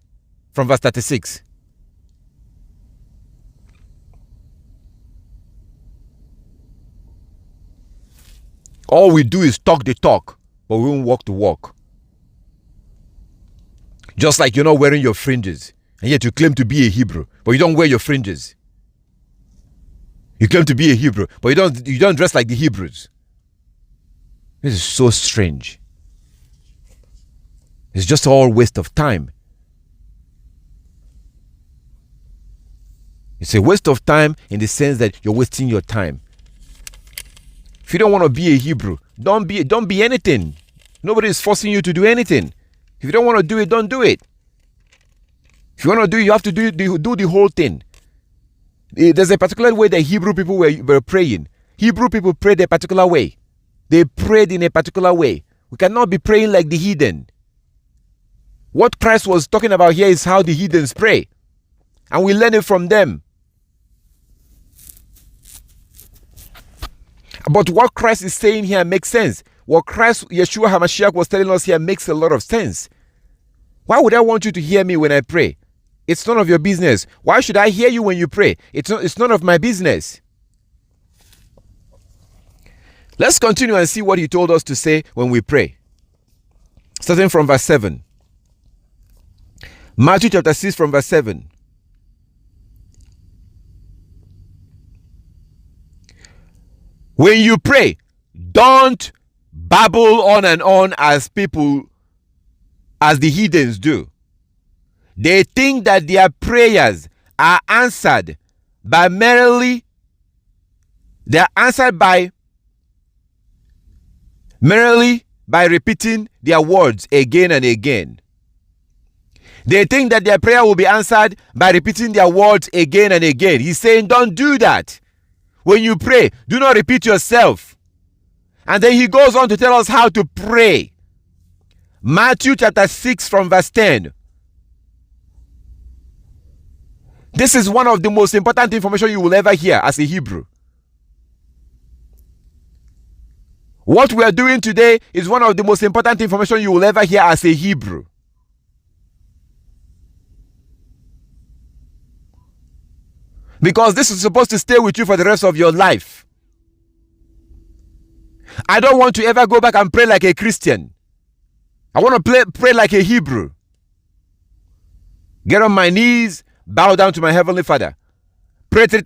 from verse 36. All we do is talk the talk, but we won't walk the walk. Just like you're not wearing your fringes, and yet you claim to be a Hebrew, but you don't wear your fringes. You claim to be a Hebrew, but you don't dress like the Hebrews. This is so strange. It's just all waste of time. It's a waste of time in the sense that you're wasting your time. If you don't want to be a Hebrew, don't be anything. Nobody is forcing you to do anything. If you don't want to do it, don't do it. If you want to do it, you have to do the whole thing. There's a particular way that Hebrew people were praying. Hebrew people prayed a particular way. They prayed in a particular way. We cannot be praying like the heathen. What Christ was talking about here is how the heathens pray. And we learn it from them. But what Christ is saying here makes sense. What Christ, Yeshua HaMashiach, was telling us here makes a lot of sense. Why would I want you to hear me when I pray? It's none of your business. Why should I hear you when you pray? It's none of my business. Let's continue and see what He told us to say when we pray. Starting from verse 7. Matthew chapter 6 from verse 7. When you pray, don't babble on and on as the heathens do. They think that their prayers are answered by merely repeating their words again and again. They think that their prayer will be answered by repeating their words again and again. He's saying, don't do that. When you pray, do not repeat yourself. And then He goes on to tell us how to pray. Matthew chapter 6 from verse 10. This is one of the most important information you will ever hear as a Hebrew. What we are doing today is one of the most important information you will ever hear as a Hebrew. Because this is supposed to stay with you for the rest of your life. I don't want to ever go back and pray like a Christian. I want to pray like a Hebrew. Get on my knees, bow down to my Heavenly Father. Pray three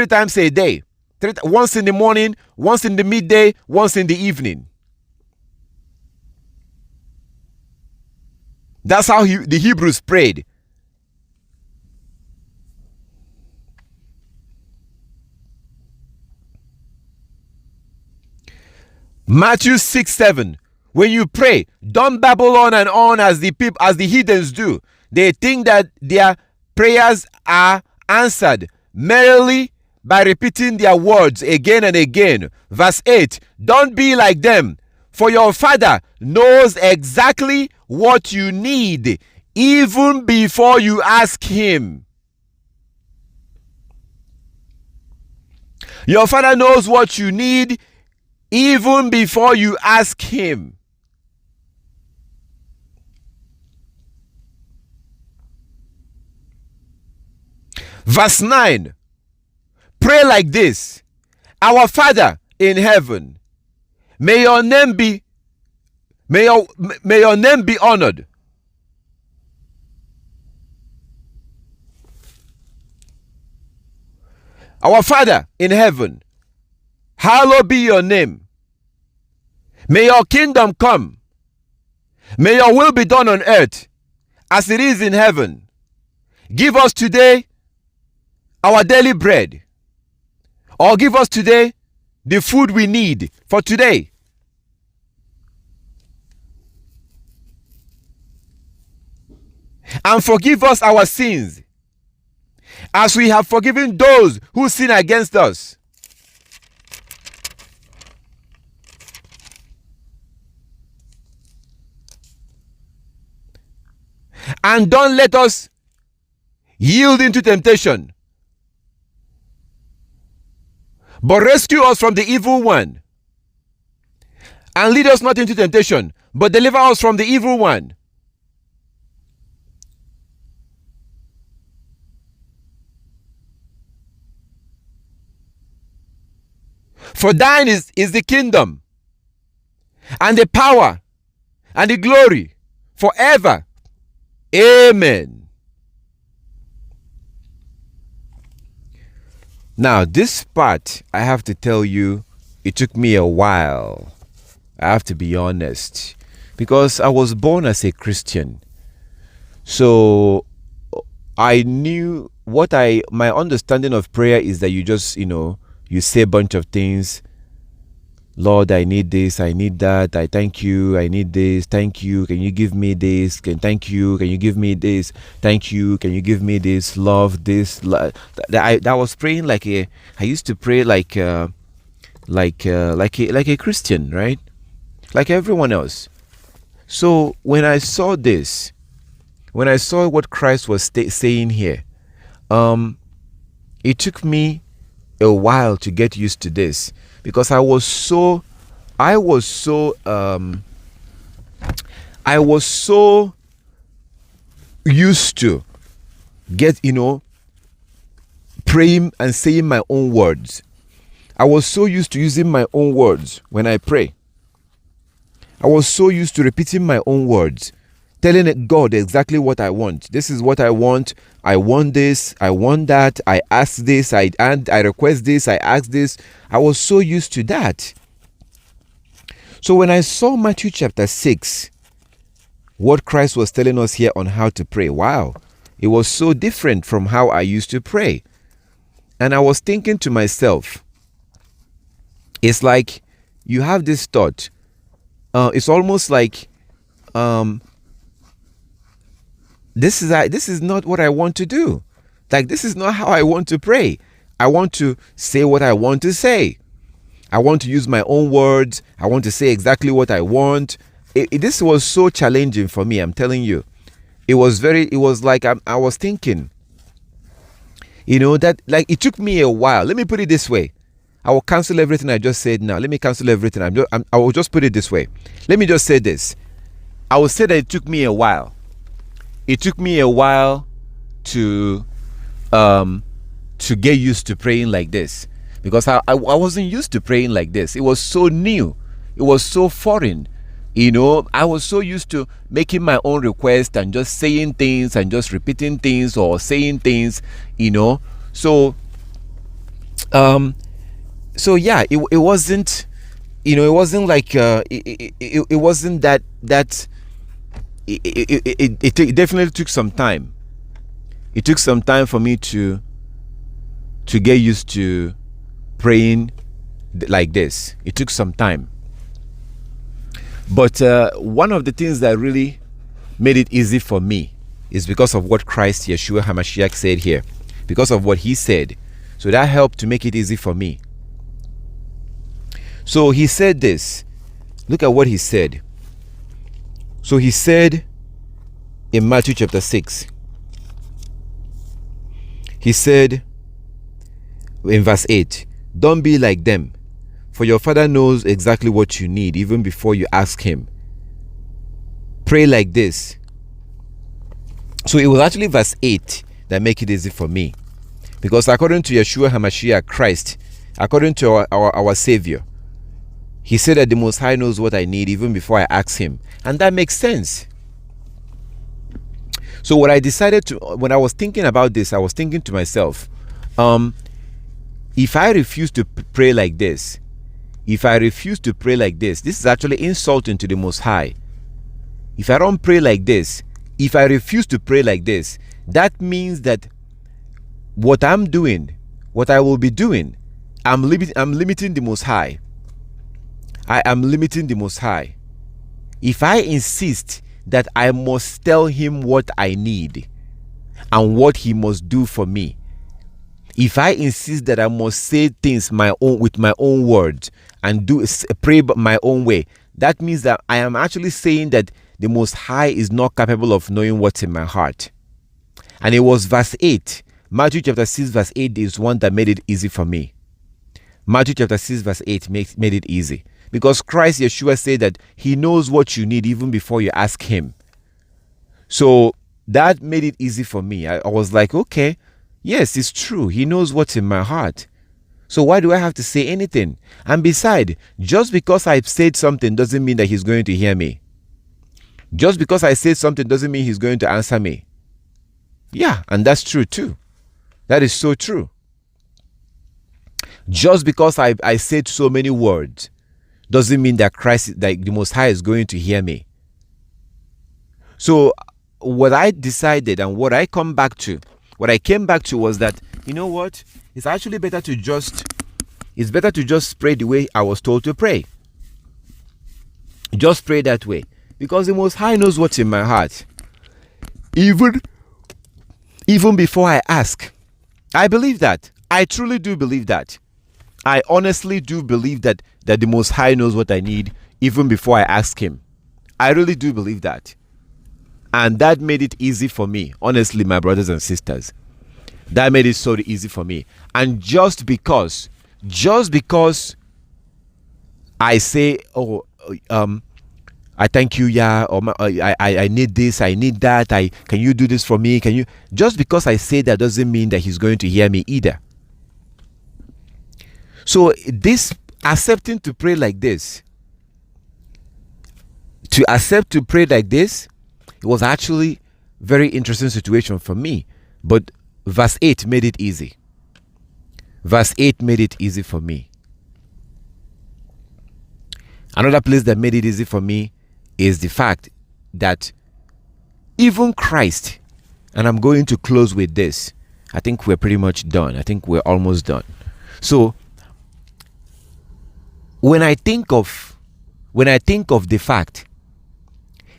times a day. once in the morning, once in the midday, once in the evening. That's how the Hebrews prayed. Matthew 6:7. When you pray, don't babble on and on as the heathens do. They think that their prayers are answered merely by repeating their words again and again. Verse 8. Don't be like them, for your Father knows exactly what you need even before you ask him. Your Father knows what you need even before you ask him. Verse 9. Pray like this: Our Father in heaven, may your name be honored. Our Father in heaven, hallowed be your name. May your kingdom come. May your will be done on earth as it is in heaven. Give us today our daily bread, or give us today the food we need for today. And forgive us our sins, as we have forgiven those who sin against us. And don't let us yield into temptation, but rescue us from the evil one. And lead us not into temptation, but deliver us from the evil one. For thine is the kingdom, and the power, and the glory, forever. Amen. Now, this part, I have to tell you, it took me a while. I have to be honest, because I was born as a Christian. So I knew my understanding of prayer is that you just, you say a bunch of things. Lord, I need this, I need that, I thank you, I need this, thank you, can you give me this, thank you, can you give me this, thank you, can you give me this, love this. I was praying I used to pray like a Christian, right? Like everyone else. So when I saw this, when I saw what Christ was saying here, it took me a while to get used to this, because I was so used to praying and saying my own words. I was so used to using my own words when I pray. I was so used to repeating my own words, telling God exactly what I want. This is what I want. I want this. I want that. I ask this. I request this. I ask this. I was so used to that. So when I saw Matthew chapter 6, what Christ was telling us here on how to pray, wow, it was so different from how I used to pray. And I was thinking to myself, it's like you have this thought. It's almost like this is not what I want to do. Like, this is not how I want to pray. I want to say what I want to say. I want to use my own words. I want to say exactly what I want. This was so challenging for me, I'm telling you. It was like I was thinking, that like it took me a while. Let me put it this way. I will cancel everything I just said now. Let me cancel everything. I will just put it this way. Let me just say this. I will say that it took me a while. It took me a while to get used to praying like this, because I wasn't used to praying like this. It was so new. It was so foreign. I was so used to making my own request and just saying things and just repeating things or saying things, So so yeah, it wasn't, it wasn't like it wasn't that it definitely took some time. It took some time for me to get used to praying like this. It took some time. But one of the things that really made it easy for me is because of what Christ Yeshua HaMashiach said here. Because of what he said. So that helped to make it easy for me. So he said this. Look at what he said. So he said in Matthew chapter 6. He said in verse 8, don't be like them, for your Father knows exactly what you need even before you ask him. Pray like this. So it was actually verse 8 that make it easy for me. Because according to Yeshua HaMashiach, Christ, according to our Savior, he said that the Most High knows what I need even before I ask him. And that makes sense. So what I decided to, when I was thinking about this, I was thinking to myself, if I refuse to pray like this, this is actually insulting to the Most High. If I don't pray like this, if I refuse to pray like this, that means that what I'm doing, what I will be doing, I'm limiting the Most High. I am limiting the Most High. If I insist that I must tell him what I need and what he must do for me, if I insist that I must say things with my own words and pray my own way, that means that I am actually saying that the Most High is not capable of knowing what's in my heart. And it was verse 8. Matthew chapter 6 verse 8 is one that made it easy for me. Matthew chapter 6 verse 8 made it easy. Because Christ Yeshua said that he knows what you need even before you ask him. So that made it easy for me. I was like, okay, yes, it's true. He knows what's in my heart. So why do I have to say anything? And besides, just because I've said something doesn't mean that he's going to hear me. Just because I said something doesn't mean he's going to answer me. Yeah, and that's true too. That is so true. Just because I said so many words doesn't mean that Christ, like the Most High, is going to hear me. So what I decided and what I came back to was that, you know what? It's actually better to just pray the way I was told to pray. Just pray that way. Because the Most High knows what's in my heart. Even before I ask. I believe that. I truly do believe that. I honestly do believe that the Most High knows what I need even before I ask him. I really do believe that. And that made it easy for me. Honestly, my brothers and sisters. That made it so easy for me. And just because I say, I thank you, yeah, or I need this, I need that, can you do this for me? Just because I say that doesn't mean that he's going to hear me either. So this accepting to pray like this, it was actually very interesting situation for me. But verse 8 made it easy. Verse 8 made it easy for me. Another place that made it easy for me is the fact that even Christ, and I'm going to close with this. I think we're pretty much done. I think we're almost done. So when I think of the fact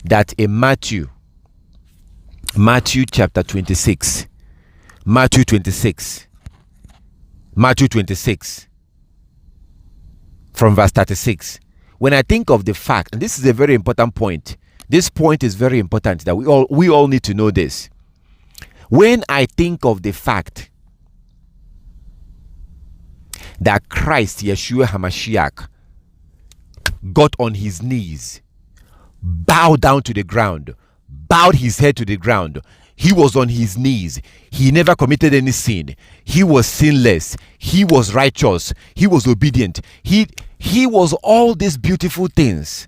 that in Matthew chapter 26, Matthew 26 from verse 36, when I think of the fact, and this is a very important point, this point is very important that we all need to know this. When I think of the fact that Christ Yeshua HaMashiach got on his knees, bowed down to the ground, bowed his head to the ground. He was on his knees. He never committed any sin. He was sinless. He was righteous. He was obedient. He was all these beautiful things.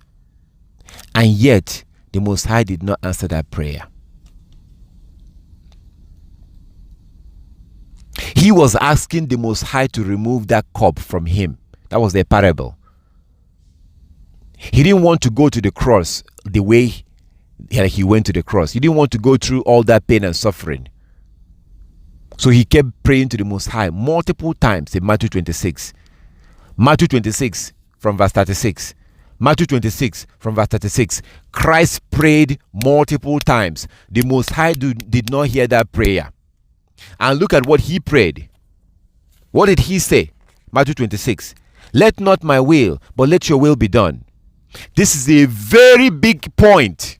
And yet, the Most High did not answer that prayer. He was asking the Most High to remove that cup from him. That was their parable. He didn't want to go to the cross the way he went to the cross. He didn't want to go through all that pain and suffering. So he kept praying to the Most High multiple times in Matthew 26. Matthew 26 from verse 36. Matthew 26 from verse 36. Christ prayed multiple times. The Most High did not hear that prayer. And look at what he prayed. What did he say? Matthew 26. Let not my will, but let your will be done. This is a very big point.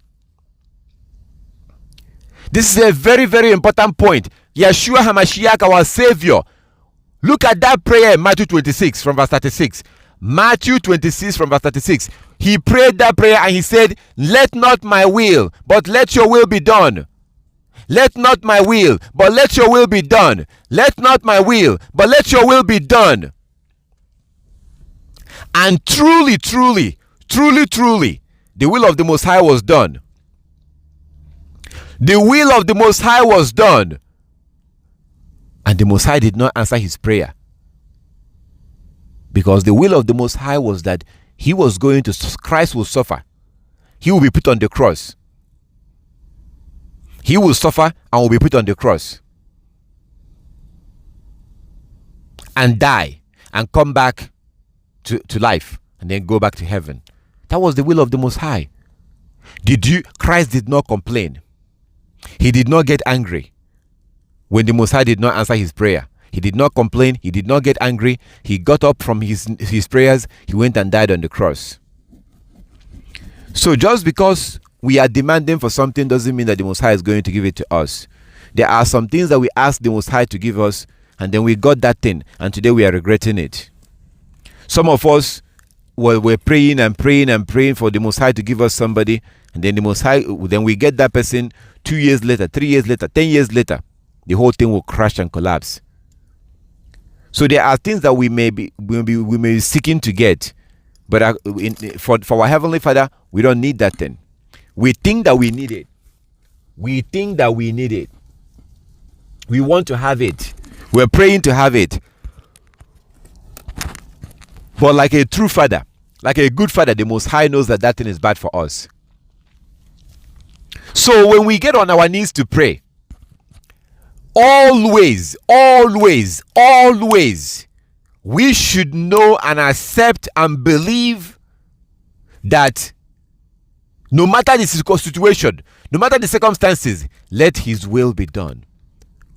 This is a very, very important point. Yeshua HaMashiach, our Savior. Look at that prayer in Matthew 26 from verse 36. Matthew 26 from verse 36. He prayed that prayer and he said, let not my will, but let your will be done. Let not my will, but let your will be done. Let not my will, but let your will be done. And truly, truly, truly, truly, the will of the Most High was done. The will of the Most High was done. And the Most High did not answer his prayer. Because the will of the Most High was that Christ will suffer. He will be put on the cross. He will suffer and will be put on the cross. And die and come back to life and then go back to heaven. That was the will of the Most High. Christ did not complain. He did not get angry when the Most High did not answer his prayer. He did not complain. He did not get angry. He got up from his prayers. He went and died on the cross. So just because we are demanding for something doesn't mean that the Most High is going to give it to us. There are some things that we asked the Most High to give us, and then we got that thing, and today we are regretting it. Some of us were praying and praying and praying for the Most High to give us somebody, and then the Most High, then we get that person 2 years later, 3 years later, 10 years later, the whole thing will crash and collapse. So there are things that we may be seeking to get, but for our Heavenly Father, we don't need that thing. We think that we need it. We think that we need it. We want to have it. We're praying to have it. But like a true father, like a good father, the Most High knows that thing is bad for us. So when we get on our knees to pray, always, always, always, we should know and accept and believe that no matter the situation, no matter the circumstances, let his will be done.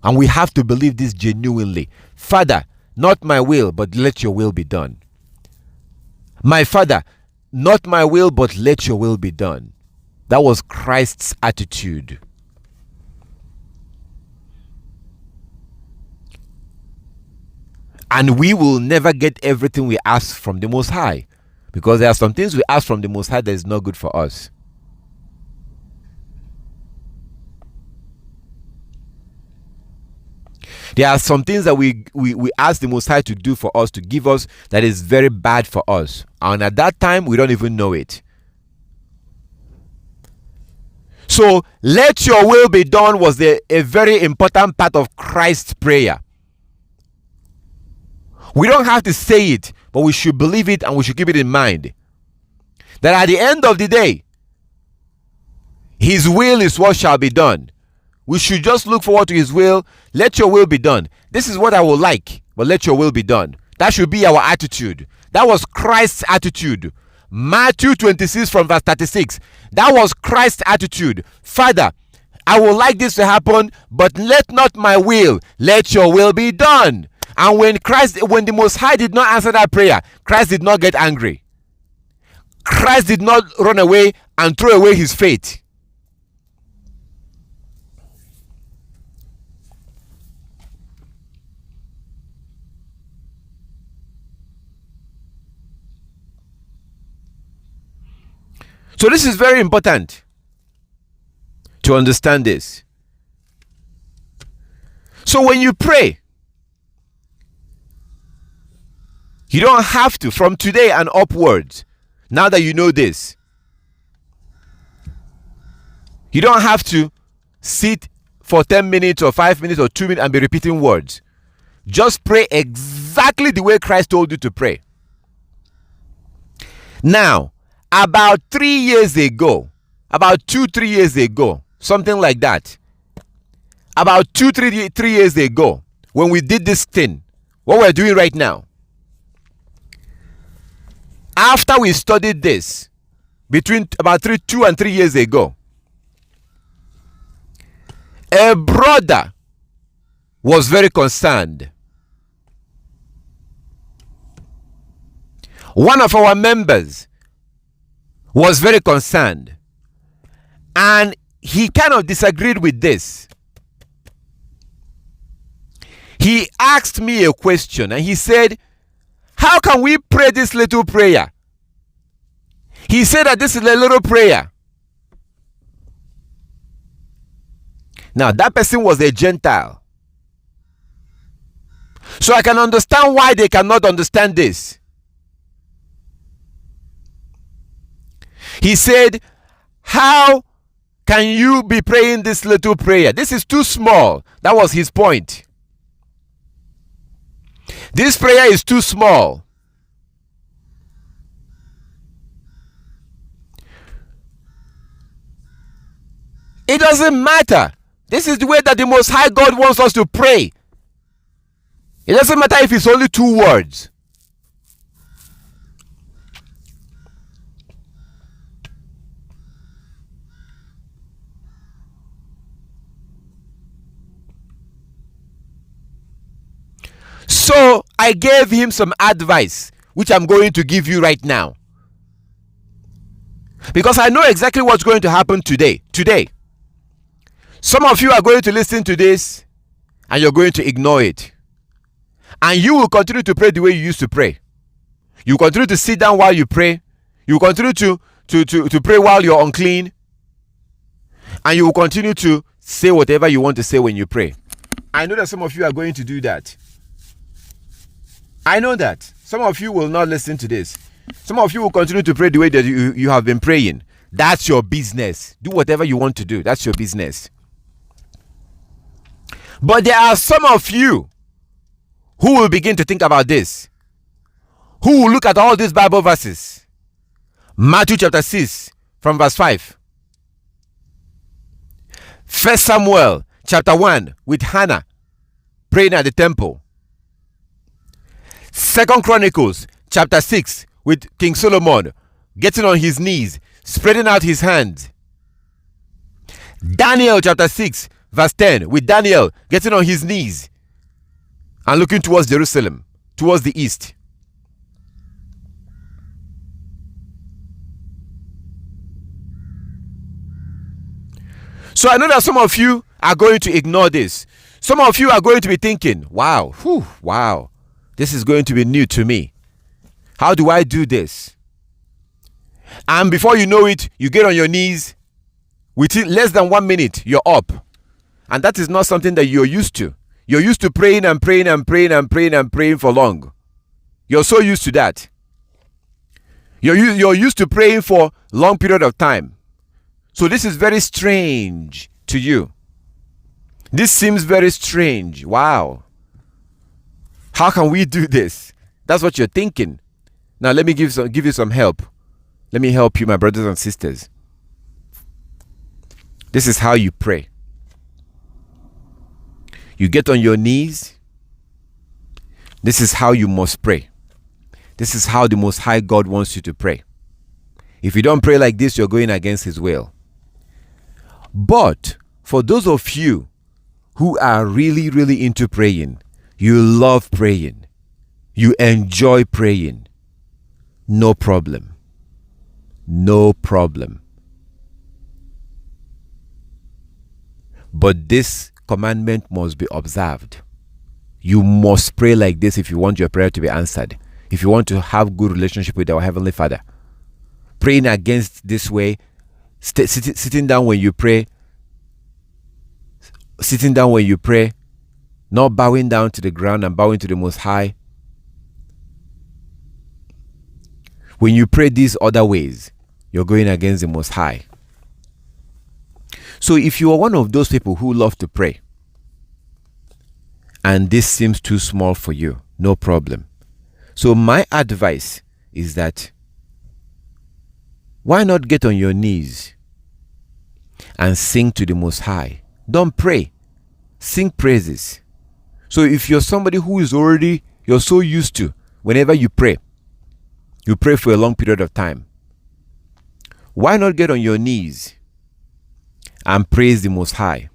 And we have to believe this genuinely. Father, not my will, but let your will be done. My Father, not my will, but let your will be done. That was Christ's attitude. And we will never get everything we ask from the Most High, because there are some things we ask from the Most High that is not good for us. There are some things that we ask the Most High to do for us, to give us, that is very bad for us. And at that time, we don't even know it. So, let your will be done was a very important part of Christ's prayer. We don't have to say it, but we should believe it and we should keep it in mind. That at the end of the day, his will is what shall be done. We should just look forward to his will. Let your will be done. This is what I would like, but let your will be done. That should be our attitude. That was Christ's attitude. Matthew 26 from verse 36. That was Christ's attitude. Father, I would like this to happen, but let not my will, let your will be done. And when the Most High did not answer that prayer, Christ did not get angry. Christ did not run away and throw away his faith. So this is very important to understand this. So when you pray, you don't have to, from today and upwards, now that you know this, you don't have to sit for 10 minutes or 5 minutes or 2 minutes and be repeating words. Just pray exactly the way Christ told you to pray. Now, about 3 years ago, about 2-3 years ago, something like that, about 2-3 years ago, when we did this thing, what we're doing right now, after we studied this, between about 2 and 3 years ago, a brother was very concerned. One of our members was very concerned, and he kind of disagreed with this. He asked me a question, and he said, how can we pray this little prayer? He said that this is a little prayer. Now, that person was a Gentile. So I can understand why they cannot understand this. He said, how can you be praying this little prayer? This is too small. That was his point. This prayer is too small. It doesn't matter. This is the way that the Most High God wants us to pray. It doesn't matter if it's only 2 words. So I gave him some advice, which I'm going to give you right now. Because I know exactly what's going to happen today. Some of you are going to listen to this and you're going to ignore it. And you will continue to pray the way you used to pray. You continue to sit down while you pray. You continue to pray while you're unclean. And you will continue to say whatever you want to say when you pray. I know that some of you are going to do that. I know that. Some of you will not listen to this. Some of you will continue to pray the way that you have been praying. That's your business. Do whatever you want to do. That's your business. But there are some of you who will begin to think about this. Who will look at all these Bible verses. Matthew chapter 6 from verse 5. 1 Samuel chapter 1 with Hannah praying at the temple. 2 Chronicles chapter 6 with King Solomon getting on his knees, spreading out his hands. Daniel chapter 6 verse 10 with Daniel getting on his knees and looking towards Jerusalem, towards the east. So I know that some of you are going to ignore this. Some of you are going to be thinking, wow, wow, this is going to be new to me. How do I do this? And before you know it, you get on your knees. Within less than 1 minute, you're up. And that is not something that you're used to. You're used to praying and praying and praying and praying and praying for long. You're so used to that. You're used to praying for a long period of time. So this is very strange to you. This seems very strange. Wow. How can we do this? That's what you're thinking. Now let me give you some help. Let me help you, my brothers and sisters. This is how you pray. You get on your knees. This is how you must pray. This is how the Most High God wants you to pray. If you don't pray like this, you're going against His will. But for those of you who are really, really into praying, you love praying, you enjoy praying, no problem. No problem. But this commandment must be observed. You must pray like this if you want your prayer to be answered. If you want to have good relationship with our Heavenly Father. Praying against this way, sitting down when you pray, not bowing down to the ground and bowing to the Most High. When you pray these other ways, you're going against the Most High. So if you are one of those people who love to pray, and this seems too small for you, no problem. So my advice is that Why not get on your knees and sing to the Most High? Don't pray. Sing praises. So if you're somebody who is already, you're so used to, whenever you pray for a long period of time, why not get on your knees and praise the Most High?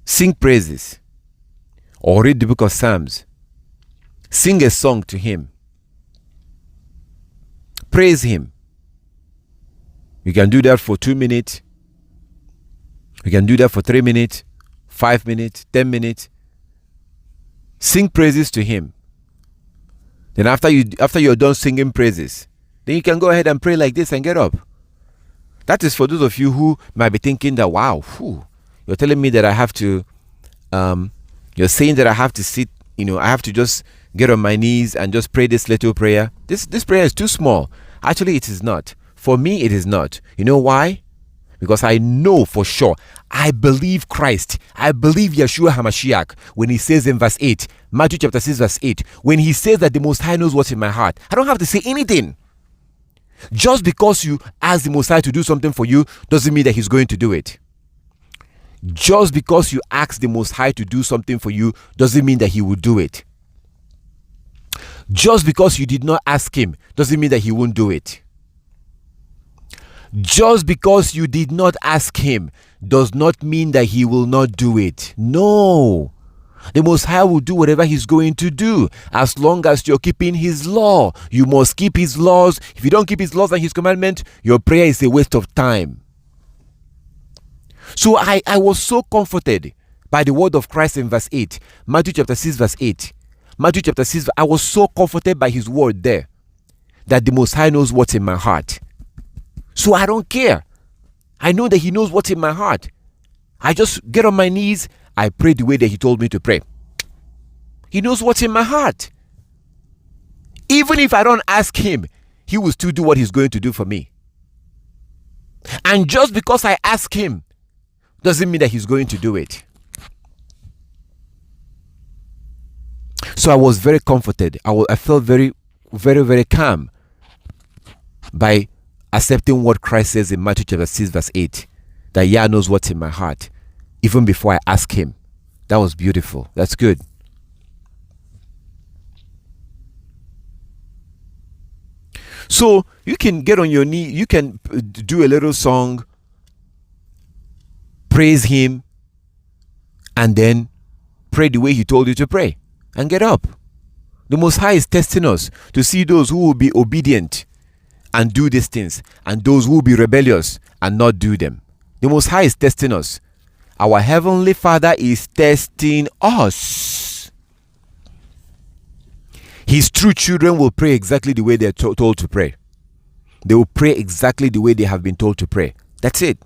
Sing praises. Or read the book of Psalms. Sing a song to Him. Praise Him. You can do that for 2 minutes. You can do that for 3 minutes, 5 minutes, 10 minutes. Sing praises to Him. Then after you're done singing praises, then you can go ahead and pray like this and get up. That is for those of you who might be thinking that, wow, you're telling me that I have to, you're saying that I have to sit, I have to just get on my knees and just pray this little prayer. This prayer is too small. Actually, it is not. For me, it is not. You know why? Because I know for sure. I believe Christ. I believe Yeshua HaMashiach when He says in verse 8, Matthew chapter 6 verse 8, when He says that the Most High knows what's in my heart. I don't have to say anything. Just because you ask the Most High to do something for you doesn't mean that He's going to do it. Just because you ask the Most High to do something for you doesn't mean that He will do it. Just because you did not ask Him doesn't mean that He won't do it. Just because you did not ask Him does not mean that He will not do it. No. The Most High will do whatever He's going to do as long as you're keeping His law. You must keep His laws. If you don't keep His laws and His commandments, your prayer is a waste of time. So I was so comforted by the word of Christ in verse 8. Matthew chapter 6 verse 8. Matthew chapter 6, I was so comforted by His word there that the Most High knows what's in my heart. So I don't care. I know that He knows what's in my heart. I just get on my knees. I pray the way that He told me to pray. He knows what's in my heart. Even if I don't ask Him, He will still do what He's going to do for me. And just because I ask Him doesn't mean that He's going to do it. So I was very comforted. I felt very, very, very calm by accepting what Christ says in Matthew chapter 6 verse 8, that Yah knows what's in my heart even before I ask Him. That was beautiful. That's good. So you can get on your knee, you can do a little song, praise Him, and then pray the way He told you to pray and get up. The Most High is testing us to see those who will be obedient and do these things, and those who will be rebellious and not do them. The Most High is testing us. Our Heavenly Father is testing us. His true children will pray exactly the way they're told to pray. They will pray exactly the way they have been told to pray. That's it.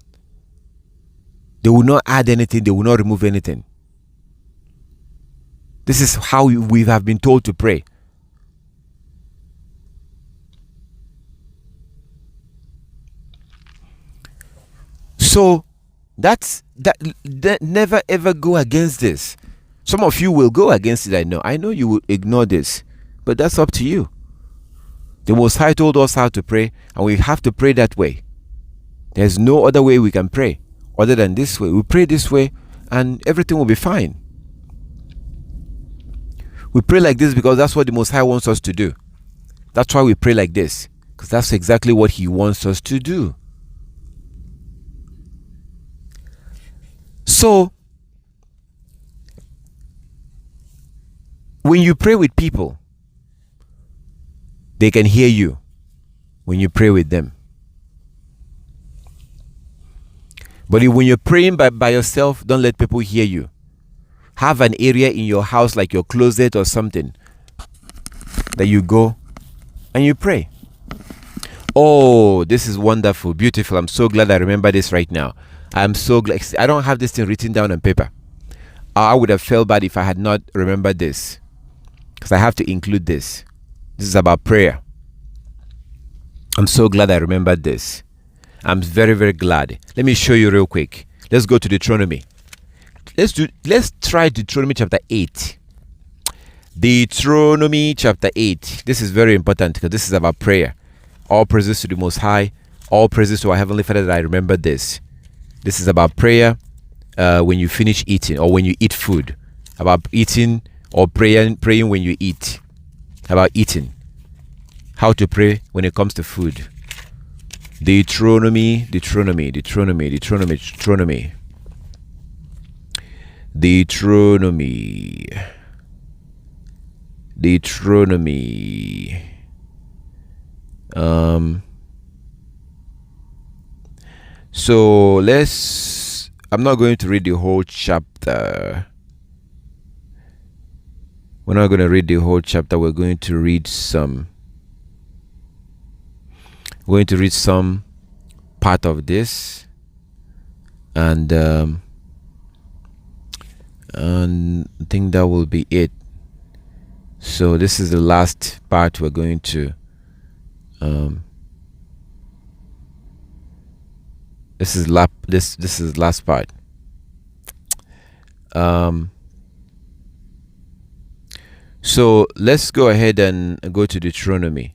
They will not add anything. They will not remove anything. This is how we have been told to pray. So that never ever go against this. Some of you will go against it. I know you will ignore this, but that's up to you. The Most High told us how to pray, and we have to pray that way. There's no other way we can pray other than this way. We pray this way and everything will be fine. We pray like this because that's what the Most High wants us to do. That's why we pray like this, because that's exactly what He wants us to do. So, when you pray with people, they can hear you when you pray with them. But when you're praying by yourself, don't let people hear you. Have an area in your house like your closet or something that you go and you pray. Oh, this is wonderful, beautiful. I'm so glad I remember this right now. I'm so glad. I don't have this thing written down on paper. I would have felt bad if I had not remembered this, because I have to include this. This is about prayer. I'm so glad I remembered this. I'm very, very glad. Let me show you real quick. Let's go to Deuteronomy. Let's try Deuteronomy chapter 8. Deuteronomy chapter 8. This is very important because this is about prayer. All praises to the Most High All praises to our Heavenly Father that I remember this. This is about prayer when you finish eating or when you eat food. About eating or praying when you eat. About eating. How to pray when it comes to food. Deuteronomy. So I'm not going to read the whole chapter. We're not going to read the whole chapter. We're going to read some part of this, and I think that will be it. So this is the last part we're going to this is the last part. So let's go ahead and go to Deuteronomy.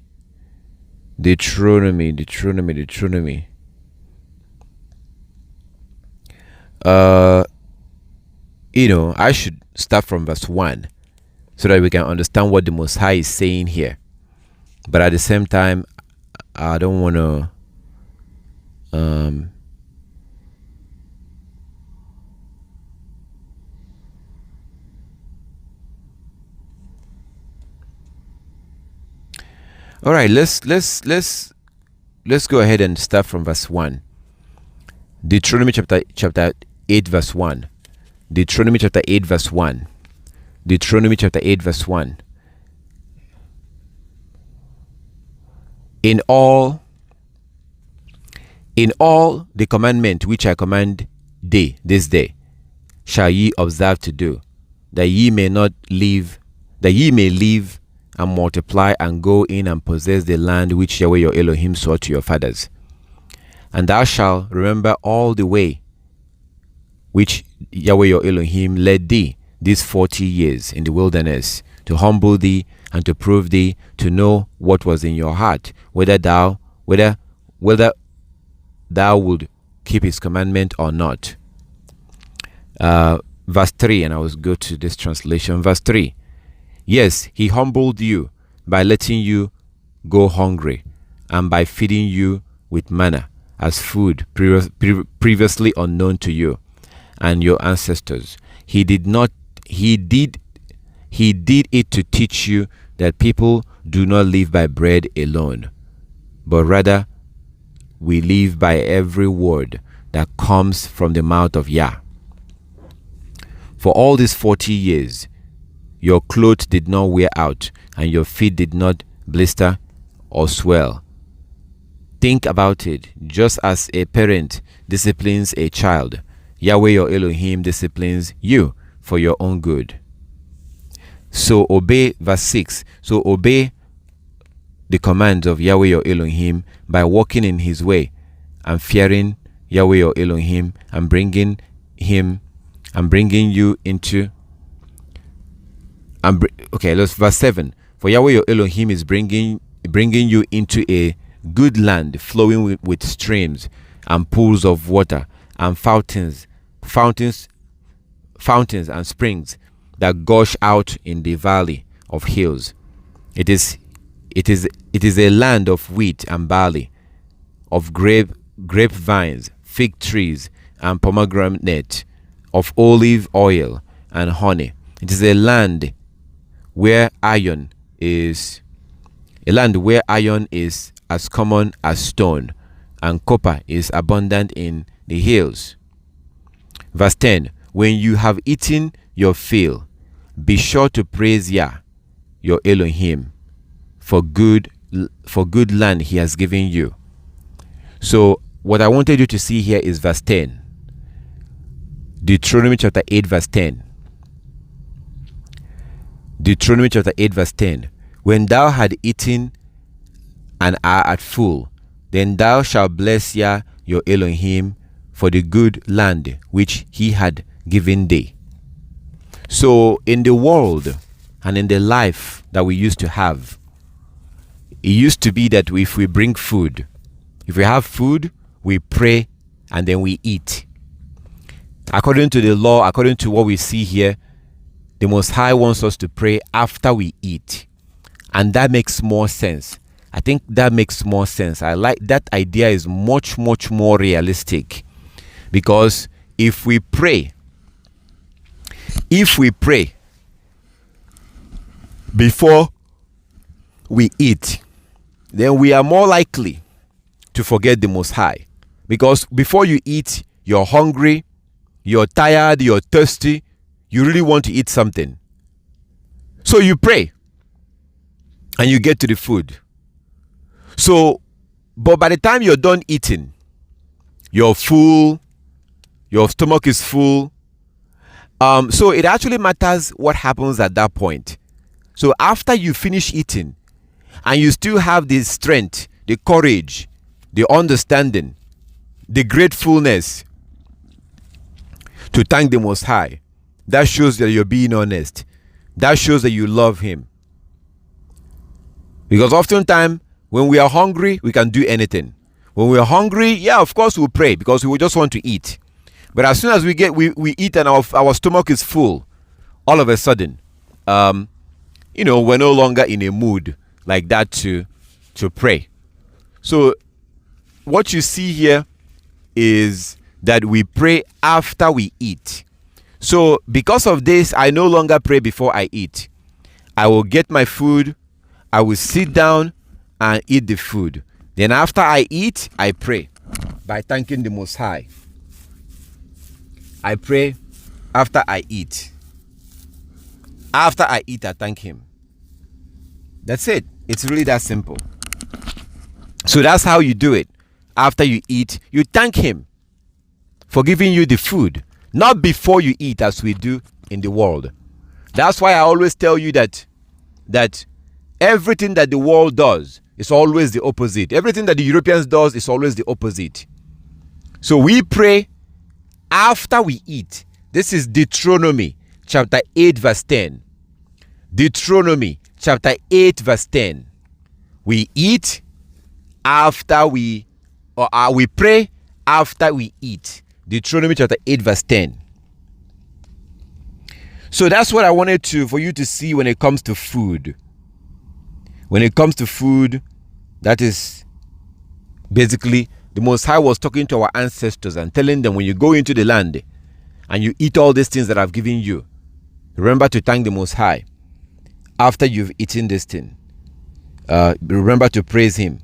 I should start from verse 1 so that we can understand what the Most High is saying here. But at the same time, I don't want to all right, let's go ahead and start from verse 1. Deuteronomy chapter 8 verse 1. Deuteronomy chapter 8 verse 1. Deuteronomy chapter 8 verse 1. In all the commandment which I command thee this day shall ye observe to do, that ye may live and multiply and go in and possess the land which Yahweh your Elohim swore to your fathers. And thou shalt remember all the way which Yahweh your Elohim led thee these 40 years in the wilderness, to humble thee and to prove thee, to know what was in your heart, whether thou would keep his commandment or not. Verse 3, and I will go to this translation. Verse 3. Yes, he humbled you by letting you go hungry and by feeding you with manna as food previously unknown to you and your ancestors. He did it to teach you that people do not live by bread alone, but rather we live by every word that comes from the mouth of Yah. For all these 40 years, your clothes did not wear out, and your feet did not blister or swell. Think about it. Just as a parent disciplines a child, Yahweh your Elohim disciplines you for your own good. So obey, verse 6. So obey the commands of Yahweh your Elohim by walking in his way and fearing Yahweh your Elohim and bringing you into verse 7. For Yahweh your Elohim is bringing you into a good land flowing with streams and pools of water and fountains and springs that gush out in the valley of hills. It is a land of wheat and barley, of grapevines, fig trees and pomegranate, of olive oil and honey. It is a land where iron is as common as stone, and copper is abundant in the hills. Verse 10. When you have eaten your fill, be sure to praise Yah your Elohim for good land he has given you. So what I wanted you to see here is verse 10. Deuteronomy chapter 8 verse 10. Deuteronomy chapter 8 verse 10. When thou had eaten and art full, then thou shalt bless Yah your Elohim for the good land which he had given thee. So in the world and in the life that we used to have, it used to be that if we bring food If we have food, we pray and then we eat. According to the law, according to what we see here, the Most High wants us to pray after we eat. And that makes more sense. I think that makes more sense. I like that idea. Is much more realistic, because if we pray before we eat, then we are more likely to forget the Most High. Because before you eat, you're hungry, you're tired, you're thirsty, you really want to eat something. So you pray and you get to the food. So, but by the time you're done eating, you're full, your stomach is full. So it actually matters what happens at that point. So after you finish eating and you still have the strength, the courage, the understanding, the gratefulness to thank the Most High, that shows that you're being honest. That shows that you love Him. Because oftentimes when we are hungry, we can do anything. When we are hungry, yeah, of course we'll pray because we just want to eat. But as soon as we eat and our stomach is full, all of a sudden, we're no longer in a mood like that to pray. So what you see here is that we pray after we eat. So because of this, I no longer pray before I eat. I will get my food, I will sit down and eat the food. Then after I eat, I pray by thanking the Most High. I pray after I eat. After I eat, I thank Him. That's it. It's really that simple. So that's how you do it. After you eat, you thank Him for giving you the food, not before you eat as we do in the world. That's why I always tell you that everything that the world does is always the opposite. Everything that the Europeans does is always the opposite. So we pray after we eat. This is Deuteronomy chapter 8 verse 10. Deuteronomy chapter 8 verse 10. We eat after we pray after we eat. Deuteronomy chapter 8 verse 10. So that's what I wanted for you to see when it comes to food. When it comes to food, that is basically the Most High was talking to our ancestors and telling them, when you go into the land and you eat all these things that I've given you, remember to thank the Most High. After you've eaten this thing, remember to praise Him.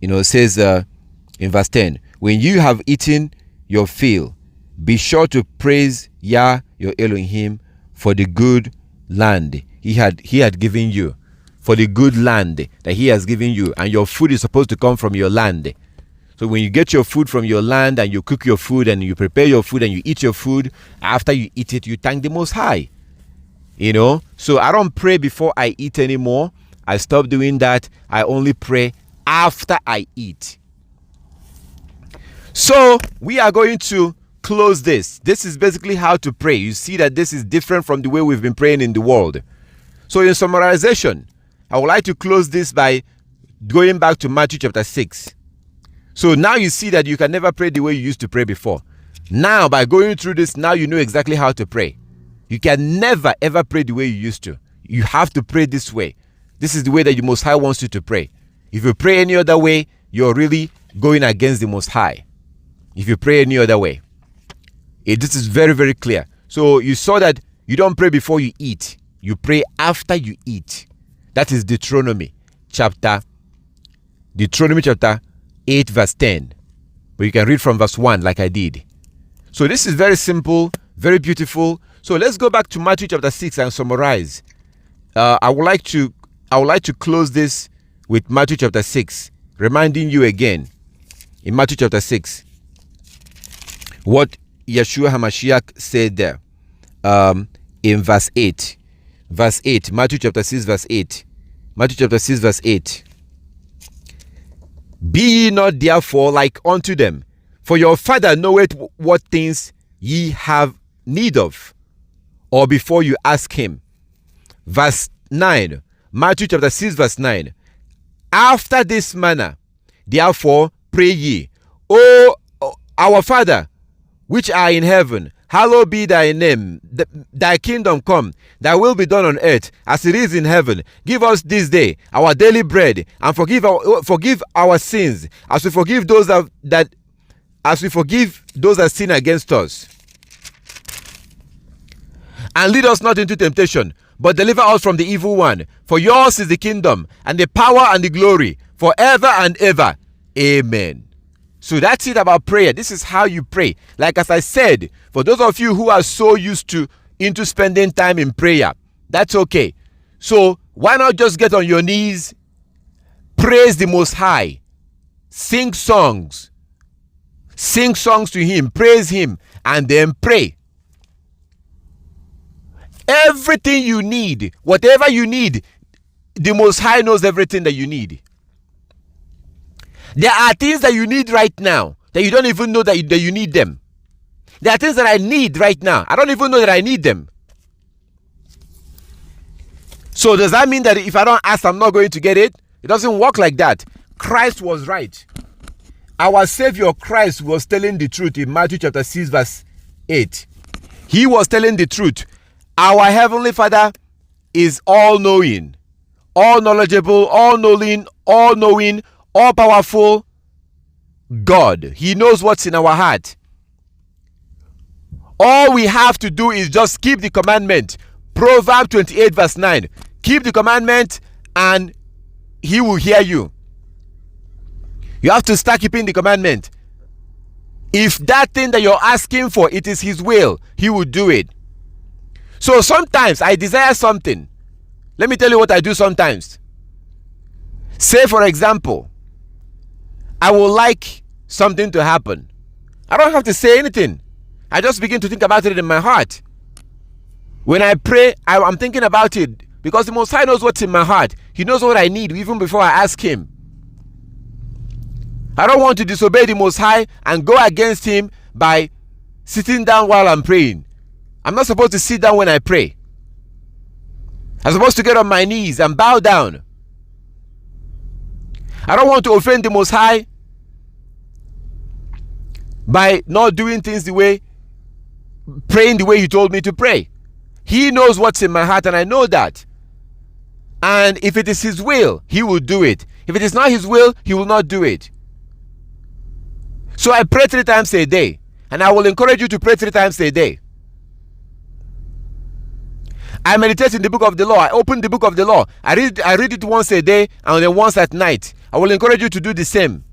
It says in verse 10, when you have eaten your fill, be sure to praise Yah your Elohim for the good land he had given you. For the good land that He has given you. And your food is supposed to come from your land. So when you get your food from your land and you cook your food and you prepare your food and you eat your food, after you eat it, you thank the Most High. So I don't pray before I eat anymore. I stopped doing that. I only pray after I eat. So we are going to close this. This is basically how to pray. You see that this is different from the way we've been praying in the world. So in summarization, I would like to close this by going back to Matthew chapter 6. So now you see that you can never pray the way you used to pray before. Now, by going through this, now you know exactly how to pray. You can never ever pray the way you used to. You have to pray this way. This is the way that the Most High wants you to pray. If you pray any other way, you're really going against the Most High. If you pray any other way. This is very, very clear. So you saw that you don't pray before you eat. You pray after you eat. That is Deuteronomy chapter 8 verse 10. But you can read from verse 1 like I did. So this is very simple, very beautiful. So let's go back to Matthew chapter 6 and summarize. I would like to close this with Matthew chapter 6, reminding you again in Matthew chapter 6 what Yeshua HaMashiach said there in verse 8. Verse 8, Matthew chapter 6 verse 8. Matthew chapter 6 verse 8. Be ye not therefore like unto them, for your Father knoweth what things ye have need of, or before you ask Him. Verse 9, Matthew chapter 6 verse 9. After this manner, therefore, pray ye. O our Father, which are in heaven, hallowed be thy name. Thy kingdom come, thy will be done on earth as it is in heaven. Give us this day our daily bread, and forgive our sins as we forgive those that sin against us. And lead us not into temptation, but deliver us from the evil one. For yours is the kingdom, and the power, and the glory, forever and ever. Amen. So that's it about prayer. This is how you pray. Like as I said, for those of you who are so into spending time in prayer, that's okay. So why not just get on your knees, praise the Most High, sing songs to Him, praise Him, and then pray. Everything you need, whatever you need, the Most High knows everything that you need. There are things that you need right now that you don't even know that you need them. There are things that I need right now. I don't even know that I need them. So does that mean that if I don't ask, I'm not going to get it? It doesn't work like that. Christ was right. Our Savior Christ was telling the truth in Matthew chapter 6 verse 8. He was telling the truth. Our Heavenly Father is all-knowing, all-knowledgeable, all-knowing, all-powerful God. He knows what's in our heart. All we have to do is just keep the commandment. Proverbs 28 verse 9. Keep the commandment and He will hear you. You have to start keeping the commandment. If that thing that you're asking for, it is His will, He will do it. So sometimes I desire something. Let me tell you what I do sometimes. Say for example, I would like something to happen. I don't have to say anything. I just begin to think about it in my heart. When I pray, I'm thinking about it because the Most High knows what's in my heart. He knows what I need even before I ask Him. I don't want to disobey the Most High and go against Him by sitting down while I'm praying. I'm not supposed to sit down when I pray. I'm supposed to get on my knees and bow down. I don't want to offend the Most High by not doing things praying the way He told me to pray. He knows what's in my heart and I know that. And if it is His will, He will do it. If it is not His will, He will not do it. So I pray 3 times a day, and I will encourage you to pray 3 times a day. I meditate in the book of the law. I open the book of the law. I read it once a day and then once at night. I will encourage you to do the same.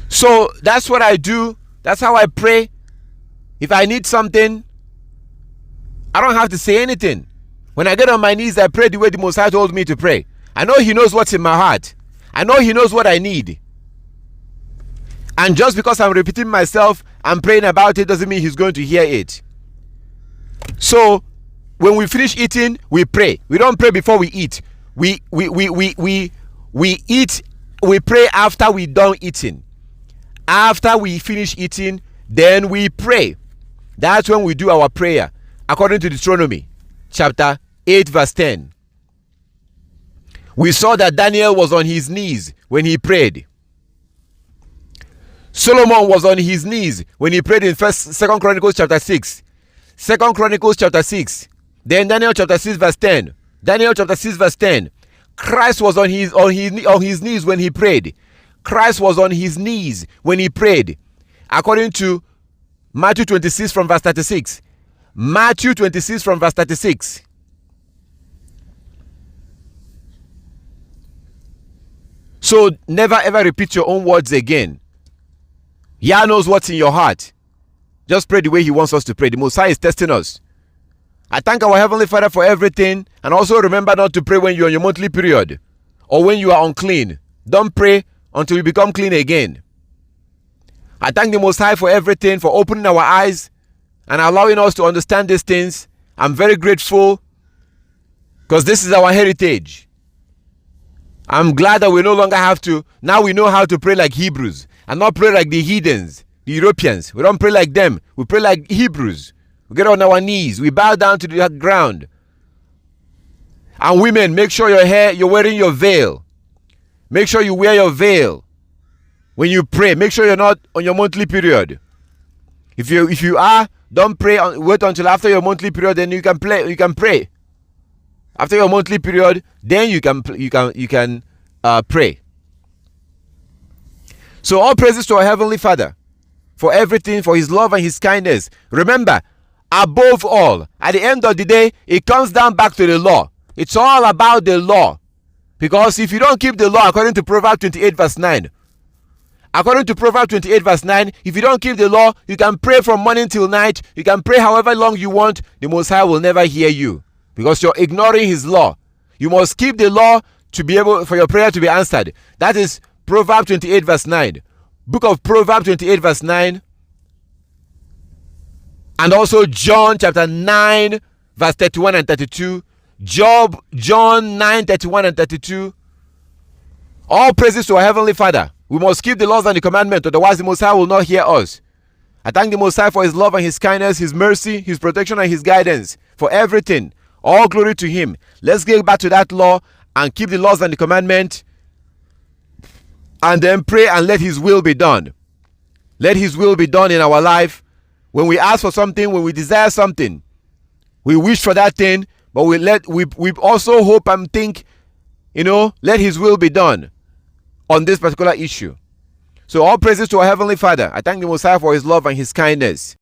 So that's what I do. That's how I pray. If I need something, I don't have to say anything. When I get on my knees, I pray the way the Most High told me to pray. I know He knows what's in my heart. I know He knows what I need. And just because I'm repeating myself and praying about it doesn't mean He's going to hear it. So when we finish eating, we pray. We don't pray before we eat. We eat. We pray after we done eating. After we finish eating, then we pray. That's when we do our prayer, according to Deuteronomy chapter 8 verse 10. We saw that Daniel was on his knees when he prayed. Solomon was on his knees when he prayed in 2 Chronicles chapter 6. 2 Chronicles chapter 6. Then Daniel chapter 6 verse 10. Daniel chapter 6 verse 10. Christ was on his knees when he prayed. Christ was on his knees when he prayed. According to Matthew 26 from verse 36. Matthew 26 from verse 36. So never ever repeat your own words again. Yah knows what's in your heart. Just pray the way He wants us to pray. The Most High is testing us. I thank our Heavenly Father for everything. And also remember not to pray when you're on your monthly period or when you are unclean. Don't pray until you become clean again. I thank the Most High for everything, for opening our eyes and allowing us to understand these things. I'm very grateful because this is our heritage. I'm glad that we no longer have to. Now we know how to pray like Hebrews and not pray like the heathens, the Europeans. We don't pray like them. We pray like Hebrews. We get on our knees. We bow down to the ground. And women, make sure you're wearing your veil. Make sure you wear your veil when you pray. Make sure you're not on your monthly period. If you are, don't pray. Wait until after your monthly period, then you can pray. After your monthly period, then you can pray. So all praises to our Heavenly Father for everything, for His love and His kindness. Remember, above all, at the end of the day, it comes down back to the law. It's all about the law. Because if you don't keep the law, according to Proverbs 28 verse 9, if you don't keep the law, you can pray from morning till night. You can pray however long you want. The Most High will never hear you because you're ignoring His law. You must keep the law to be able for your prayer to be answered. That is Proverbs 28 verse 9. Book of Proverbs 28 verse 9. And also John chapter 9 verse 31 and 32. John 9 31 and 32. All praises to our Heavenly Father. We must keep the laws and the commandments, otherwise the Most High will not hear us. I thank the Most High for His love and His kindness, His mercy, His protection and His guidance, for everything. All glory to Him. Let's get back to that law and keep the laws and the commandments, and then pray and let His will be done. Let His will be done in our life. When we ask for something, when we desire something, we wish for that thing, but we also hope and think, let His will be done on this particular issue. So all praises to our Heavenly Father. I thank the Most High for His love and His kindness.